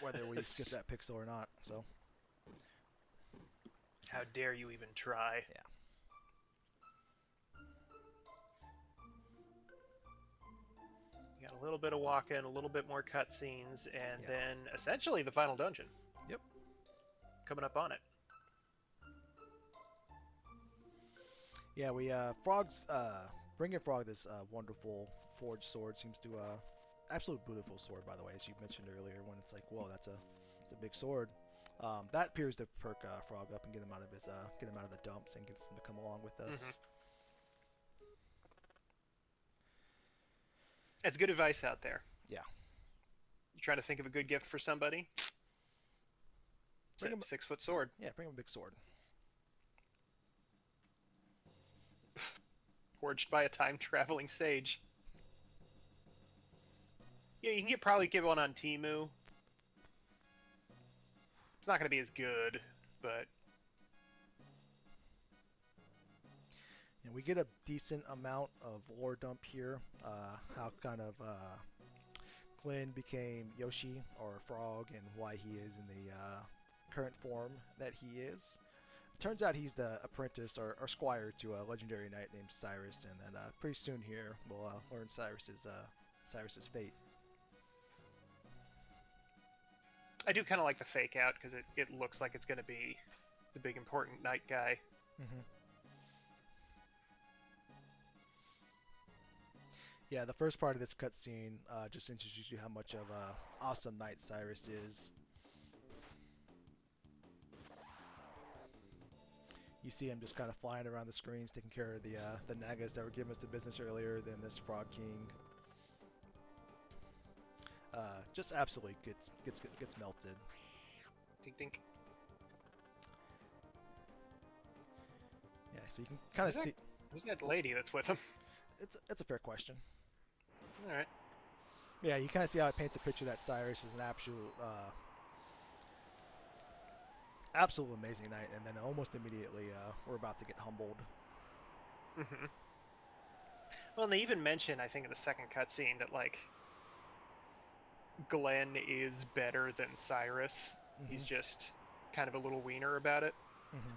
[SPEAKER 2] whether we skip that pixel or not. So
[SPEAKER 1] How dare you even try?
[SPEAKER 2] yeah.
[SPEAKER 1] You got a little bit of walking, a little bit more cutscenes, and
[SPEAKER 2] Yeah.
[SPEAKER 1] then essentially the final dungeon.
[SPEAKER 2] Yep.
[SPEAKER 1] Coming up on it.
[SPEAKER 2] Yeah, we Frog's bringing Frog this wonderful forged sword seems to absolute beautiful sword, by the way, as you mentioned earlier. When it's like, whoa, it's a big sword. That appears to perk Frog up and get him out of his get him out of the dumps and gets him to come along with us.
[SPEAKER 1] It's good advice out there.
[SPEAKER 2] Yeah.
[SPEAKER 1] You trying to think of a good gift for somebody?
[SPEAKER 2] Bring him-
[SPEAKER 1] 6-foot sword.
[SPEAKER 2] Yeah, bring him a big sword.
[SPEAKER 1] Forged by a time-traveling sage. Yeah, you can probably get one on Temu. It's not going to be as good, but
[SPEAKER 2] And we get a decent amount of lore dump here. How kind of Glenn became Yoshi or Frog and why he is in the current form that he is. Turns out he's the apprentice or squire to a legendary knight named Cyrus, and then pretty soon here we'll learn Cyrus's fate.
[SPEAKER 1] I do kind of like the fake out because it looks like it's going to be the big important knight guy.
[SPEAKER 2] Mm-hmm. Yeah, the first part of this cutscene just introduces you how much of a awesome knight Cyrus is. You see him just kind of flying around the screens, taking care of the Nagas that were giving us the business earlier. Then this Frog King, just absolutely gets melted.
[SPEAKER 1] Dink dink.
[SPEAKER 2] Yeah, so you can kind of
[SPEAKER 1] Who's that?
[SPEAKER 2] see.
[SPEAKER 1] Who's that lady that's with him?
[SPEAKER 2] It's a fair question.
[SPEAKER 1] All right.
[SPEAKER 2] Yeah, you kind of see how it paints a picture that Cyrus is an absolute amazing knight, and then almost immediately we're about to get humbled.
[SPEAKER 1] Mm-hmm. Well, and they even mention, I think, in the second cutscene that like Glenn is better than Cyrus.
[SPEAKER 2] Mm-hmm.
[SPEAKER 1] He's just kind of a little wiener about it.
[SPEAKER 2] Mm-hmm.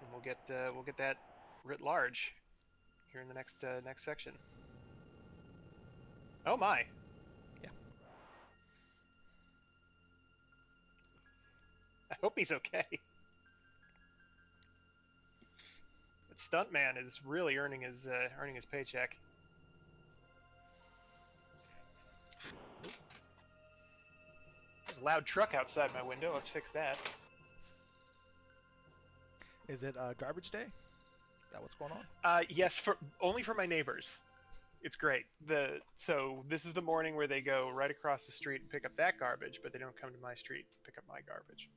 [SPEAKER 1] And we'll get that writ large here in the next section. Oh my!
[SPEAKER 2] Yeah.
[SPEAKER 1] I hope he's okay. That stuntman is really earning his paycheck. There's a loud truck outside my window. Let's fix that.
[SPEAKER 2] Is it garbage day? Is that what's going on?
[SPEAKER 1] Yes, only for my neighbors. It's great. So this is the morning where they go right across the street and pick up that garbage, but they don't come to my street to pick up my garbage.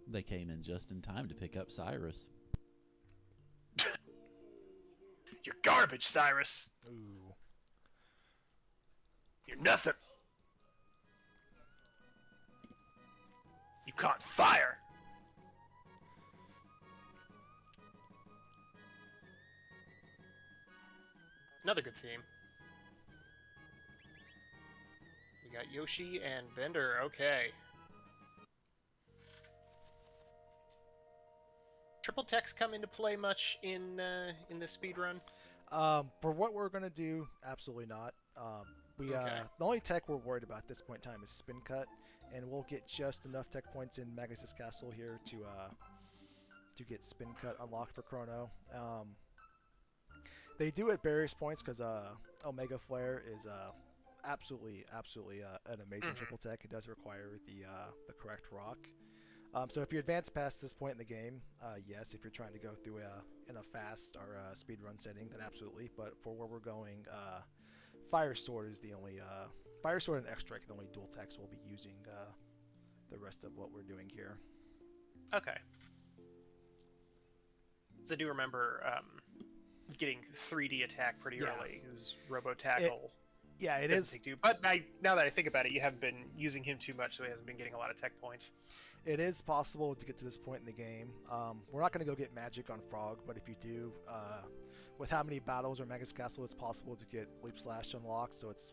[SPEAKER 4] They came in just in time to pick up Cyrus.
[SPEAKER 1] You're garbage, Cyrus.
[SPEAKER 2] Ooh.
[SPEAKER 1] You're nothing. You caught fire. Another good theme. We got Yoshi and Bender. Okay. Triple text come into play much in this speed run?
[SPEAKER 2] For what we're gonna do, absolutely not.
[SPEAKER 1] Okay.
[SPEAKER 2] The only tech we're worried about at this point in time is spin cut, and we'll get just enough tech points in Magus' Castle here to get spin cut unlocked for Chrono. They do at various points because Omega Flare is absolutely an amazing triple tech. It does require the correct rock. So if you advance past this point in the game, yes. If you're trying to go through in a fast or speed run setting, then absolutely. But for where we're going, Fire Sword is the only Fire Sword and X Strike are the only dual attacks we'll be using the rest of what we're doing here.
[SPEAKER 1] Okay. So I do remember getting 3D attack pretty early. His Robo Tackle.
[SPEAKER 2] It
[SPEAKER 1] doesn't
[SPEAKER 2] is.
[SPEAKER 1] take two. But now that I think about it, you haven't been using him too much, so he hasn't been getting a lot of tech points.
[SPEAKER 2] It is possible to get to this point in the game. We're not going to go get magic on Frog, but if you do, with how many battles or Magus Castle, it's possible to get Leap Slash unlocked. So it's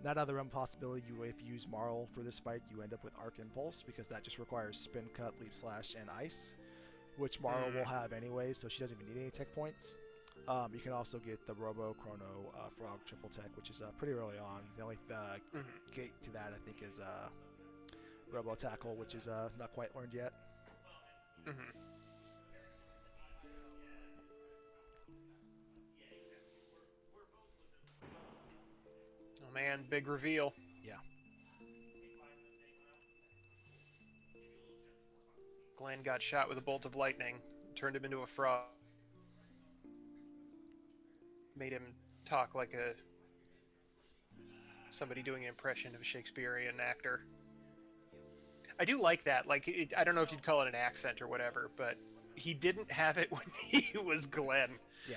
[SPEAKER 2] not out of the realm possibility. If you use Marl for this fight, you end up with Arc Impulse because that just requires Spin Cut, Leap Slash, and Ice, which Marl will have anyway, so she doesn't even need any tech points. You can also get the Robo Chrono Frog triple tech, which is pretty early on. The only gate to that, I think, is Robo Tackle, which is not quite learned yet.
[SPEAKER 1] Oh man, big reveal.
[SPEAKER 2] Yeah.
[SPEAKER 1] Glenn got shot with a bolt of lightning, turned him into a frog. Made him talk like somebody doing an impression of a Shakespearean actor. I do like that. Like, I don't know if you'd call it an accent or whatever, but he didn't have it when he was Glenn.
[SPEAKER 2] Yeah.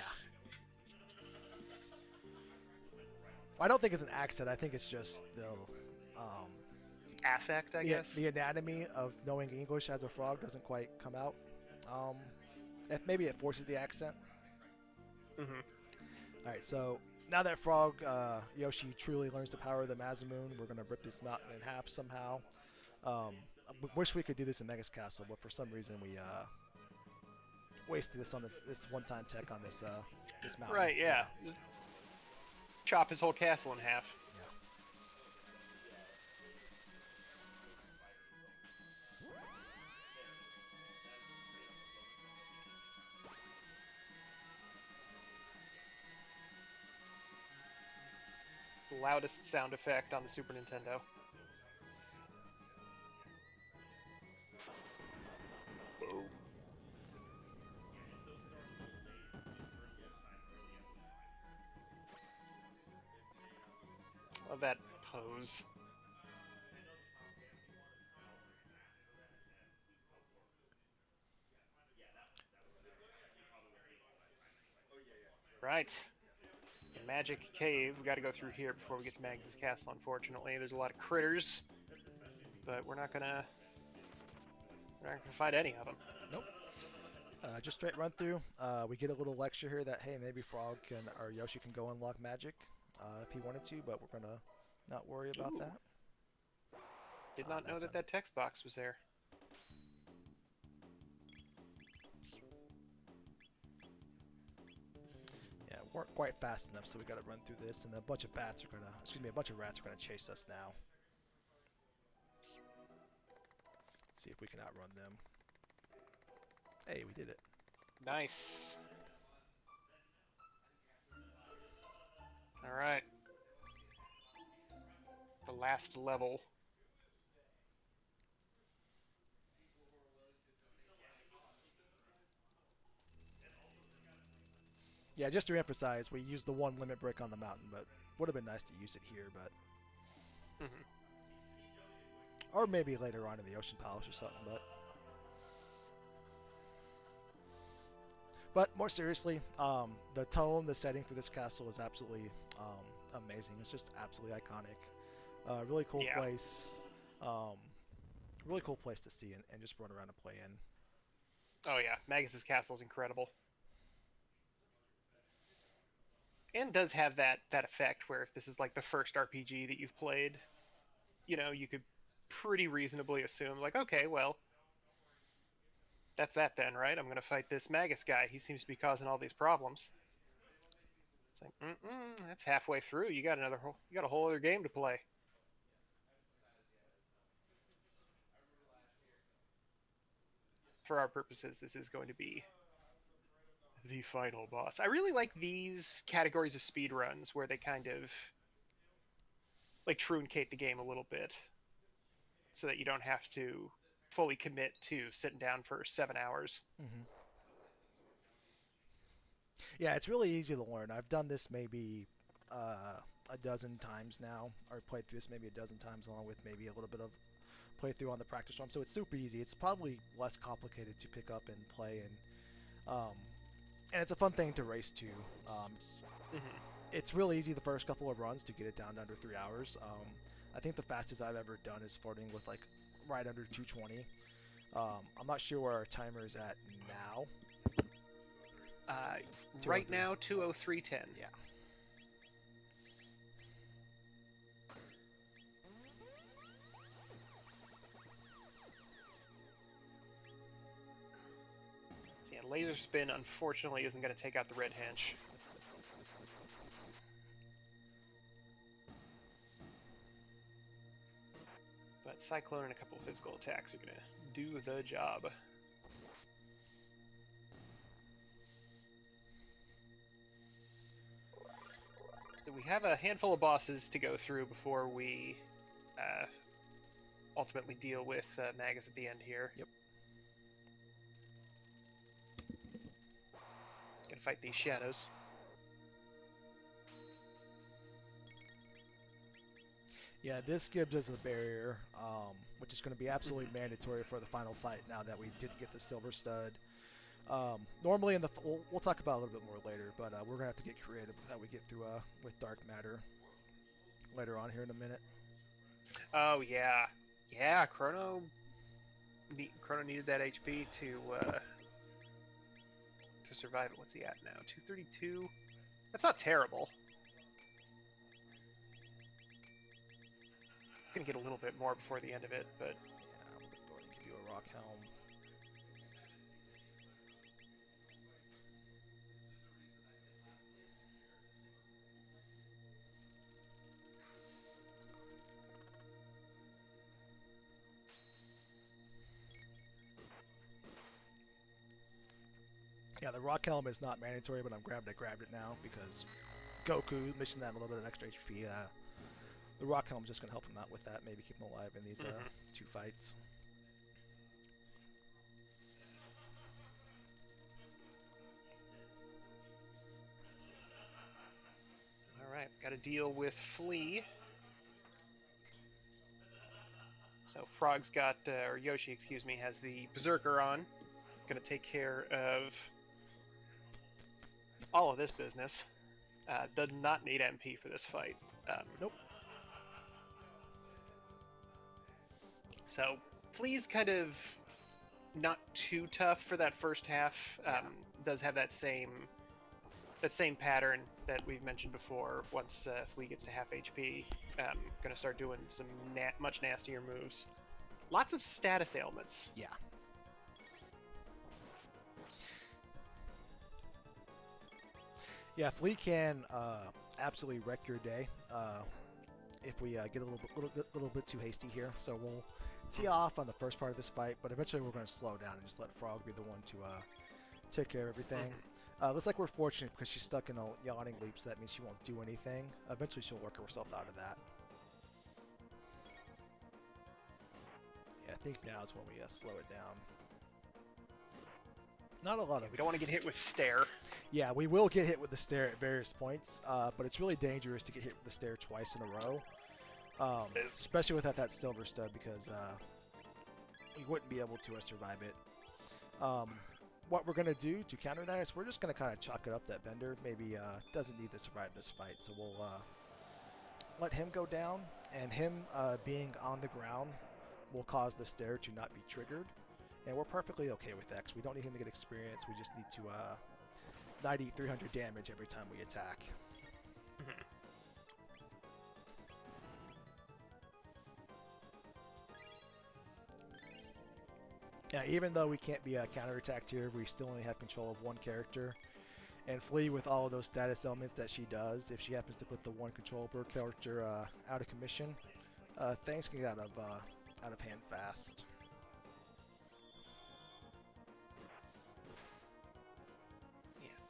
[SPEAKER 2] I don't think it's an accent. I think it's just the
[SPEAKER 1] affect, I guess.
[SPEAKER 2] The anatomy of knowing English as a frog doesn't quite come out. Maybe it forces the accent. All right, so now that Frog Yoshi truly learns the power of the Mazamoon, we're gonna rip this mountain in half somehow. I wish we could do this in Megas Castle, but for some reason we wasted this on this one-time tech on this mountain.
[SPEAKER 1] Right, yeah. Just chop his whole castle in half.
[SPEAKER 2] Yeah.
[SPEAKER 1] The loudest sound effect on the Super Nintendo. Boom. Love that pose. Right. The Magic Cave. We got to go through here before we get to Magus' Castle, unfortunately. There's a lot of critters, but we're not gonna find any of them.
[SPEAKER 2] Nope. Just straight run through. We get a little lecture here that, hey, maybe Frog or Yoshi can go unlock magic if he wanted to, but we're gonna not worry about that.
[SPEAKER 1] Did not know that text box was there.
[SPEAKER 2] Yeah, we weren't quite fast enough, so we got to run through this, and a bunch of rats are gonna chase us now. Let's see if we can outrun them. Hey, we did it.
[SPEAKER 1] Nice. All right. The last level.
[SPEAKER 2] Yeah, just to emphasize, we used the one limit break on the mountain, but would have been nice to use it here, but... Or maybe later on in the Ocean Palace or something, but... But more seriously, the tone, the setting for this castle is absolutely amazing. It's just absolutely iconic. Really cool place. Really cool place to see and just run around and play in.
[SPEAKER 1] Oh yeah, Magus' Castle is incredible. And does have that effect where if this is like the first RPG that you've played, you know, you could pretty reasonably assume, like, okay, well, that's that then, right? I'm going to fight this Magus guy. He seems to be causing all these problems. It's like, that's halfway through. You got a whole other game to play. For our purposes, this is going to be the final boss. I really like these categories of speedruns where they kind of like truncate the game a little bit so that you don't have to fully commit to sitting down for 7 hours.
[SPEAKER 2] Yeah, it's really easy to learn. I've done this maybe a dozen times now, or played through this maybe a dozen times, along with maybe a little bit of playthrough on the practice ROM. So it's super easy. It's probably less complicated to pick up and play, and it's a fun thing to race to. It's really easy the first couple of runs to get it down to under 3 hours. I think the fastest I've ever done is flirting with like right under 220. I'm not sure where our timer is at now.
[SPEAKER 1] Right now, 2:03:10.
[SPEAKER 2] Yeah.
[SPEAKER 1] So yeah, laser spin unfortunately isn't going to take out the red hench. But Cyclone and a couple of physical attacks are going to do the job. So we have a handful of bosses to go through before we ultimately deal with Magus at the end here.
[SPEAKER 2] Yep.
[SPEAKER 1] Gonna fight these shadows.
[SPEAKER 2] Yeah, this gives us a barrier, which is going to be absolutely mandatory for the final fight now that we did get the silver stud. Normally, we'll talk about it a little bit more later, but we're going to have to get creative with how we get through with Dark Matter later on here in a minute.
[SPEAKER 1] Oh, yeah. Yeah, Chrono needed that HP to survive it. What's he at now? 232? That's not terrible. Gonna get a little bit more before the end of it, but
[SPEAKER 2] yeah, I'm gonna go ahead and give you a rock helm. Yeah, the rock helm is not mandatory, but I grabbed it now because Goku missing that little bit of extra HP. The rock helm is just going to help him out with that, maybe keep him alive in these two fights.
[SPEAKER 1] alright, gotta deal with Flea. So Frog's got, or Yoshi, excuse me, has the Berserker on. Gonna take care of all of this business. Does not need MP for this fight.
[SPEAKER 2] Nope.
[SPEAKER 1] So Flea's kind of not too tough for that first half. Does have that same pattern that we've mentioned before. Once Flea gets to half HP, gonna start doing some much nastier moves. Lots of status ailments.
[SPEAKER 2] Yeah. Yeah, Flea can absolutely wreck your day if we get a little bit too hasty here. So we'll tee off on the first part of this fight, but eventually we're going to slow down and just let Frog be the one to take care of everything. Looks like we're fortunate because she's stuck in a yawning leap, so that means she won't do anything. Eventually she'll work herself out of that. Yeah, I think now is when we slow it down. Not a lot of...
[SPEAKER 1] We don't want to get hit with stare.
[SPEAKER 2] Yeah, we will get hit with the stare at various points, but it's really dangerous to get hit with the stare twice in a row. Especially without that silver stud, because we wouldn't be able to survive it. What we're going to do to counter that is we're just going to kind of chalk it up that Bender maybe doesn't need to survive this fight, so we'll let him go down, and him being on the ground will cause the stare to not be triggered. And we're perfectly okay with that, because we don't need him to get experience. We just need to not eat 300 damage every time we attack. Yeah, even though we can't be counterattacked here, we still only have control of one character. And Flea, with all of those status elements that she does, if she happens to put the one controllable character out of commission, things can get out of hand fast.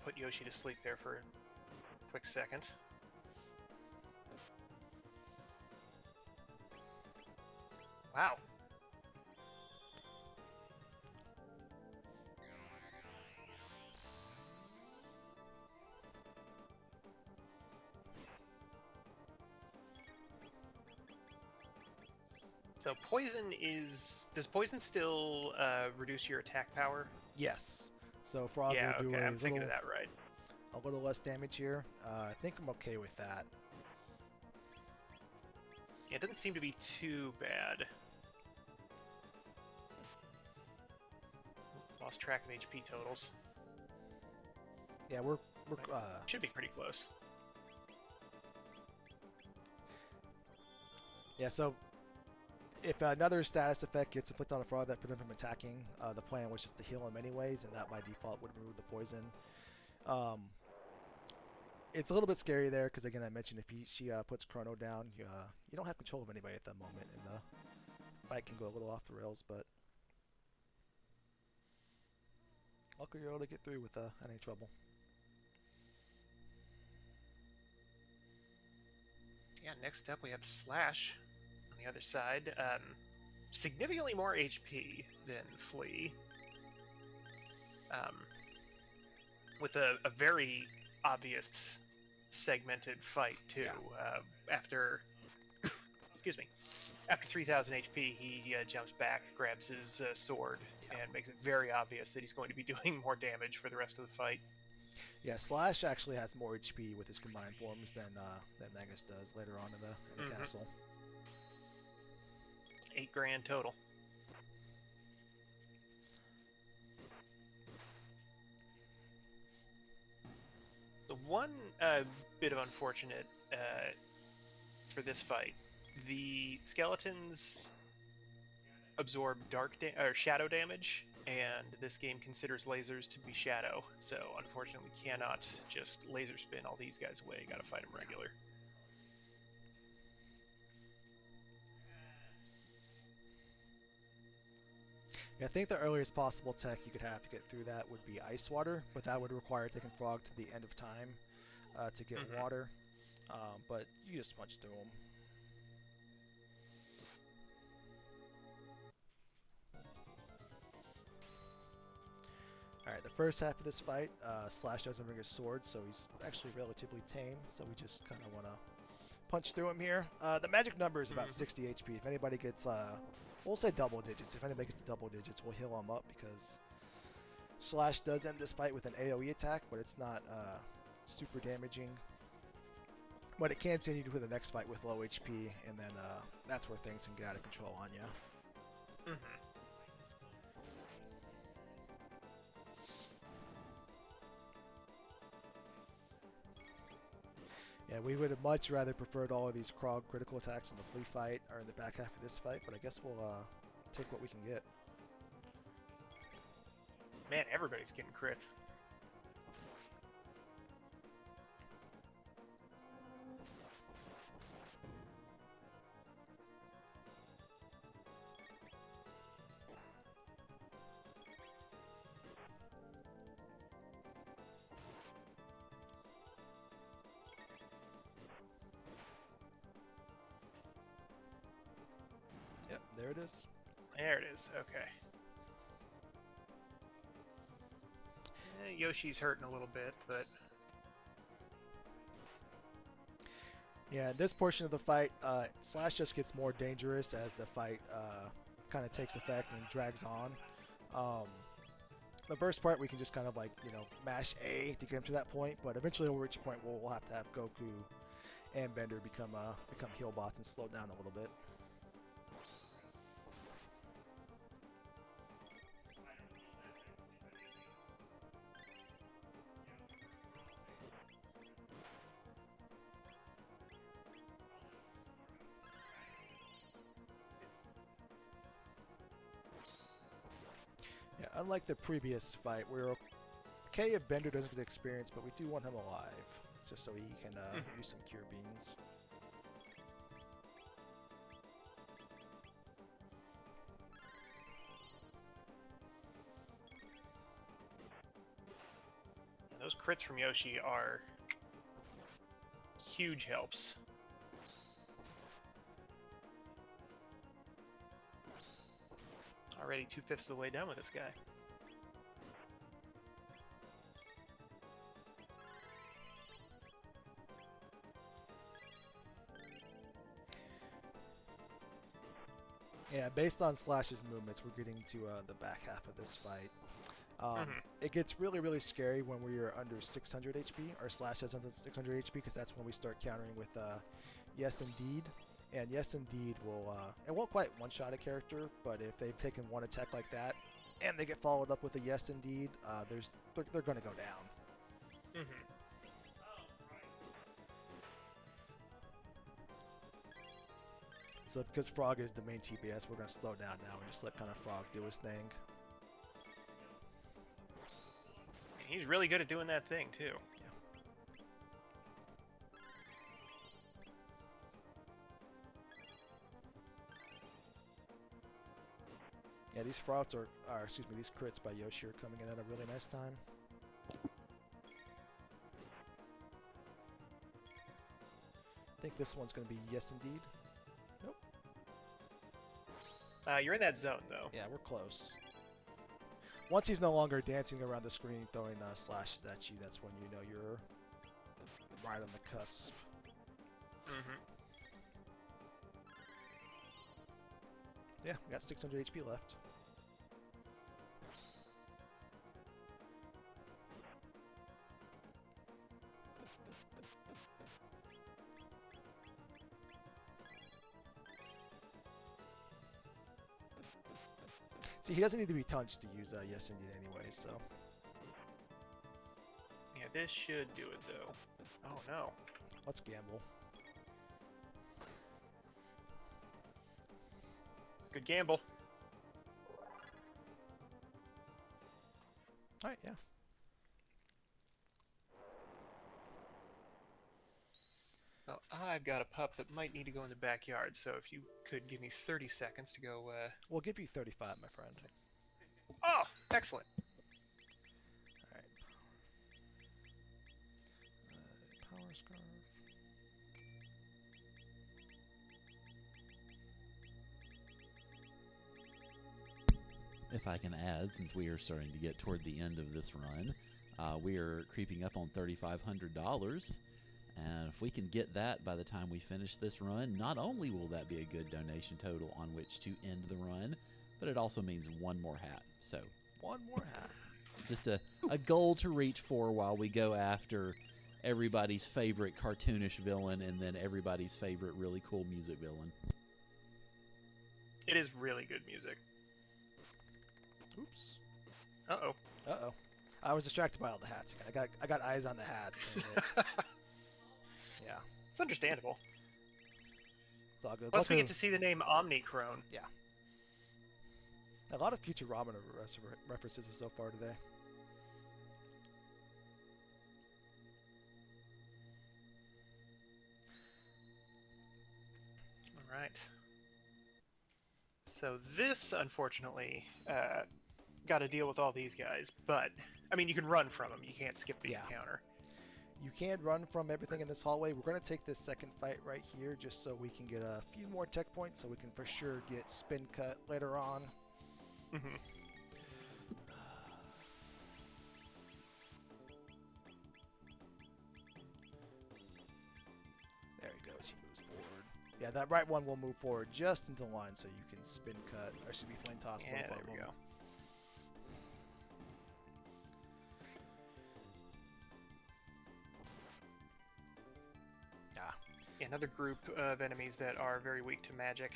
[SPEAKER 1] Put Yoshi to sleep there for a quick second. Wow. So poison is... Does poison still reduce your attack power?
[SPEAKER 2] Yes. So Frog
[SPEAKER 1] Yeah,
[SPEAKER 2] will do
[SPEAKER 1] okay,
[SPEAKER 2] a
[SPEAKER 1] I'm thinking of
[SPEAKER 2] little,
[SPEAKER 1] that right.
[SPEAKER 2] a little less damage here. I think I'm okay with that.
[SPEAKER 1] It doesn't seem to be too bad. Lost track of HP totals.
[SPEAKER 2] Yeah, we're
[SPEAKER 1] Should be pretty close.
[SPEAKER 2] yeah. So if another status effect gets inflicted on a Frog that prevents him from attacking, the plan was just to heal him anyways, and that by default would remove the poison. It's a little bit scary there because again I mentioned if she puts Chrono down, you don't have control of anybody at that moment, and the fight can go a little off the rails. But luckily you're able to get through without any trouble.
[SPEAKER 1] Yeah, next up we have Slash on the other side. Significantly more HP than Flea. With a very obvious segmented fight, too.
[SPEAKER 2] Yeah.
[SPEAKER 1] After... excuse me. After 3,000 HP, he jumps back, grabs his sword, and makes it very obvious that he's going to be doing more damage for the rest of the fight.
[SPEAKER 2] Yeah, Slash actually has more HP with his combined forms than Magus does later on in the castle.
[SPEAKER 1] 8 grand total. The one bit of unfortunate for this fight, the skeletons absorb shadow damage, and this game considers lasers to be shadow. So unfortunately, we cannot just laser spin all these guys away. You gotta fight them regular.
[SPEAKER 2] Yeah, I think the earliest possible tech you could have to get through that would be Ice Water, but that would require taking Frog to the end of time to get water. But you just punch through them. Alright, the first half of this fight, Slash doesn't bring his sword, so he's actually relatively tame, so we just kind of want to punch through him here. The magic number is about 60 HP. If anybody gets, we'll say double digits. If anybody gets the double digits, we'll heal him up, because Slash does end this fight with an AoE attack, but it's not super damaging. But it can send you to the next fight with low HP, and then that's where things can get out of control on you. Yeah, we would have much rather preferred all of these Krog critical attacks in the Flea fight or in the back half of this fight, but I guess we'll take what we can get.
[SPEAKER 1] Man, everybody's getting crits.
[SPEAKER 2] Yep, there it is.
[SPEAKER 1] There it is. Okay. Yoshi's hurting a little bit, but...
[SPEAKER 2] Yeah, in this portion of the fight, Slash just gets more dangerous as the fight kind of takes effect and drags on. The first part we can just kind of like, mash A to get him to that point, but eventually we'll reach a point where we'll have to have Goku and Bender become heal bots and slow down a little bit. Yeah, unlike the previous fight, we're okay if Bender doesn't get the experience, but we do want him alive, just so he can use some cure beans.
[SPEAKER 1] And those crits from Yoshi are huge helps. Already 2/5 of the way done with this guy.
[SPEAKER 2] Yeah, based on Slash's movements, we're getting to the back half of this fight. It gets really, really scary when we are under 600 HP, or Slash has under 600 HP, because that's when we start countering with Yes Indeed. And Yes Indeed will, it won't quite one-shot a character, but if they've taken one attack like that, and they get followed up with a Yes Indeed, they're going to go down. So because Frog is the main TPS, we're going to slow down now and just let kind of Frog do his thing.
[SPEAKER 1] He's really good at doing that thing, too.
[SPEAKER 2] Yeah, these frauds these crits by Yoshi are coming in at a really nice time. I think this one's going to be Yes Indeed. Nope.
[SPEAKER 1] You're in that zone, though.
[SPEAKER 2] Yeah, we're close. Once he's no longer dancing around the screen throwing slashes at you, that's when you know you're right on the cusp. Yeah, we got 600 HP left. See, he doesn't need to be touched to use Yes Indeed anyway, so.
[SPEAKER 1] Yeah, this should do it, though. Oh, no.
[SPEAKER 2] Let's gamble.
[SPEAKER 1] Good gamble.
[SPEAKER 2] Alright, yeah.
[SPEAKER 1] Well, I've got a pup that might need to go in the backyard, so if you could give me 30 seconds to go,
[SPEAKER 2] We'll give you 35, my friend.
[SPEAKER 1] Oh, excellent.
[SPEAKER 2] Alright. Power Scarf.
[SPEAKER 4] If I can add, since we are starting to get toward the end of this run, we are creeping up on $3,500. And if we can get that by the time we finish this run, not only will that be a good donation total on which to end the run, but it also means one more hat. So
[SPEAKER 2] one more hat.
[SPEAKER 4] Just a goal to reach for while we go after everybody's favorite cartoonish villain and then everybody's favorite really cool music villain.
[SPEAKER 1] It is really good music.
[SPEAKER 2] Oops.
[SPEAKER 1] Uh-oh.
[SPEAKER 2] Uh-oh. I was distracted by all the hats. I got eyes on the hats. Yeah.
[SPEAKER 1] It's understandable.
[SPEAKER 2] It's all good.
[SPEAKER 1] Plus, we get to see the name Omnichrone.
[SPEAKER 2] Yeah. A lot of Futurama references so far today.
[SPEAKER 1] All right. So this, unfortunately, got to deal with all these guys. But, I mean, you can run from them. You can't skip the encounter.
[SPEAKER 2] You can run from everything in this hallway. We're going to take this second fight right here just so we can get a few more tech points so we can for sure get spin cut later on.
[SPEAKER 1] Mm-hmm.
[SPEAKER 2] There he goes. He moves forward. Yeah, that right one will move forward just into line so you can spin cut, or should be flame toss.
[SPEAKER 1] Yeah, there we go. Another group of enemies that are very weak to magic.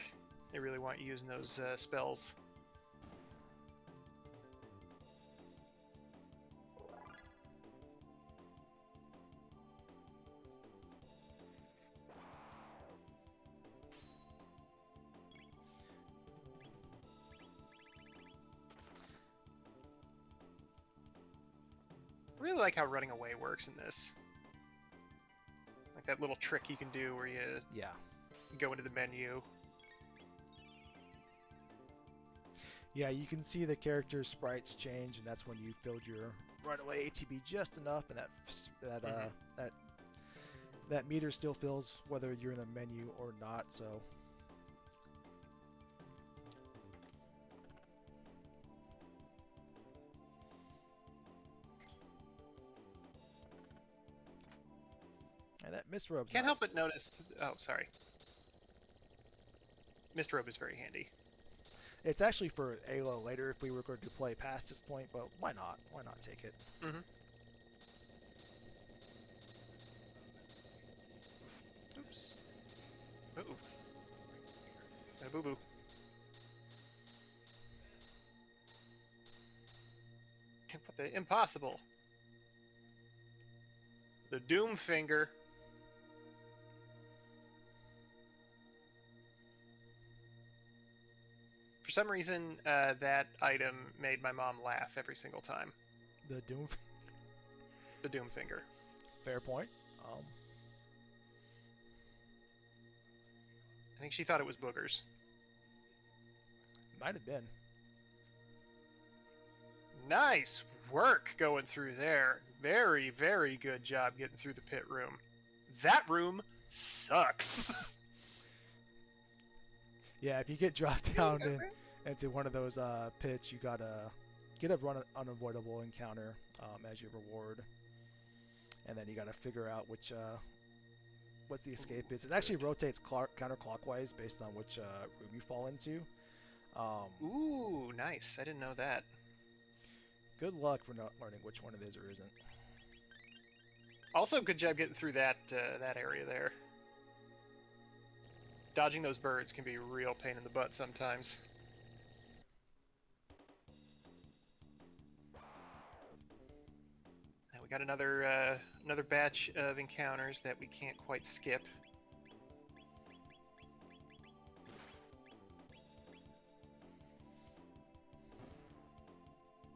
[SPEAKER 1] They really want you using those spells. I really like how running away works in this. Like that little trick you can do where you go into the menu.
[SPEAKER 2] Yeah, you can see the character sprites change, and that's when you filled your runaway ATB just enough, and that meter still fills whether you're in the menu or not. So. And that mist robe.
[SPEAKER 1] Can't help but notice. Oh, sorry. Mist robe is very handy.
[SPEAKER 2] It's actually for a little later if we were going to play past this point, but why not? Why not take it?
[SPEAKER 1] Mm-hmm.
[SPEAKER 2] Oops.
[SPEAKER 1] Uh-oh. A boo-boo. What the impossible? The Doom Finger. For some reason, that item made my mom laugh every single time.
[SPEAKER 2] The Doom.
[SPEAKER 1] The Doom Finger.
[SPEAKER 2] Fair point.
[SPEAKER 1] I think she thought it was boogers.
[SPEAKER 2] Might have been.
[SPEAKER 1] Nice work going through there. Very, very good job getting through the pit room. That room sucks.
[SPEAKER 2] Yeah, if you get dropped down into one of those pits, you gotta get a run unavoidable encounter as your reward, and then you gotta figure out which what the escape is. It actually rotates counterclockwise based on which room you fall into.
[SPEAKER 1] Ooh, nice. I didn't know that.
[SPEAKER 2] Good luck for not learning which one it is or isn't.
[SPEAKER 1] Also, good job getting through that that area there. Dodging those birds can be a real pain in the butt sometimes. Now we got another another batch of encounters that we can't quite skip.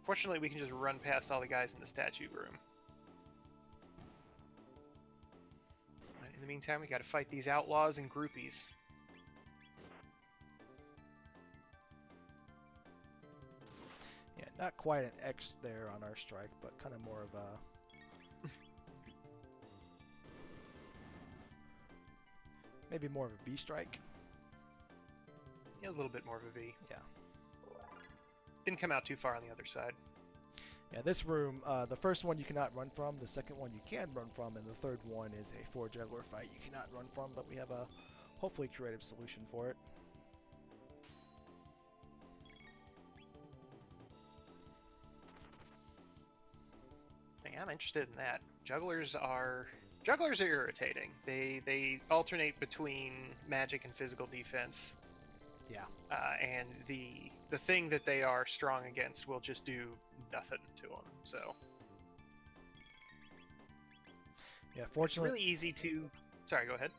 [SPEAKER 1] Fortunately, we can just run past all the guys in the statue room. In the meantime, we got to fight these outlaws and groupies.
[SPEAKER 2] Yeah, not quite an X there on our strike, but kind of more of a... maybe more of a V strike.
[SPEAKER 1] Yeah, it was a little bit more of a V.
[SPEAKER 2] Yeah.
[SPEAKER 1] Didn't come out too far on the other side.
[SPEAKER 2] Yeah, this room, the first one you cannot run from, the second one you can run from, and the third one is a 4-juggler fight you cannot run from, but we have a hopefully creative solution for it.
[SPEAKER 1] Yeah, I'm interested in that. Jugglers are irritating. They alternate between magic and physical defense.
[SPEAKER 2] Yeah.
[SPEAKER 1] And the thing that they are strong against will just do nothing to them. So
[SPEAKER 2] Yeah,
[SPEAKER 1] it's
[SPEAKER 2] fortunately...
[SPEAKER 1] really easy to... Sorry, go ahead.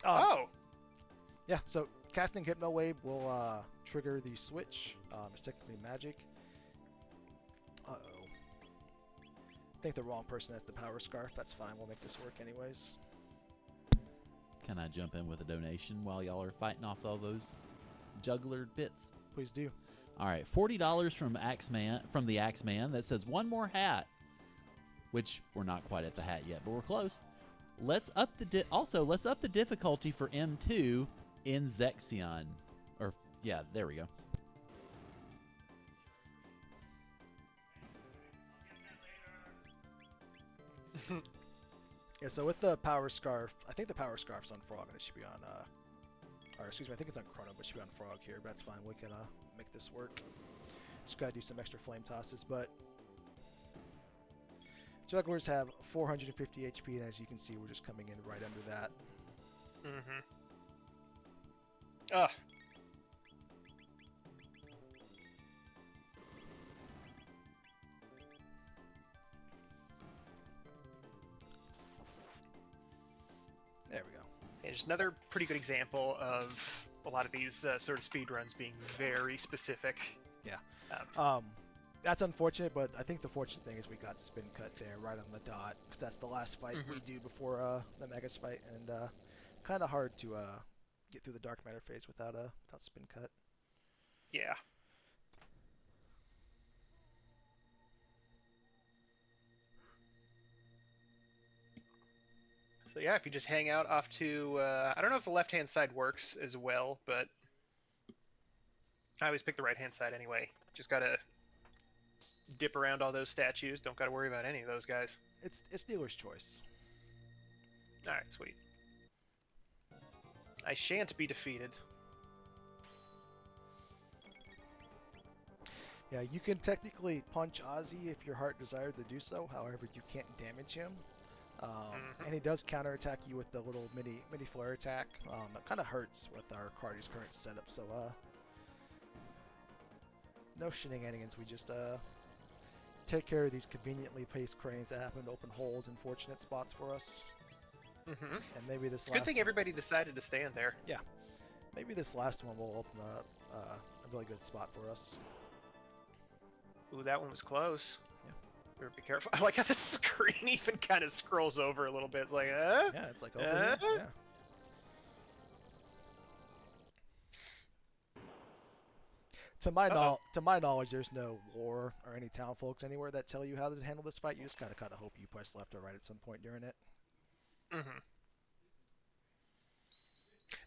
[SPEAKER 2] Oh! Yeah, so casting Hypno Wave will trigger the switch. It's technically magic. Uh-oh. I think the wrong person has the power scarf. That's fine. We'll make this work anyways.
[SPEAKER 4] Can I jump in with a donation while y'all are fighting off all those juggler bits?
[SPEAKER 2] Please do.
[SPEAKER 4] All right, $40 from the Axeman that says one more hat, which we're not quite at the hat yet, but we're close. Let's up the difficulty for M2 in Zexion. Or yeah, there we go.
[SPEAKER 2] Yeah, so with the power scarf, I think the power scarf's on Frog, and it should be on, or excuse me, I think it's on Chrono, but it should be on Frog here. That's fine. We can make this work. Just gotta do some extra flame tosses, but jugglers have 450 HP, and as you can see, we're just coming in right under that.
[SPEAKER 1] Mm-hmm. Ugh.
[SPEAKER 2] There we go.
[SPEAKER 1] Yeah, just another pretty good example of a lot of these sort of speed runs being very specific.
[SPEAKER 2] Yeah. That's unfortunate, but I think the fortunate thing is we got spin cut there right on the dot, because that's the last fight we do before the Magus fight, and kind of hard to get through the dark matter phase without spin cut.
[SPEAKER 1] Yeah. So yeah, if you just hang out off to, I don't know if the left-hand side works as well, but I always pick the right-hand side anyway. Just gotta dip around all those statues. Don't gotta worry about any of those guys.
[SPEAKER 2] It's dealer's choice.
[SPEAKER 1] All right, sweet. I shan't be defeated.
[SPEAKER 2] Yeah, you can technically punch Ozzy if your heart desired to do so. However, you can't damage him. And he does counterattack you with the little mini flare attack. It kind of hurts with our party's current setup. So no shenanigans. We just take care of these conveniently placed cranes that happen to open holes in fortunate spots for us.
[SPEAKER 1] Mm-hmm.
[SPEAKER 2] And maybe this
[SPEAKER 1] Good thing everybody decided to stand there.
[SPEAKER 2] Yeah. Maybe this last one will open up a really good spot for us.
[SPEAKER 1] Ooh, that one was close.
[SPEAKER 2] Yeah.
[SPEAKER 1] Better be careful. I like how the screen even kind of scrolls over a little bit. It's like,
[SPEAKER 2] Yeah, it's like over here. Yeah. To my knowledge, there's no lore or any town folks anywhere that tell you how to handle this fight. You just kind of hope you press left or right at some point during it.
[SPEAKER 1] Mm-hmm.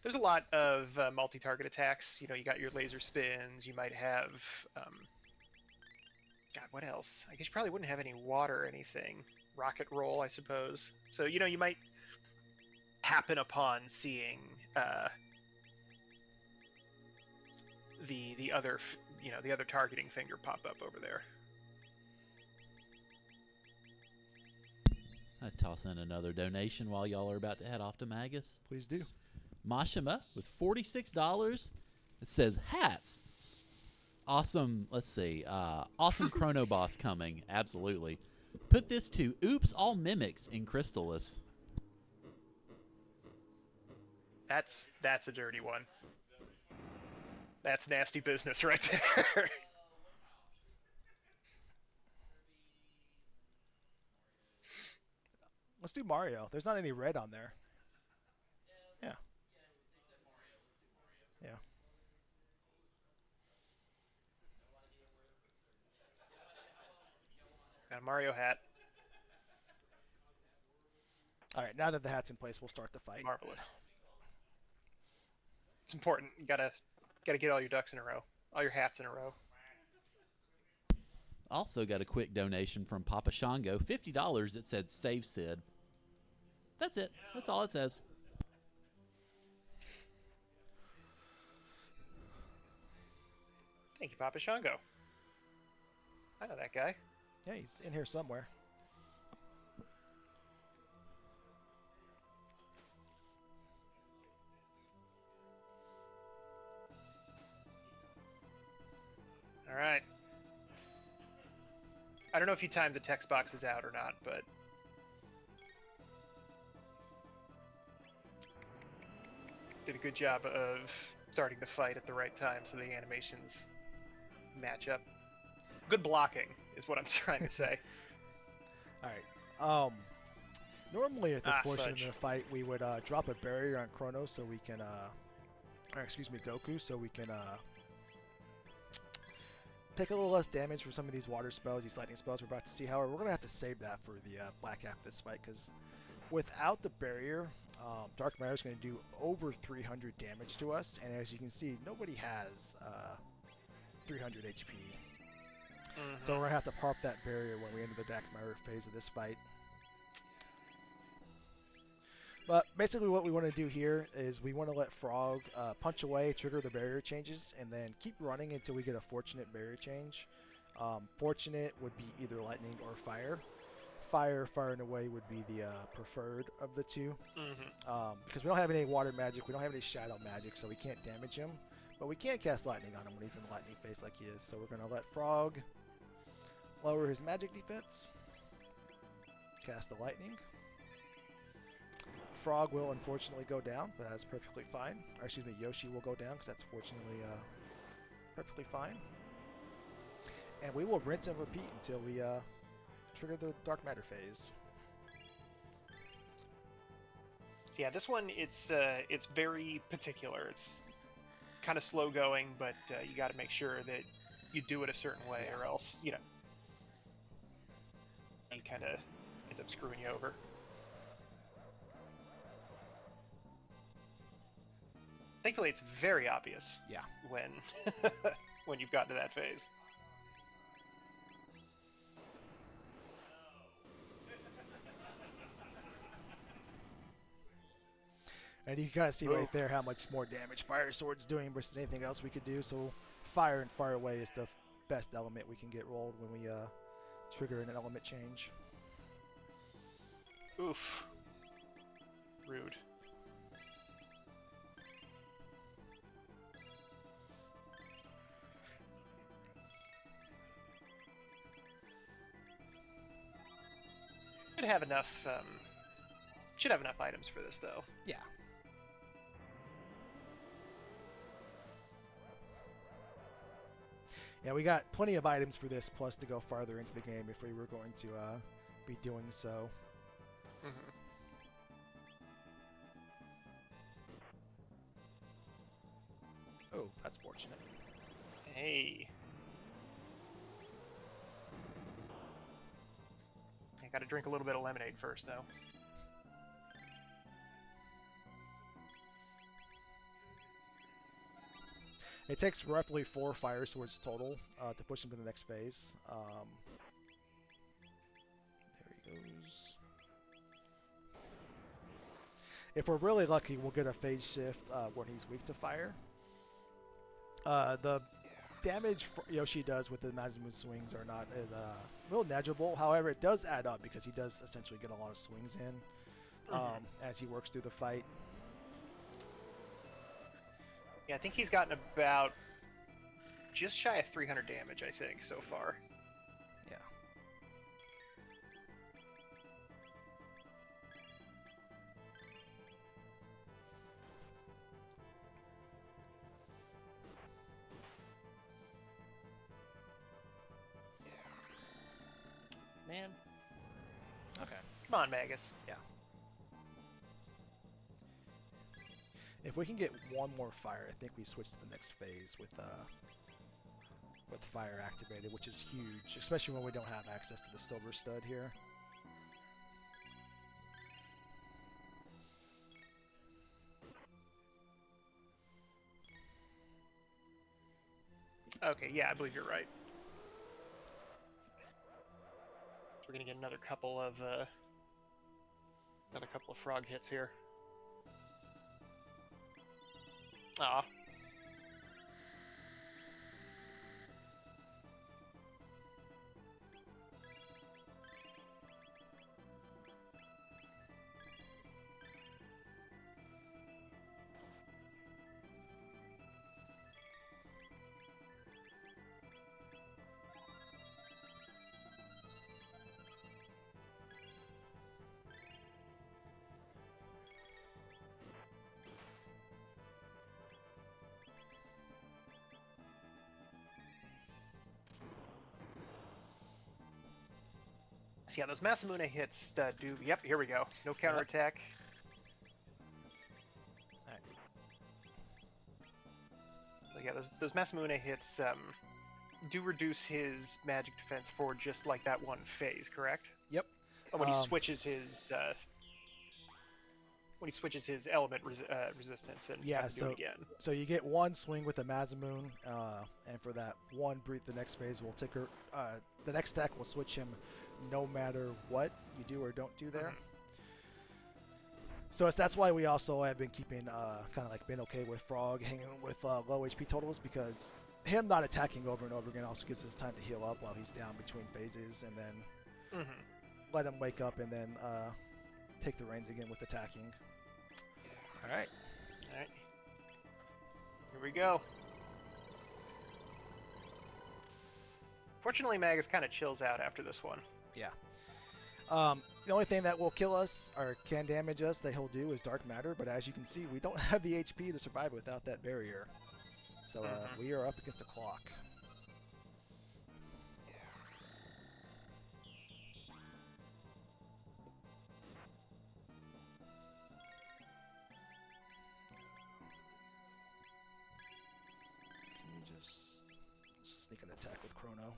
[SPEAKER 1] There's a lot of multi-target attacks. You know, you got your laser spins. You might have, God, what else? I guess you probably wouldn't have any water or anything. Rocket roll, I suppose. So you know, you might happen upon seeing the other the other targeting finger pop up over there.
[SPEAKER 4] I toss in another donation while y'all are about to head off to Magus.
[SPEAKER 2] Please do.
[SPEAKER 4] Mashima with $46. It says hats. Awesome. Let's see. Awesome Chrono boss coming. Absolutely. Put this to oops all mimics in Crystallis.
[SPEAKER 1] That's a dirty one. That's nasty business right there.
[SPEAKER 2] Let's do Mario. There's not any red on there. Yeah. Yeah.
[SPEAKER 1] Got a Mario hat.
[SPEAKER 2] All right, now that the hat's in place, we'll start the fight.
[SPEAKER 1] Marvelous. It's important. You gotta get all your ducks in a row, all your hats in a row.
[SPEAKER 4] Also got a quick donation from Papa Shango, $50. It said save Sid. That's it. That's all it says.
[SPEAKER 1] Thank you, Papa Shango. I know that guy.
[SPEAKER 2] Yeah, he's in here somewhere.
[SPEAKER 1] All right. I don't know if you timed the text boxes out or not, but did a good job of starting the fight at the right time so the animations match up. Good blocking is what I'm trying to say.
[SPEAKER 2] All right. Normally at this portion
[SPEAKER 1] fudge.
[SPEAKER 2] of the fight, we would drop a barrier on Chrono so we can, or excuse me, Goku, so we can take a little less damage from some of these water spells, these lightning spells we're about to see. However, we're gonna have to save that for the black half of this fight because without the barrier, Dark Matter is going to do over 300 damage to us, and as you can see, nobody has 300 HP.
[SPEAKER 1] Mm-hmm.
[SPEAKER 2] So we're going to have to pop that barrier when we enter the Dark Matter phase of this fight. But basically what we want to do here is we want to let Frog punch away, trigger the barrier changes, and then keep running until we get a fortunate barrier change. Fortunate would be either lightning or fire. Firing away would be the preferred of the two.
[SPEAKER 1] Mm-hmm.
[SPEAKER 2] Because we don't have any water magic, we don't have any shadow magic, so we can't damage him. But we can cast lightning on him when he's in lightning phase like he is. So we're going to let Frog lower his magic defense. Cast the lightning. Frog will unfortunately go down, but that's perfectly fine. Or excuse me, Yoshi will go down because that's fortunately perfectly fine. And we will rinse and repeat until we trigger the Dark Matter phase.
[SPEAKER 1] So yeah, this one it's very particular. It's kind of slow going, but you got to make sure that you do it a certain way, or else he kind of ends up screwing you over. Thankfully, it's very obvious.
[SPEAKER 2] Yeah.
[SPEAKER 1] When when you've gotten to that phase.
[SPEAKER 2] And you can kind of see right there how much more damage Fire Sword's doing versus anything else we could do. So fire and fire away is the best element we can get rolled when we trigger an element change.
[SPEAKER 1] Oof. Rude. Should have enough items for this, though.
[SPEAKER 2] Yeah. Yeah, we got plenty of items for this, plus to go farther into the game if we were going to be doing so.
[SPEAKER 1] Mm-hmm.
[SPEAKER 2] Oh, that's fortunate.
[SPEAKER 1] Hey. I gotta drink a little bit of lemonade first, though.
[SPEAKER 2] It takes roughly 4 fire swords total to push him to the next phase. There he goes. If we're really lucky, we'll get a phase shift when he's weak to fire. The damage Yoshi does with the Masamune swings are not as real negligible. However, it does add up because he does essentially get a lot of swings in as he works through the fight.
[SPEAKER 1] Yeah, I think he's gotten about just shy of 300 damage, I think, so far.
[SPEAKER 2] Yeah.
[SPEAKER 1] Man.
[SPEAKER 2] Okay.
[SPEAKER 1] Come on, Magus.
[SPEAKER 2] Yeah. If we can get one more fire, I think we switch to the next phase with fire activated, which is huge, especially when we don't have access to the silver stud here.
[SPEAKER 1] Okay, yeah, I believe you're right. We're gonna get another couple of frog hits here. Aw. So yeah, those Masamune hits do... Yep, here we go. No counterattack.
[SPEAKER 2] Alright.
[SPEAKER 1] So yeah, those Masamune hits do reduce his magic defense for just like that one phase, correct?
[SPEAKER 2] Yep.
[SPEAKER 1] And when he switches his element resistance and
[SPEAKER 2] Yeah,
[SPEAKER 1] have to do it again.
[SPEAKER 2] So you get one swing with the Masamune, and for that one breathe the next phase, we'll take her. The next deck will switch him, no matter what you do or don't do there. So that's why we also have been keeping kind of like been okay with Frog hanging with low HP totals, because him not attacking over and over again also gives us time to heal up while he's down between phases, and then let him wake up and then take the reins again with attacking. All right.
[SPEAKER 1] Here we go. Fortunately, Magus kind of chills out after this one.
[SPEAKER 2] Yeah. The only thing that will kill us or can damage us that he'll do is dark matter, but as you can see, we don't have the HP to survive without that barrier. So we are up against a clock. Can you just sneak an attack with Chrono?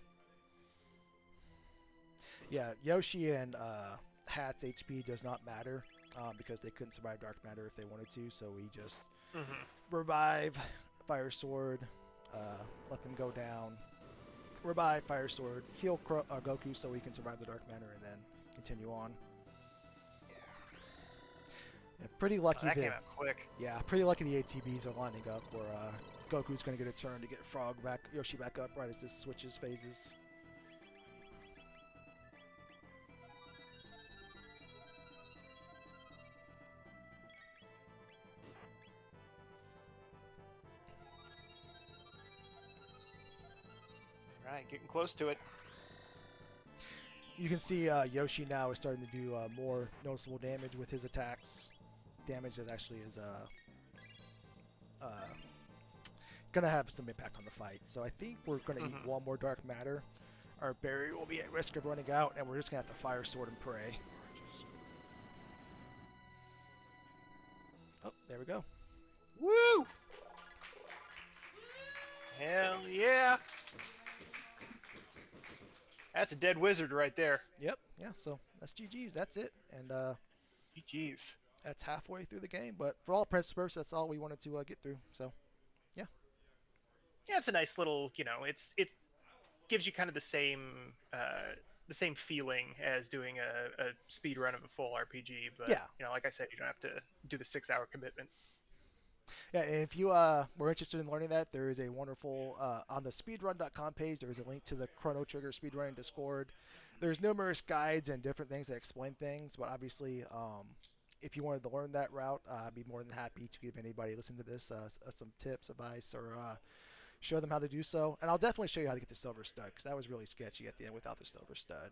[SPEAKER 2] Yeah, Yoshi and Hat's HP does not matter because they couldn't survive dark matter if they wanted to, so we just revive Fire Sword, let them go down, revive Fire Sword, heal Goku so we can survive the dark matter, and then continue on. Yeah, pretty lucky
[SPEAKER 1] that came out quick.
[SPEAKER 2] Yeah, pretty lucky the ATBs are lining up where Goku's going to get a turn to get Yoshi back up right as this switches phases.
[SPEAKER 1] All right, getting close to it.
[SPEAKER 2] You can see Yoshi now is starting to do more noticeable damage with his attacks. Damage that actually is going to have some impact on the fight. So I think we're going to eat one more Dark Matter. Our berry will be at risk of running out, and we're just going to have to Fire Sword and pray. Oh, there we go.
[SPEAKER 1] Woo! Hell yeah! That's a dead wizard right there.
[SPEAKER 2] Yep, yeah, so that's GG's. That's it. And
[SPEAKER 1] GG's.
[SPEAKER 2] that's halfway through the game. But for all intents and purposes, that's all we wanted to get through. So, yeah.
[SPEAKER 1] Yeah, it's a nice little, it gives you kind of the same feeling as doing a speed run of a full RPG. But,
[SPEAKER 2] yeah.
[SPEAKER 1] Like I said, you don't have to do the 6-hour commitment.
[SPEAKER 2] Yeah, and if you were interested in learning that, there is a wonderful, on the speedrun.com page, there is a link to the Chrono Trigger speedrunning Discord. There's numerous guides and different things that explain things, but obviously, if you wanted to learn that route, I'd be more than happy to give anybody listening to this some tips, advice, or show them how to do so. And I'll definitely show you how to get the silver stud, because that was really sketchy at the end without the silver stud.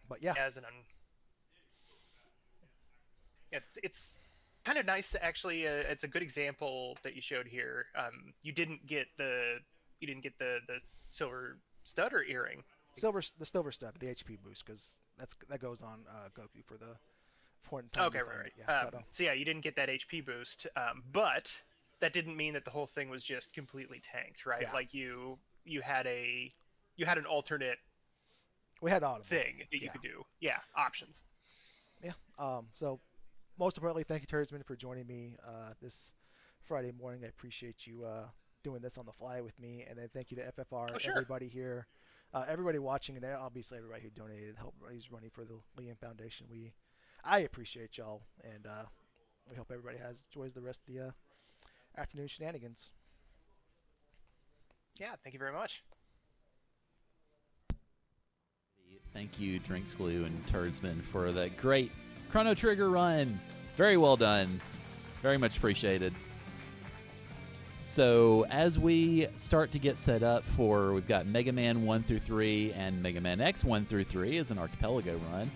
[SPEAKER 2] But yeah.
[SPEAKER 1] It's kind of nice to actually. It's a good example that you showed here. You didn't get the silver stud or earring.
[SPEAKER 2] The silver stud, the HP boost, because that goes on Goku for the point in time.
[SPEAKER 1] Okay, right.
[SPEAKER 2] Yeah,
[SPEAKER 1] so yeah, you didn't get that HP boost, but that didn't mean that the whole thing was just completely tanked, right?
[SPEAKER 2] Yeah.
[SPEAKER 1] Like you had an alternate.
[SPEAKER 2] We had all of
[SPEAKER 1] thing that you could do. Yeah, options.
[SPEAKER 2] Yeah. So. Most importantly, thank you, Turdsman, for joining me this Friday morning. I appreciate you doing this on the fly with me. And then thank you to FFR, everybody here, everybody watching, and obviously everybody who donated, help raise money for the Liam Foundation. I appreciate y'all, and we hope everybody enjoys the rest of the afternoon shenanigans.
[SPEAKER 1] Yeah, thank you very much.
[SPEAKER 4] Thank you, Drinks Glue and Turdsman, for the great Chrono Trigger run. Very well done. Very much appreciated. So as we start to get set up we've got Mega Man 1 through 3 and Mega Man X 1 through 3 as an archipelago run.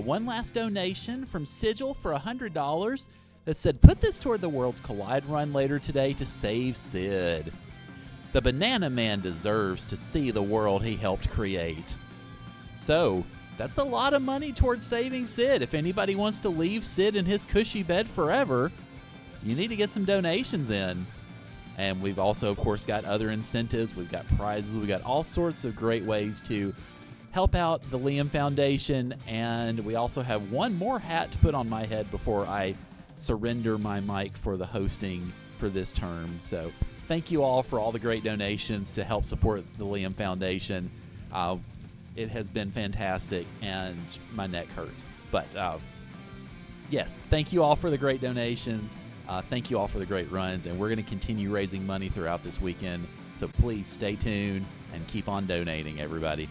[SPEAKER 4] One last donation from Sigil for $100 that said, put this toward the Worlds Collide run later today to save Sid. The Banana Man deserves to see the world he helped create. So, that's a lot of money towards saving Sid. If anybody wants to leave Sid in his cushy bed forever, you need to get some donations in. And we've also, of course, got other incentives. We've got prizes. We've got all sorts of great ways to help out the Liam Foundation. And we also have one more hat to put on my head before I surrender my mic for the hosting for this term. So thank you all for all the great donations to help support the Liam Foundation. It has been fantastic, and my neck hurts. But, yes, thank you all for the great donations. Thank you all for the great runs, and we're going to continue raising money throughout this weekend. So please stay tuned and keep on donating, everybody.